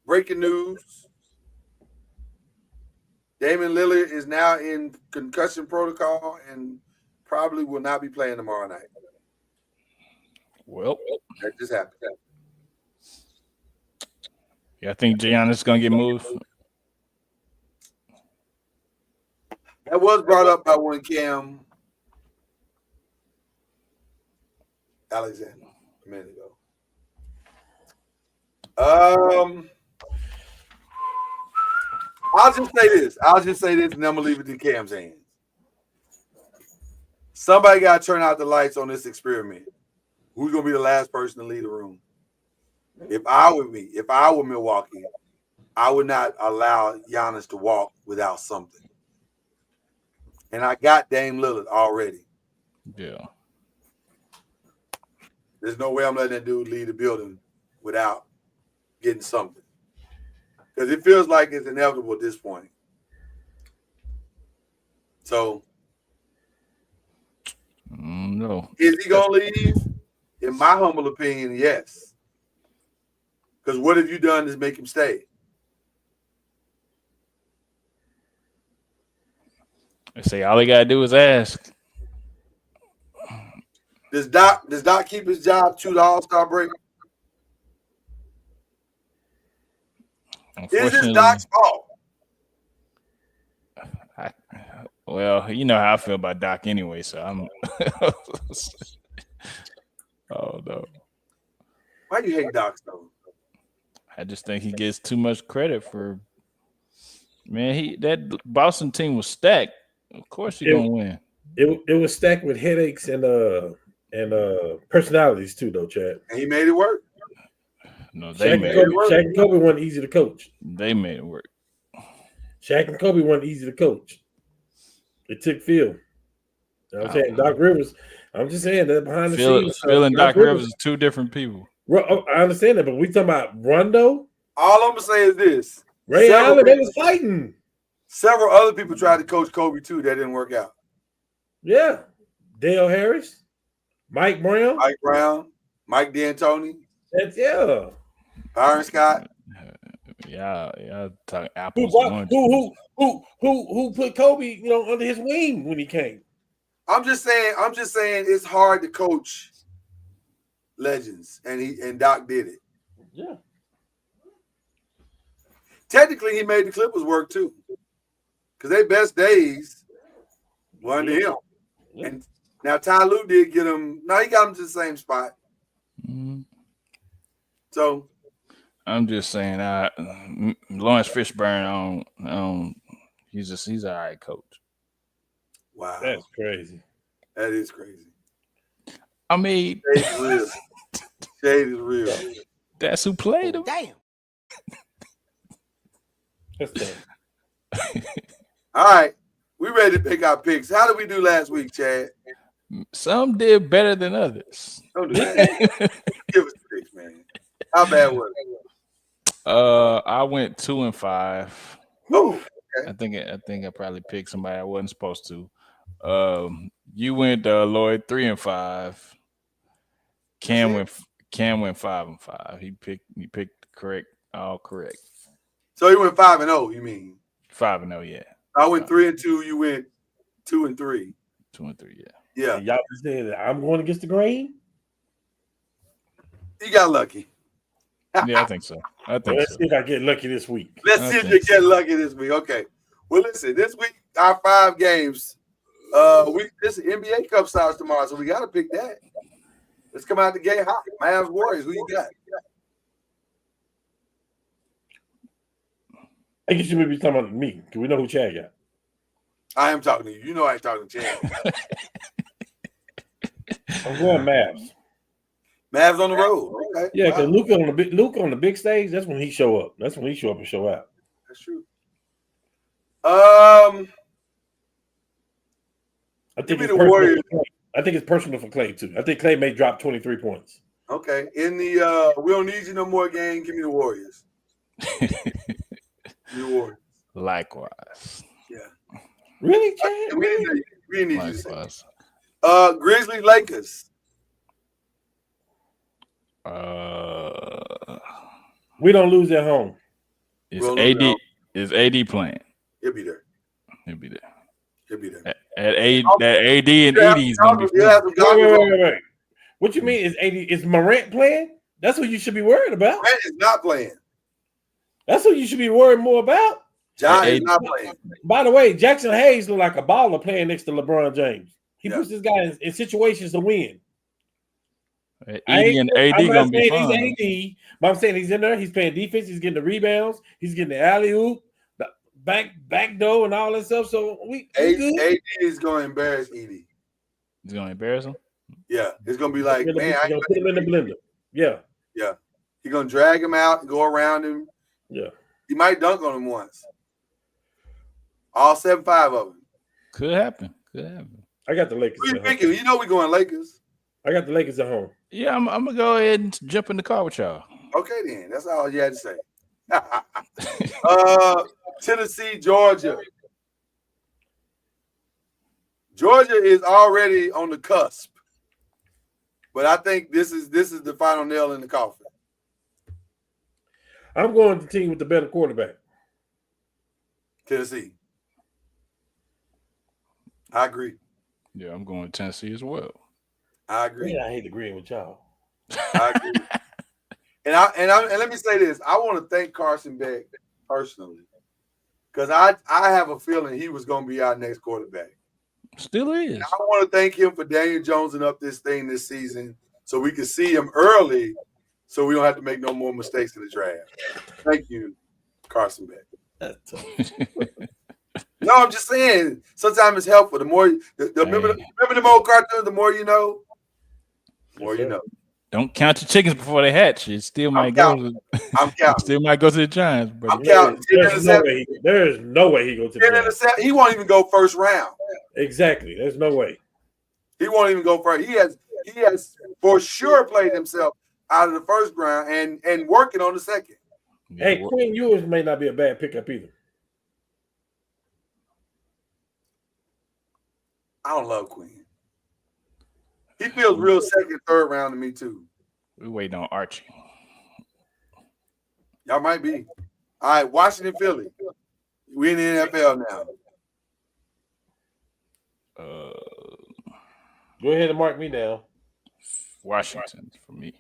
[SPEAKER 2] Breaking news. Damian Lillard is now in concussion protocol and probably will not be playing tomorrow night.
[SPEAKER 3] Well,
[SPEAKER 2] that just happened.
[SPEAKER 3] Yeah, I think Giannis is going to get moved.
[SPEAKER 2] That was brought up by one Cam Alexander a minute ago. I'll just say this, and I'm gonna leave it in Cam's hands. Somebody got to turn out the lights on this experiment. Who's gonna be the last person to leave the room? If I were Milwaukee, I would not allow Giannis to walk without something. And I got Dame Lillard already.
[SPEAKER 3] Yeah.
[SPEAKER 2] There's no way I'm letting that dude leave the building without getting something. Because it feels like it's inevitable at this point. So,
[SPEAKER 3] no.
[SPEAKER 2] Is he going to leave? In my humble opinion, yes. Because what have you done is make him stay?
[SPEAKER 3] I say all he got to do is ask.
[SPEAKER 2] Does Doc keep his job to the All-Star break? Is this Doc's fault?
[SPEAKER 3] Well, you know how I feel about Doc anyway, so I'm. Oh no!
[SPEAKER 2] Why do you hate Doc so?
[SPEAKER 3] I just think he gets too much credit for. Man, that Boston team was stacked. Of course, you're gonna win.
[SPEAKER 4] It was stacked with headaches and personalities too, though, Chad.
[SPEAKER 2] And he made it work.
[SPEAKER 3] No,
[SPEAKER 4] Shaq and Kobe weren't easy to coach.
[SPEAKER 3] They made it work.
[SPEAKER 4] Shaq and Kobe weren't easy to coach. It took Phil. You know what I'm saying? Doc Rivers. I'm just saying that behind the scenes.
[SPEAKER 3] Phil and Doc Rivers is two different people.
[SPEAKER 4] I understand that, but we talking about Rondo.
[SPEAKER 2] All I'm gonna say is this:
[SPEAKER 4] Ray Allen, they was fighting.
[SPEAKER 2] Several other people tried to coach Kobe too. That didn't work out.
[SPEAKER 4] Yeah, Dale Harris, Mike Brown,
[SPEAKER 2] Mike D'Antoni.
[SPEAKER 4] That's yeah.
[SPEAKER 2] Byron Scott.
[SPEAKER 3] Yeah, talking
[SPEAKER 4] Who
[SPEAKER 3] apples.
[SPEAKER 4] brought,
[SPEAKER 3] and
[SPEAKER 4] who put Kobe, under his wing when he came?
[SPEAKER 2] I'm just saying it's hard to coach legends, and Doc did it.
[SPEAKER 4] Yeah.
[SPEAKER 2] Technically, he made the Clippers work too, because their best days were under him.
[SPEAKER 4] Yeah.
[SPEAKER 2] And now Ty Lue did get him. No, he got him to the same spot.
[SPEAKER 3] Mm-hmm.
[SPEAKER 2] So
[SPEAKER 3] I'm just saying, Lawrence Fishburne he's all right coach.
[SPEAKER 2] wow,
[SPEAKER 4] That's crazy.
[SPEAKER 2] that is crazy.
[SPEAKER 3] I mean,
[SPEAKER 2] Shade is real. Shade is real.
[SPEAKER 3] that's who played him.
[SPEAKER 5] Damn.
[SPEAKER 4] That's tough.
[SPEAKER 2] All right, we ready to pick our picks. How did we do last week, Chad?
[SPEAKER 3] Some did better than others.
[SPEAKER 2] Don't do that. Give us the picks, man. How bad was it?
[SPEAKER 3] I went 2-5.
[SPEAKER 2] Oh,
[SPEAKER 3] I think I probably picked somebody I wasn't supposed to. You went Lloyd 3-5. Cam went 5-5. He picked all correct.
[SPEAKER 2] so he went 5-0. You mean
[SPEAKER 3] 5-0, yeah.
[SPEAKER 2] I went 3-2. You went 2-3.
[SPEAKER 3] 2-3, yeah.
[SPEAKER 2] Yeah,
[SPEAKER 4] Y'all just saying that I'm going against the grain.
[SPEAKER 2] you got lucky.
[SPEAKER 3] Yeah, I think so.
[SPEAKER 4] Let's see if I get lucky this week.
[SPEAKER 2] Let's see if you get lucky this week. Okay. Well, listen, this week our 5 games. This NBA Cup starts tomorrow, so we got to pick that. Let's come out the gate hot. Mavs Warriors. Who you got?
[SPEAKER 4] I guess you may be talking about me because we know who Chad got.
[SPEAKER 2] I am talking to you. You know I ain't talking to Chad.
[SPEAKER 4] I'm going Mavs.
[SPEAKER 2] Mavs on the road. Okay.
[SPEAKER 4] Yeah, because
[SPEAKER 2] Wow.
[SPEAKER 4] Luke on the big stage. That's when he show up. That's when he show up and show out.
[SPEAKER 2] That's true.
[SPEAKER 4] I think
[SPEAKER 2] Give me
[SPEAKER 4] it's
[SPEAKER 2] the
[SPEAKER 4] personal
[SPEAKER 2] Warriors.
[SPEAKER 4] for Clay. I think it's personal for Clay too. I think Clay may drop 23 points.
[SPEAKER 2] Okay. In the we don't need you no more game. Give me the Warriors. Give me the Warriors.
[SPEAKER 3] Likewise.
[SPEAKER 2] Yeah.
[SPEAKER 4] Really, Chad?
[SPEAKER 2] We didn't need you to say.
[SPEAKER 3] Likewise.
[SPEAKER 2] Grizzlies Lakers.
[SPEAKER 4] We don't lose at home.
[SPEAKER 3] Is
[SPEAKER 2] Well,
[SPEAKER 3] AD
[SPEAKER 2] no.
[SPEAKER 3] is AD playing?
[SPEAKER 2] He'll be there.
[SPEAKER 3] He'll be there.
[SPEAKER 2] He'll be there.
[SPEAKER 3] That AD and Edie's gonna be
[SPEAKER 2] Yeah,
[SPEAKER 3] fun.
[SPEAKER 4] Wait. What you mean is Morant playing? That's what you should be worried about.
[SPEAKER 2] Grant is not playing.
[SPEAKER 4] That's what you should be worried more about.
[SPEAKER 2] John is
[SPEAKER 3] AD
[SPEAKER 2] not playing.
[SPEAKER 4] By the way, Jackson Hayes look like a baller playing next to LeBron James. He
[SPEAKER 2] Yeah.
[SPEAKER 4] puts this guy in situations to win.
[SPEAKER 3] AD and AD
[SPEAKER 4] I'm not
[SPEAKER 3] gonna be
[SPEAKER 4] saying
[SPEAKER 3] fun.
[SPEAKER 4] he's AD, but I'm saying he's in there. He's playing defense. He's getting the rebounds. He's getting the alley oop, the back door, and all that stuff. So we good.
[SPEAKER 2] AD is going to embarrass Edie.
[SPEAKER 3] He's gonna embarrass him.
[SPEAKER 2] Yeah, it's going to be like, man, I
[SPEAKER 4] He's gonna put him in the blender. Yeah,
[SPEAKER 2] He's going to drag him out and go around him.
[SPEAKER 4] yeah.
[SPEAKER 2] He might dunk on him once. All 7-5 of them.
[SPEAKER 3] Could happen.
[SPEAKER 4] I got the Lakers.
[SPEAKER 2] Who you
[SPEAKER 4] At home.
[SPEAKER 2] picking? You know we're going Lakers.
[SPEAKER 4] I got the Lakers at home.
[SPEAKER 3] Yeah, I'm gonna go ahead and jump in the car with y'all.
[SPEAKER 2] Okay, then. That's all you had to say. Tennessee, Georgia. Georgia is already on the cusp. But I think this is the final nail in the coffin.
[SPEAKER 4] I'm going to the team with the better quarterback.
[SPEAKER 2] Tennessee. I agree.
[SPEAKER 3] Yeah, I'm going to Tennessee as well.
[SPEAKER 2] I agree.
[SPEAKER 4] Man, I hate agreeing with y'all.
[SPEAKER 2] I agree. And let me say this. I want to thank Carson Beck personally. Because I have a feeling he was going to be our next quarterback.
[SPEAKER 3] Still is.
[SPEAKER 2] I want to thank him for Daniel Jonesing up this thing this season so we can see him early so we don't have to make no more mistakes in the draft. Thank you, Carson Beck.
[SPEAKER 4] That's tough.
[SPEAKER 2] No, I'm just saying sometimes it's helpful. The more remember them old cartoons, the more you know, the more you know.
[SPEAKER 3] Don't count your chickens before they hatch. It still might go.
[SPEAKER 2] I'm counting.
[SPEAKER 3] Still might go to the Giants, but
[SPEAKER 2] I'm counting.
[SPEAKER 4] There's no way he goes to the Giants.
[SPEAKER 2] He won't even go first round.
[SPEAKER 4] Exactly. There's no way.
[SPEAKER 2] He won't even go first. He has for sure played himself out of the first round and working on the second.
[SPEAKER 4] Hey, Quinn Ewers may not be a bad pickup either.
[SPEAKER 2] I don't love Quinn. He feels real second, third round to me too.
[SPEAKER 3] we waiting on Archie.
[SPEAKER 2] Y'all might be. All right, Washington, Philly. We in the NFL now.
[SPEAKER 4] Go ahead and mark me down.
[SPEAKER 3] Washington for me.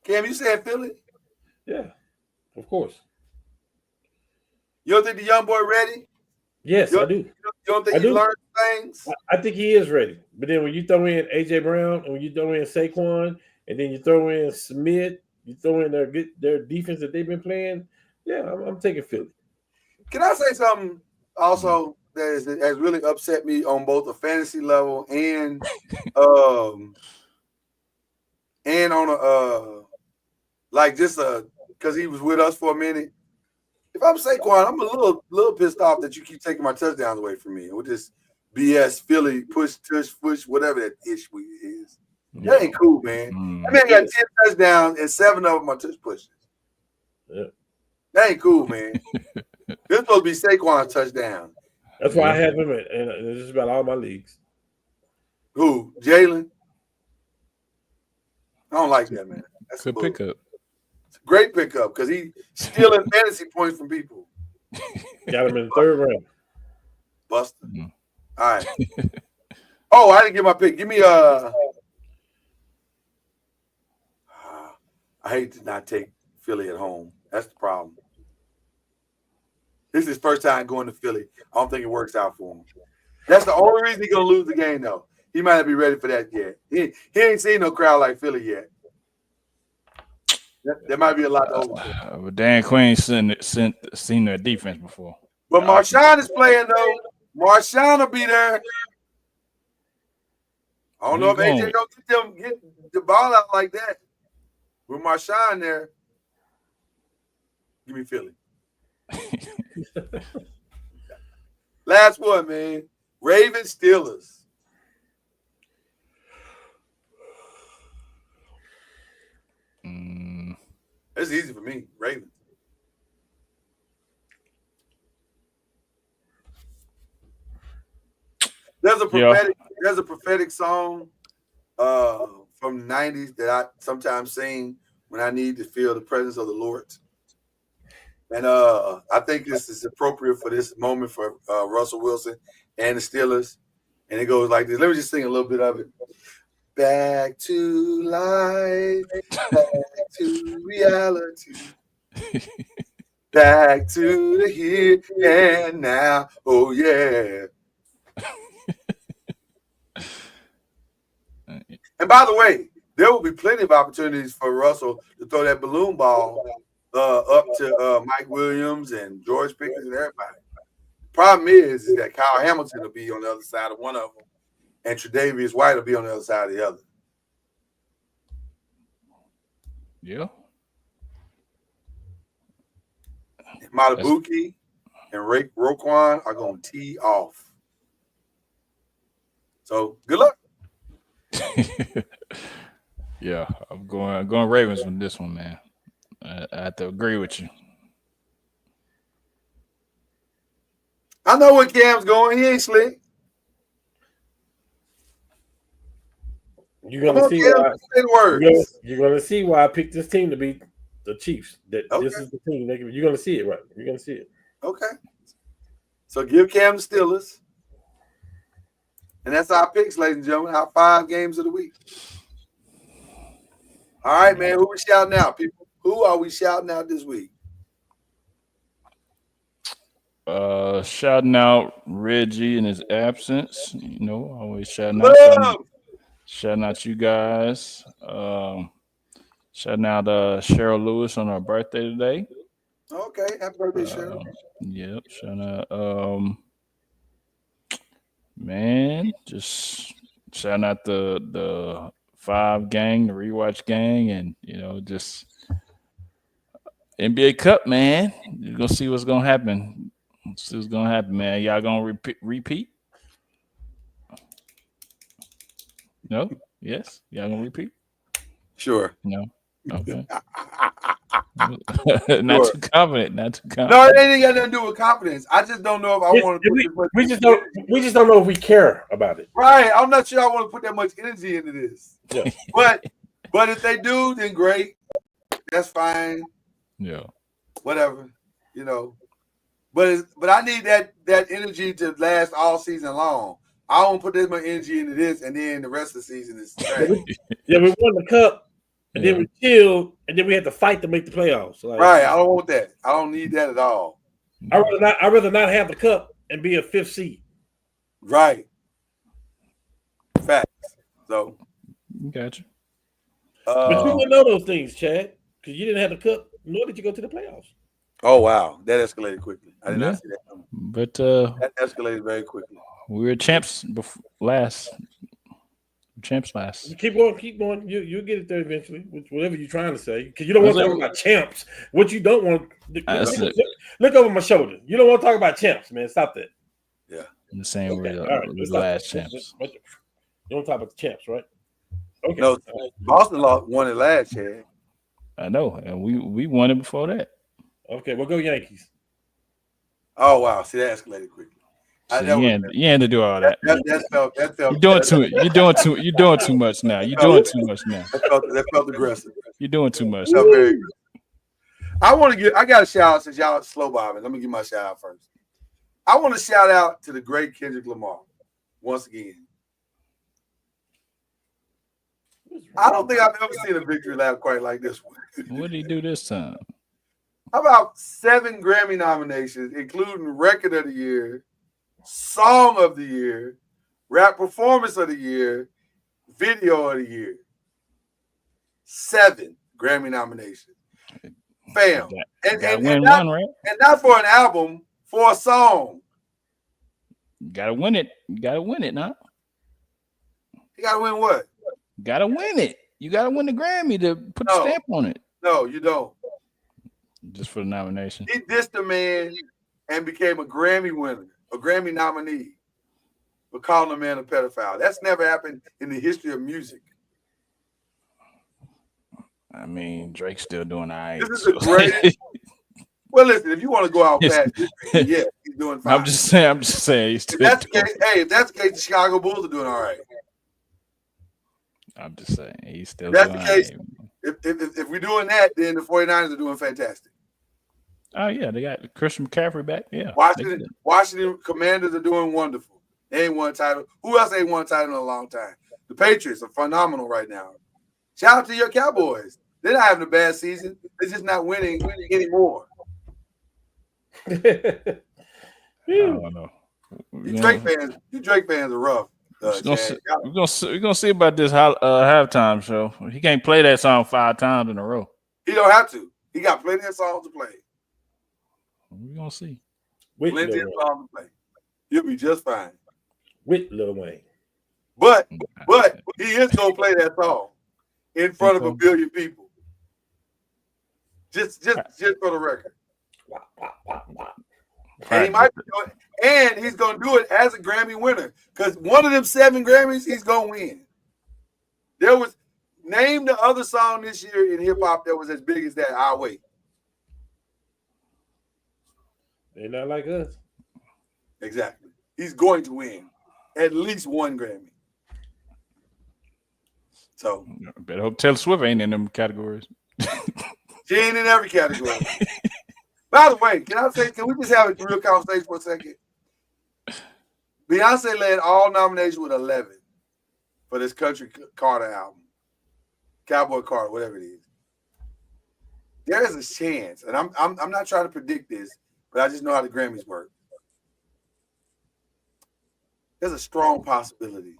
[SPEAKER 2] Cam, you said Philly?
[SPEAKER 4] Yeah, of course.
[SPEAKER 2] You don't think the young boy ready?
[SPEAKER 4] Yes, I do.
[SPEAKER 2] You don't think
[SPEAKER 4] I
[SPEAKER 2] he
[SPEAKER 4] do.
[SPEAKER 2] learned things?
[SPEAKER 4] I think he is ready. But then when you throw in AJ Brown and when you throw in Saquon and then you throw in Smith, you throw in their defense that they've been playing. Yeah, I'm taking Philly.
[SPEAKER 2] Can I say something also that has really upset me on both a fantasy level and on a like just because he was with us for a minute. If I'm Saquon, I'm a little pissed off that you keep taking my touchdowns away from me with this BS Philly push, whatever that issue is. That ain't cool, man. That man got 10 touchdowns and 7 of them are touch pushes.
[SPEAKER 4] Yeah.
[SPEAKER 2] That ain't cool, man. This supposed to be Saquon's touchdown.
[SPEAKER 4] That's why I have him in just about all my leagues.
[SPEAKER 2] Who? Jalen? I don't like that, man. That's
[SPEAKER 3] good pickup.
[SPEAKER 2] It's a great pickup because he's stealing fantasy points from people.
[SPEAKER 4] Got him in the 3rd round.
[SPEAKER 2] Buster. All right. Oh, I didn't get my pick. Give me I hate to not take Philly at home. That's the problem. This is his first time going to Philly. I don't think it works out for him. That's the only reason he's going to lose the game, though. He might not be ready for that yet. He ain't seen no crowd like Philly yet. There might be a lot to overcome.
[SPEAKER 3] But Dan Quinn seen their defense before.
[SPEAKER 2] But Marshawn is playing, though. Marshawn will be there. I don't know if AJ don't get the ball out like that. With Marshawn there, give me Philly. Last one, man. Ravens Steelers. It's easy for me. Ravens. There's a prophetic song from the 90s that I sometimes sing when I need to feel the presence of the Lord. And I think this is appropriate for this moment for Russell Wilson and the Steelers. And it goes like this. Let me just sing a little bit of it. Back to life, back to reality, back to the here and now. Oh, yeah. And by the way, there will be plenty of opportunities for Russell to throw that balloon ball up to Mike Williams and George Pickens and everybody. Problem is that Kyle Hamilton will be on the other side of one of them, and Tre'Davious White will be on the other side of the other.
[SPEAKER 3] Yeah.
[SPEAKER 2] Matabuki and Roquan are going to tee off. So good luck.
[SPEAKER 3] Yeah, I'm going Ravens with this one, man. I have to agree with you.
[SPEAKER 2] I know where Cam's going. He ain't slick.
[SPEAKER 4] You're gonna see why. You're gonna see why I picked this team to beat the Chiefs. This is the team. You're gonna see it, right? You're gonna see it.
[SPEAKER 2] Okay. So give Cam the Steelers. And that's our picks, ladies and gentlemen. Our 5 games of the week. All right, man. Who we shouting out, people? Who are we shouting out this week?
[SPEAKER 3] Shouting out Reggie in his absence. You know, always shouting out you guys. Shouting out Cheryl Lewis on her birthday today.
[SPEAKER 2] Okay, happy birthday, Cheryl.
[SPEAKER 3] Yep, shouting out man, just shouting out the 5 gang, the rewatch gang, and just NBA Cup, man. You're gonna see what's gonna happen. See what's gonna happen, man. Y'all gonna repeat? No? Yes? Y'all gonna repeat?
[SPEAKER 2] Sure.
[SPEAKER 3] No. Okay. Not too confident. Not too confident.
[SPEAKER 2] No, it ain't got nothing to do with confidence. I just don't know if I want to.
[SPEAKER 4] We just don't know if we care about it.
[SPEAKER 2] Right. I'm not sure I want to put that much energy into this.
[SPEAKER 4] Yeah.
[SPEAKER 2] But But if they do, then great. That's fine.
[SPEAKER 3] Yeah.
[SPEAKER 2] Whatever, you know. But I need that energy to last all season long. I don't put this much energy into this, and then the rest of the season is trash.
[SPEAKER 4] Yeah, we won the cup, and then we chilled, and then we had to fight to make the playoffs. Like,
[SPEAKER 2] right. I don't want that. I don't need that at all.
[SPEAKER 4] I'd rather not have the cup and be a 5th seed.
[SPEAKER 2] Right. Facts. So
[SPEAKER 3] Gotcha.
[SPEAKER 4] But you didn't know those things, Chad, because you didn't have the cup, nor did you go to the playoffs.
[SPEAKER 2] Oh wow, that escalated quickly. I did not see that coming.
[SPEAKER 3] But
[SPEAKER 2] that escalated very quickly.
[SPEAKER 3] We were champs last. Champs last.
[SPEAKER 4] Keep going. You'll get it there eventually, whatever you're trying to say. Because you don't want to talk about champs. What you don't want look over my shoulder. You don't want to talk about champs, man. Stop that.
[SPEAKER 2] Yeah.
[SPEAKER 3] In the same way
[SPEAKER 4] right.
[SPEAKER 3] the last champs.
[SPEAKER 4] You don't talk about the champs, right? Okay.
[SPEAKER 2] No, Boston won it last year.
[SPEAKER 3] I know, and we won it before that.
[SPEAKER 4] Okay, we'll go Yankees.
[SPEAKER 2] Oh wow, see that escalated quickly.
[SPEAKER 3] You had to do all that.
[SPEAKER 2] That felt.
[SPEAKER 3] You're doing too much now. You're doing too much now.
[SPEAKER 2] That felt aggressive.
[SPEAKER 3] You're doing too much.
[SPEAKER 2] Very aggressive. I got a shout out since y'all slow bobbing. Let me give my shout out first. I want to shout out to the great Kendrick Lamar once again. I don't think I've ever seen a victory lap quite like this one.
[SPEAKER 3] What did he do this time?
[SPEAKER 2] How about 7 Grammy nominations, including Record of the Year, Song of the Year, Rap Performance of the Year, Video of the Year. 7 Grammy nominations. Fam. And not for an album, for a song.
[SPEAKER 3] You gotta win it. You gotta win it now.
[SPEAKER 2] You gotta win what?
[SPEAKER 3] You gotta win it. You gotta win the Grammy to put the stamp on it.
[SPEAKER 2] No, you don't.
[SPEAKER 3] Just for the nomination.
[SPEAKER 2] He dissed a man and became a Grammy winner, a Grammy nominee, for calling a man a pedophile. That's never happened in the history of music.
[SPEAKER 3] I mean, Drake's still doing all right.
[SPEAKER 2] This is the greatest. Well, listen, if you want to go out fast, yeah, he's doing fine.
[SPEAKER 3] I'm just saying. He's still
[SPEAKER 2] if that's the case, the Chicago Bulls are doing all right.
[SPEAKER 3] I'm just saying he's still.
[SPEAKER 2] If that's
[SPEAKER 3] doing
[SPEAKER 2] the case.
[SPEAKER 3] Right.
[SPEAKER 2] If we're doing that, then the 49ers are doing fantastic.
[SPEAKER 3] Oh yeah, they got Christian McCaffrey back. Yeah,
[SPEAKER 2] Washington Commanders are doing wonderful. They ain't won a title. Who else ain't won a title in a long time? The Patriots are phenomenal right now. Shout out to your Cowboys. They're not having a bad season. They're just not winning anymore.
[SPEAKER 3] I don't know.
[SPEAKER 2] You Drake fans are rough.
[SPEAKER 3] We're gonna see about this halftime show. He can't play that song 5 times in a row.
[SPEAKER 2] He don't have to. He got plenty of songs to play.
[SPEAKER 3] We're gonna see.
[SPEAKER 2] Plenty of songs to play. You'll be just fine.
[SPEAKER 4] With Lil Wayne.
[SPEAKER 2] But he is gonna play that song in front of 1 billion people. Just for the record. And he might be doing, and he's gonna do it as a Grammy winner. Because one of them 7 Grammys, he's gonna win. Name the other song this year in hip hop that was as big as that. I'll wait.
[SPEAKER 4] They're not like us.
[SPEAKER 2] Exactly. He's going to win at least 1 Grammy. So
[SPEAKER 3] I better hope Taylor Swift ain't in them categories.
[SPEAKER 2] She ain't in every category. By the way, can we just have a real conversation for a second? Beyonce led all nominations with 11 for this Country Carter album. Cowboy Carter, whatever it is. There is a chance, and I'm not trying to predict this, but I just know how the Grammys work. There's a strong possibility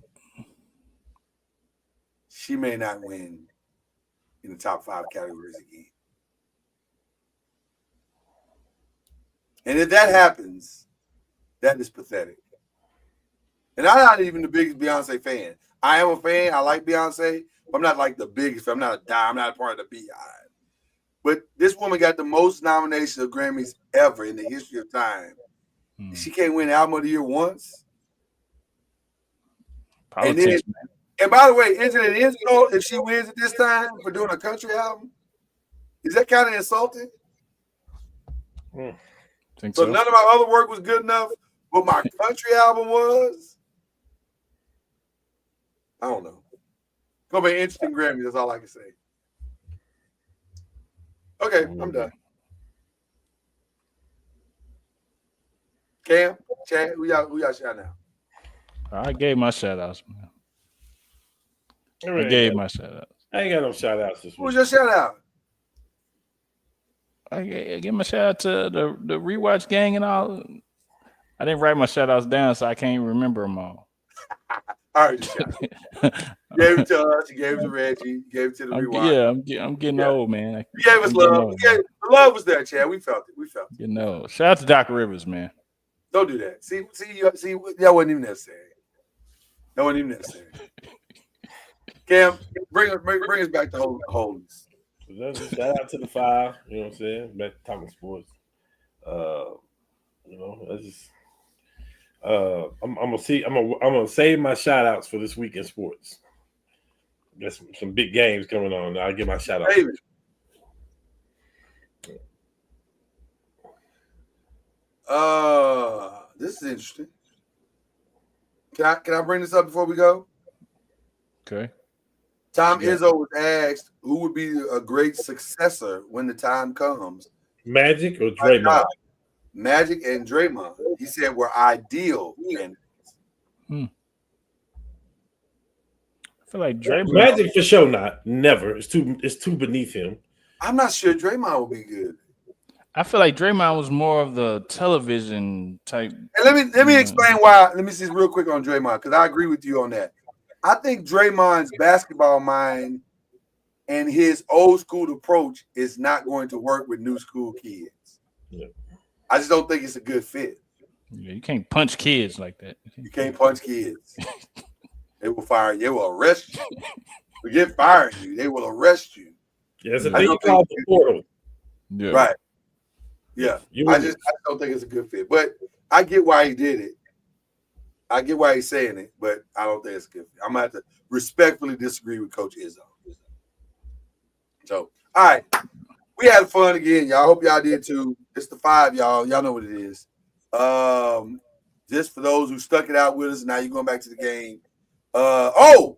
[SPEAKER 2] she may not win in the top 5 categories again. And if that happens, that is pathetic. And I'm not even the biggest Beyonce fan. I am a fan. I like Beyonce. But I'm not like the biggest. I'm not a part of the Beehive. But this woman got the most nominations of Grammys ever in the history of time. She can't win Album of the Year once.
[SPEAKER 3] Politics,
[SPEAKER 2] and by the way, isn't it insult if she wins it this time for doing a country album? Is that kind of insulting?
[SPEAKER 3] Think
[SPEAKER 2] so none of my other work was good enough, but my country album was? I don't know. Gonna be an interesting Grammy. That's all I can say. Okay, I'm done. Cam, Chad, who y'all shout out?
[SPEAKER 3] I gave my shout outs, man. I gave my shout outs.
[SPEAKER 4] I ain't got no shout outs this week.
[SPEAKER 2] Who's your shout out?
[SPEAKER 3] I give my shout out to the rewatch gang and all. I didn't write my shout outs down, so I can't remember them all.
[SPEAKER 2] All right, you gave it to us. You gave it to Reggie. You gave it to the rewatch.
[SPEAKER 3] Yeah, I'm getting old, man.
[SPEAKER 2] You gave us love. The love was there, Chad. We felt it.
[SPEAKER 3] You know, shout out to Doc Rivers, man.
[SPEAKER 2] Don't do that. See, that wasn't even necessary. That wasn't even necessary. Cam, bring us back to Holdings.
[SPEAKER 4] Shout out to the 5. You know what I'm saying? Back to talking sports. You know, that's just. I'm gonna save my shout outs for this week in sports. There's some big games coming on. I'll give my shout out.
[SPEAKER 2] This is interesting. Can I bring this up before we go?
[SPEAKER 3] Okay.
[SPEAKER 2] Tom Izzo was asked who would be a great successor when the time comes.
[SPEAKER 4] Magic or Draymond?
[SPEAKER 2] Magic and Draymond. He said we're ideal candidates.
[SPEAKER 3] I feel like Draymond.
[SPEAKER 4] Magic for sure not. Never. It's too beneath him.
[SPEAKER 2] I'm not sure Draymond will be good.
[SPEAKER 3] I feel like Draymond was more of the television type.
[SPEAKER 2] And let me explain why. Let me see real quick on Draymond, because I agree with you on that. I think Draymond's basketball mind and his old school approach is not going to work with new school kids.
[SPEAKER 4] Yeah.
[SPEAKER 2] I just don't think it's a good fit.
[SPEAKER 3] Yeah, you can't punch kids like that.
[SPEAKER 2] You can't punch kids. They will fire you. They will arrest you. Forget firing you. They will arrest you.
[SPEAKER 4] Yeah, it's a thing called the portal.
[SPEAKER 3] Yeah.
[SPEAKER 2] Right. Yeah. I just don't think it's a good fit. But I get why he did it. I get why he's saying it, but I don't think it's a good fit. I'm going to have to respectfully disagree with Coach Izzo. So, all right. We had fun again, y'all. Hope y'all did too. It's the 5, y'all. Y'all know what it is. Just for those who stuck it out with us, now you're going back to the game. How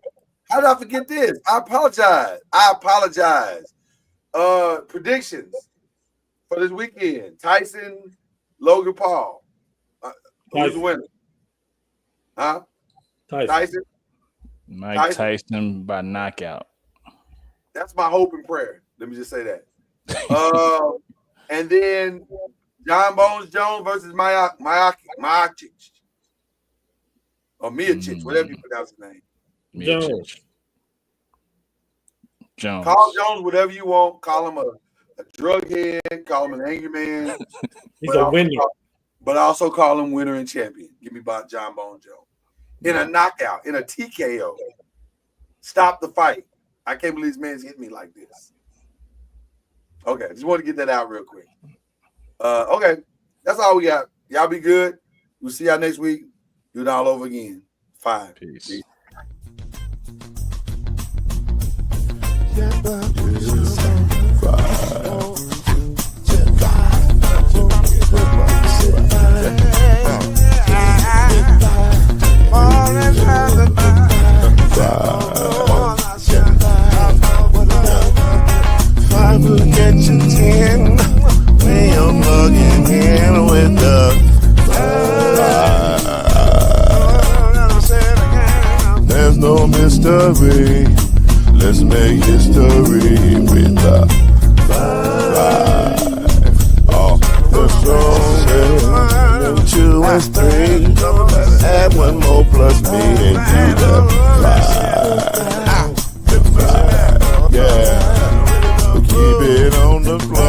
[SPEAKER 2] did I forget this? I apologize. Predictions for this weekend: Tyson, Logan Paul. Who's the winner? Huh? Tyson.
[SPEAKER 3] Mike Tyson by knockout.
[SPEAKER 2] That's my hope and prayer. Let me just say that. And then John Bones Jones versus Miocic. Or Miocic, whatever you pronounce his name.
[SPEAKER 3] Jones.
[SPEAKER 2] Call Jones whatever you want. Call him a drug head. Call him an angry man.
[SPEAKER 4] He's a winner.
[SPEAKER 2] But also call him winner and champion. Give me about John Bones Jones. In a knockout, in a TKO. Stop the fight. I can't believe this man's hitting me like this. Okay, just want to get that out real quick. Okay, that's all we got. Y'all be good. We'll see y'all next week. Do it all over again. 5.
[SPEAKER 3] Peace.
[SPEAKER 5] Will get you 10 when you're plugging in with the there's no mystery. Let's make history with the 5. Oh, the strongest 2 and 3. Add 1 more plus me and do the 5. Yeah. Keep it on the floor.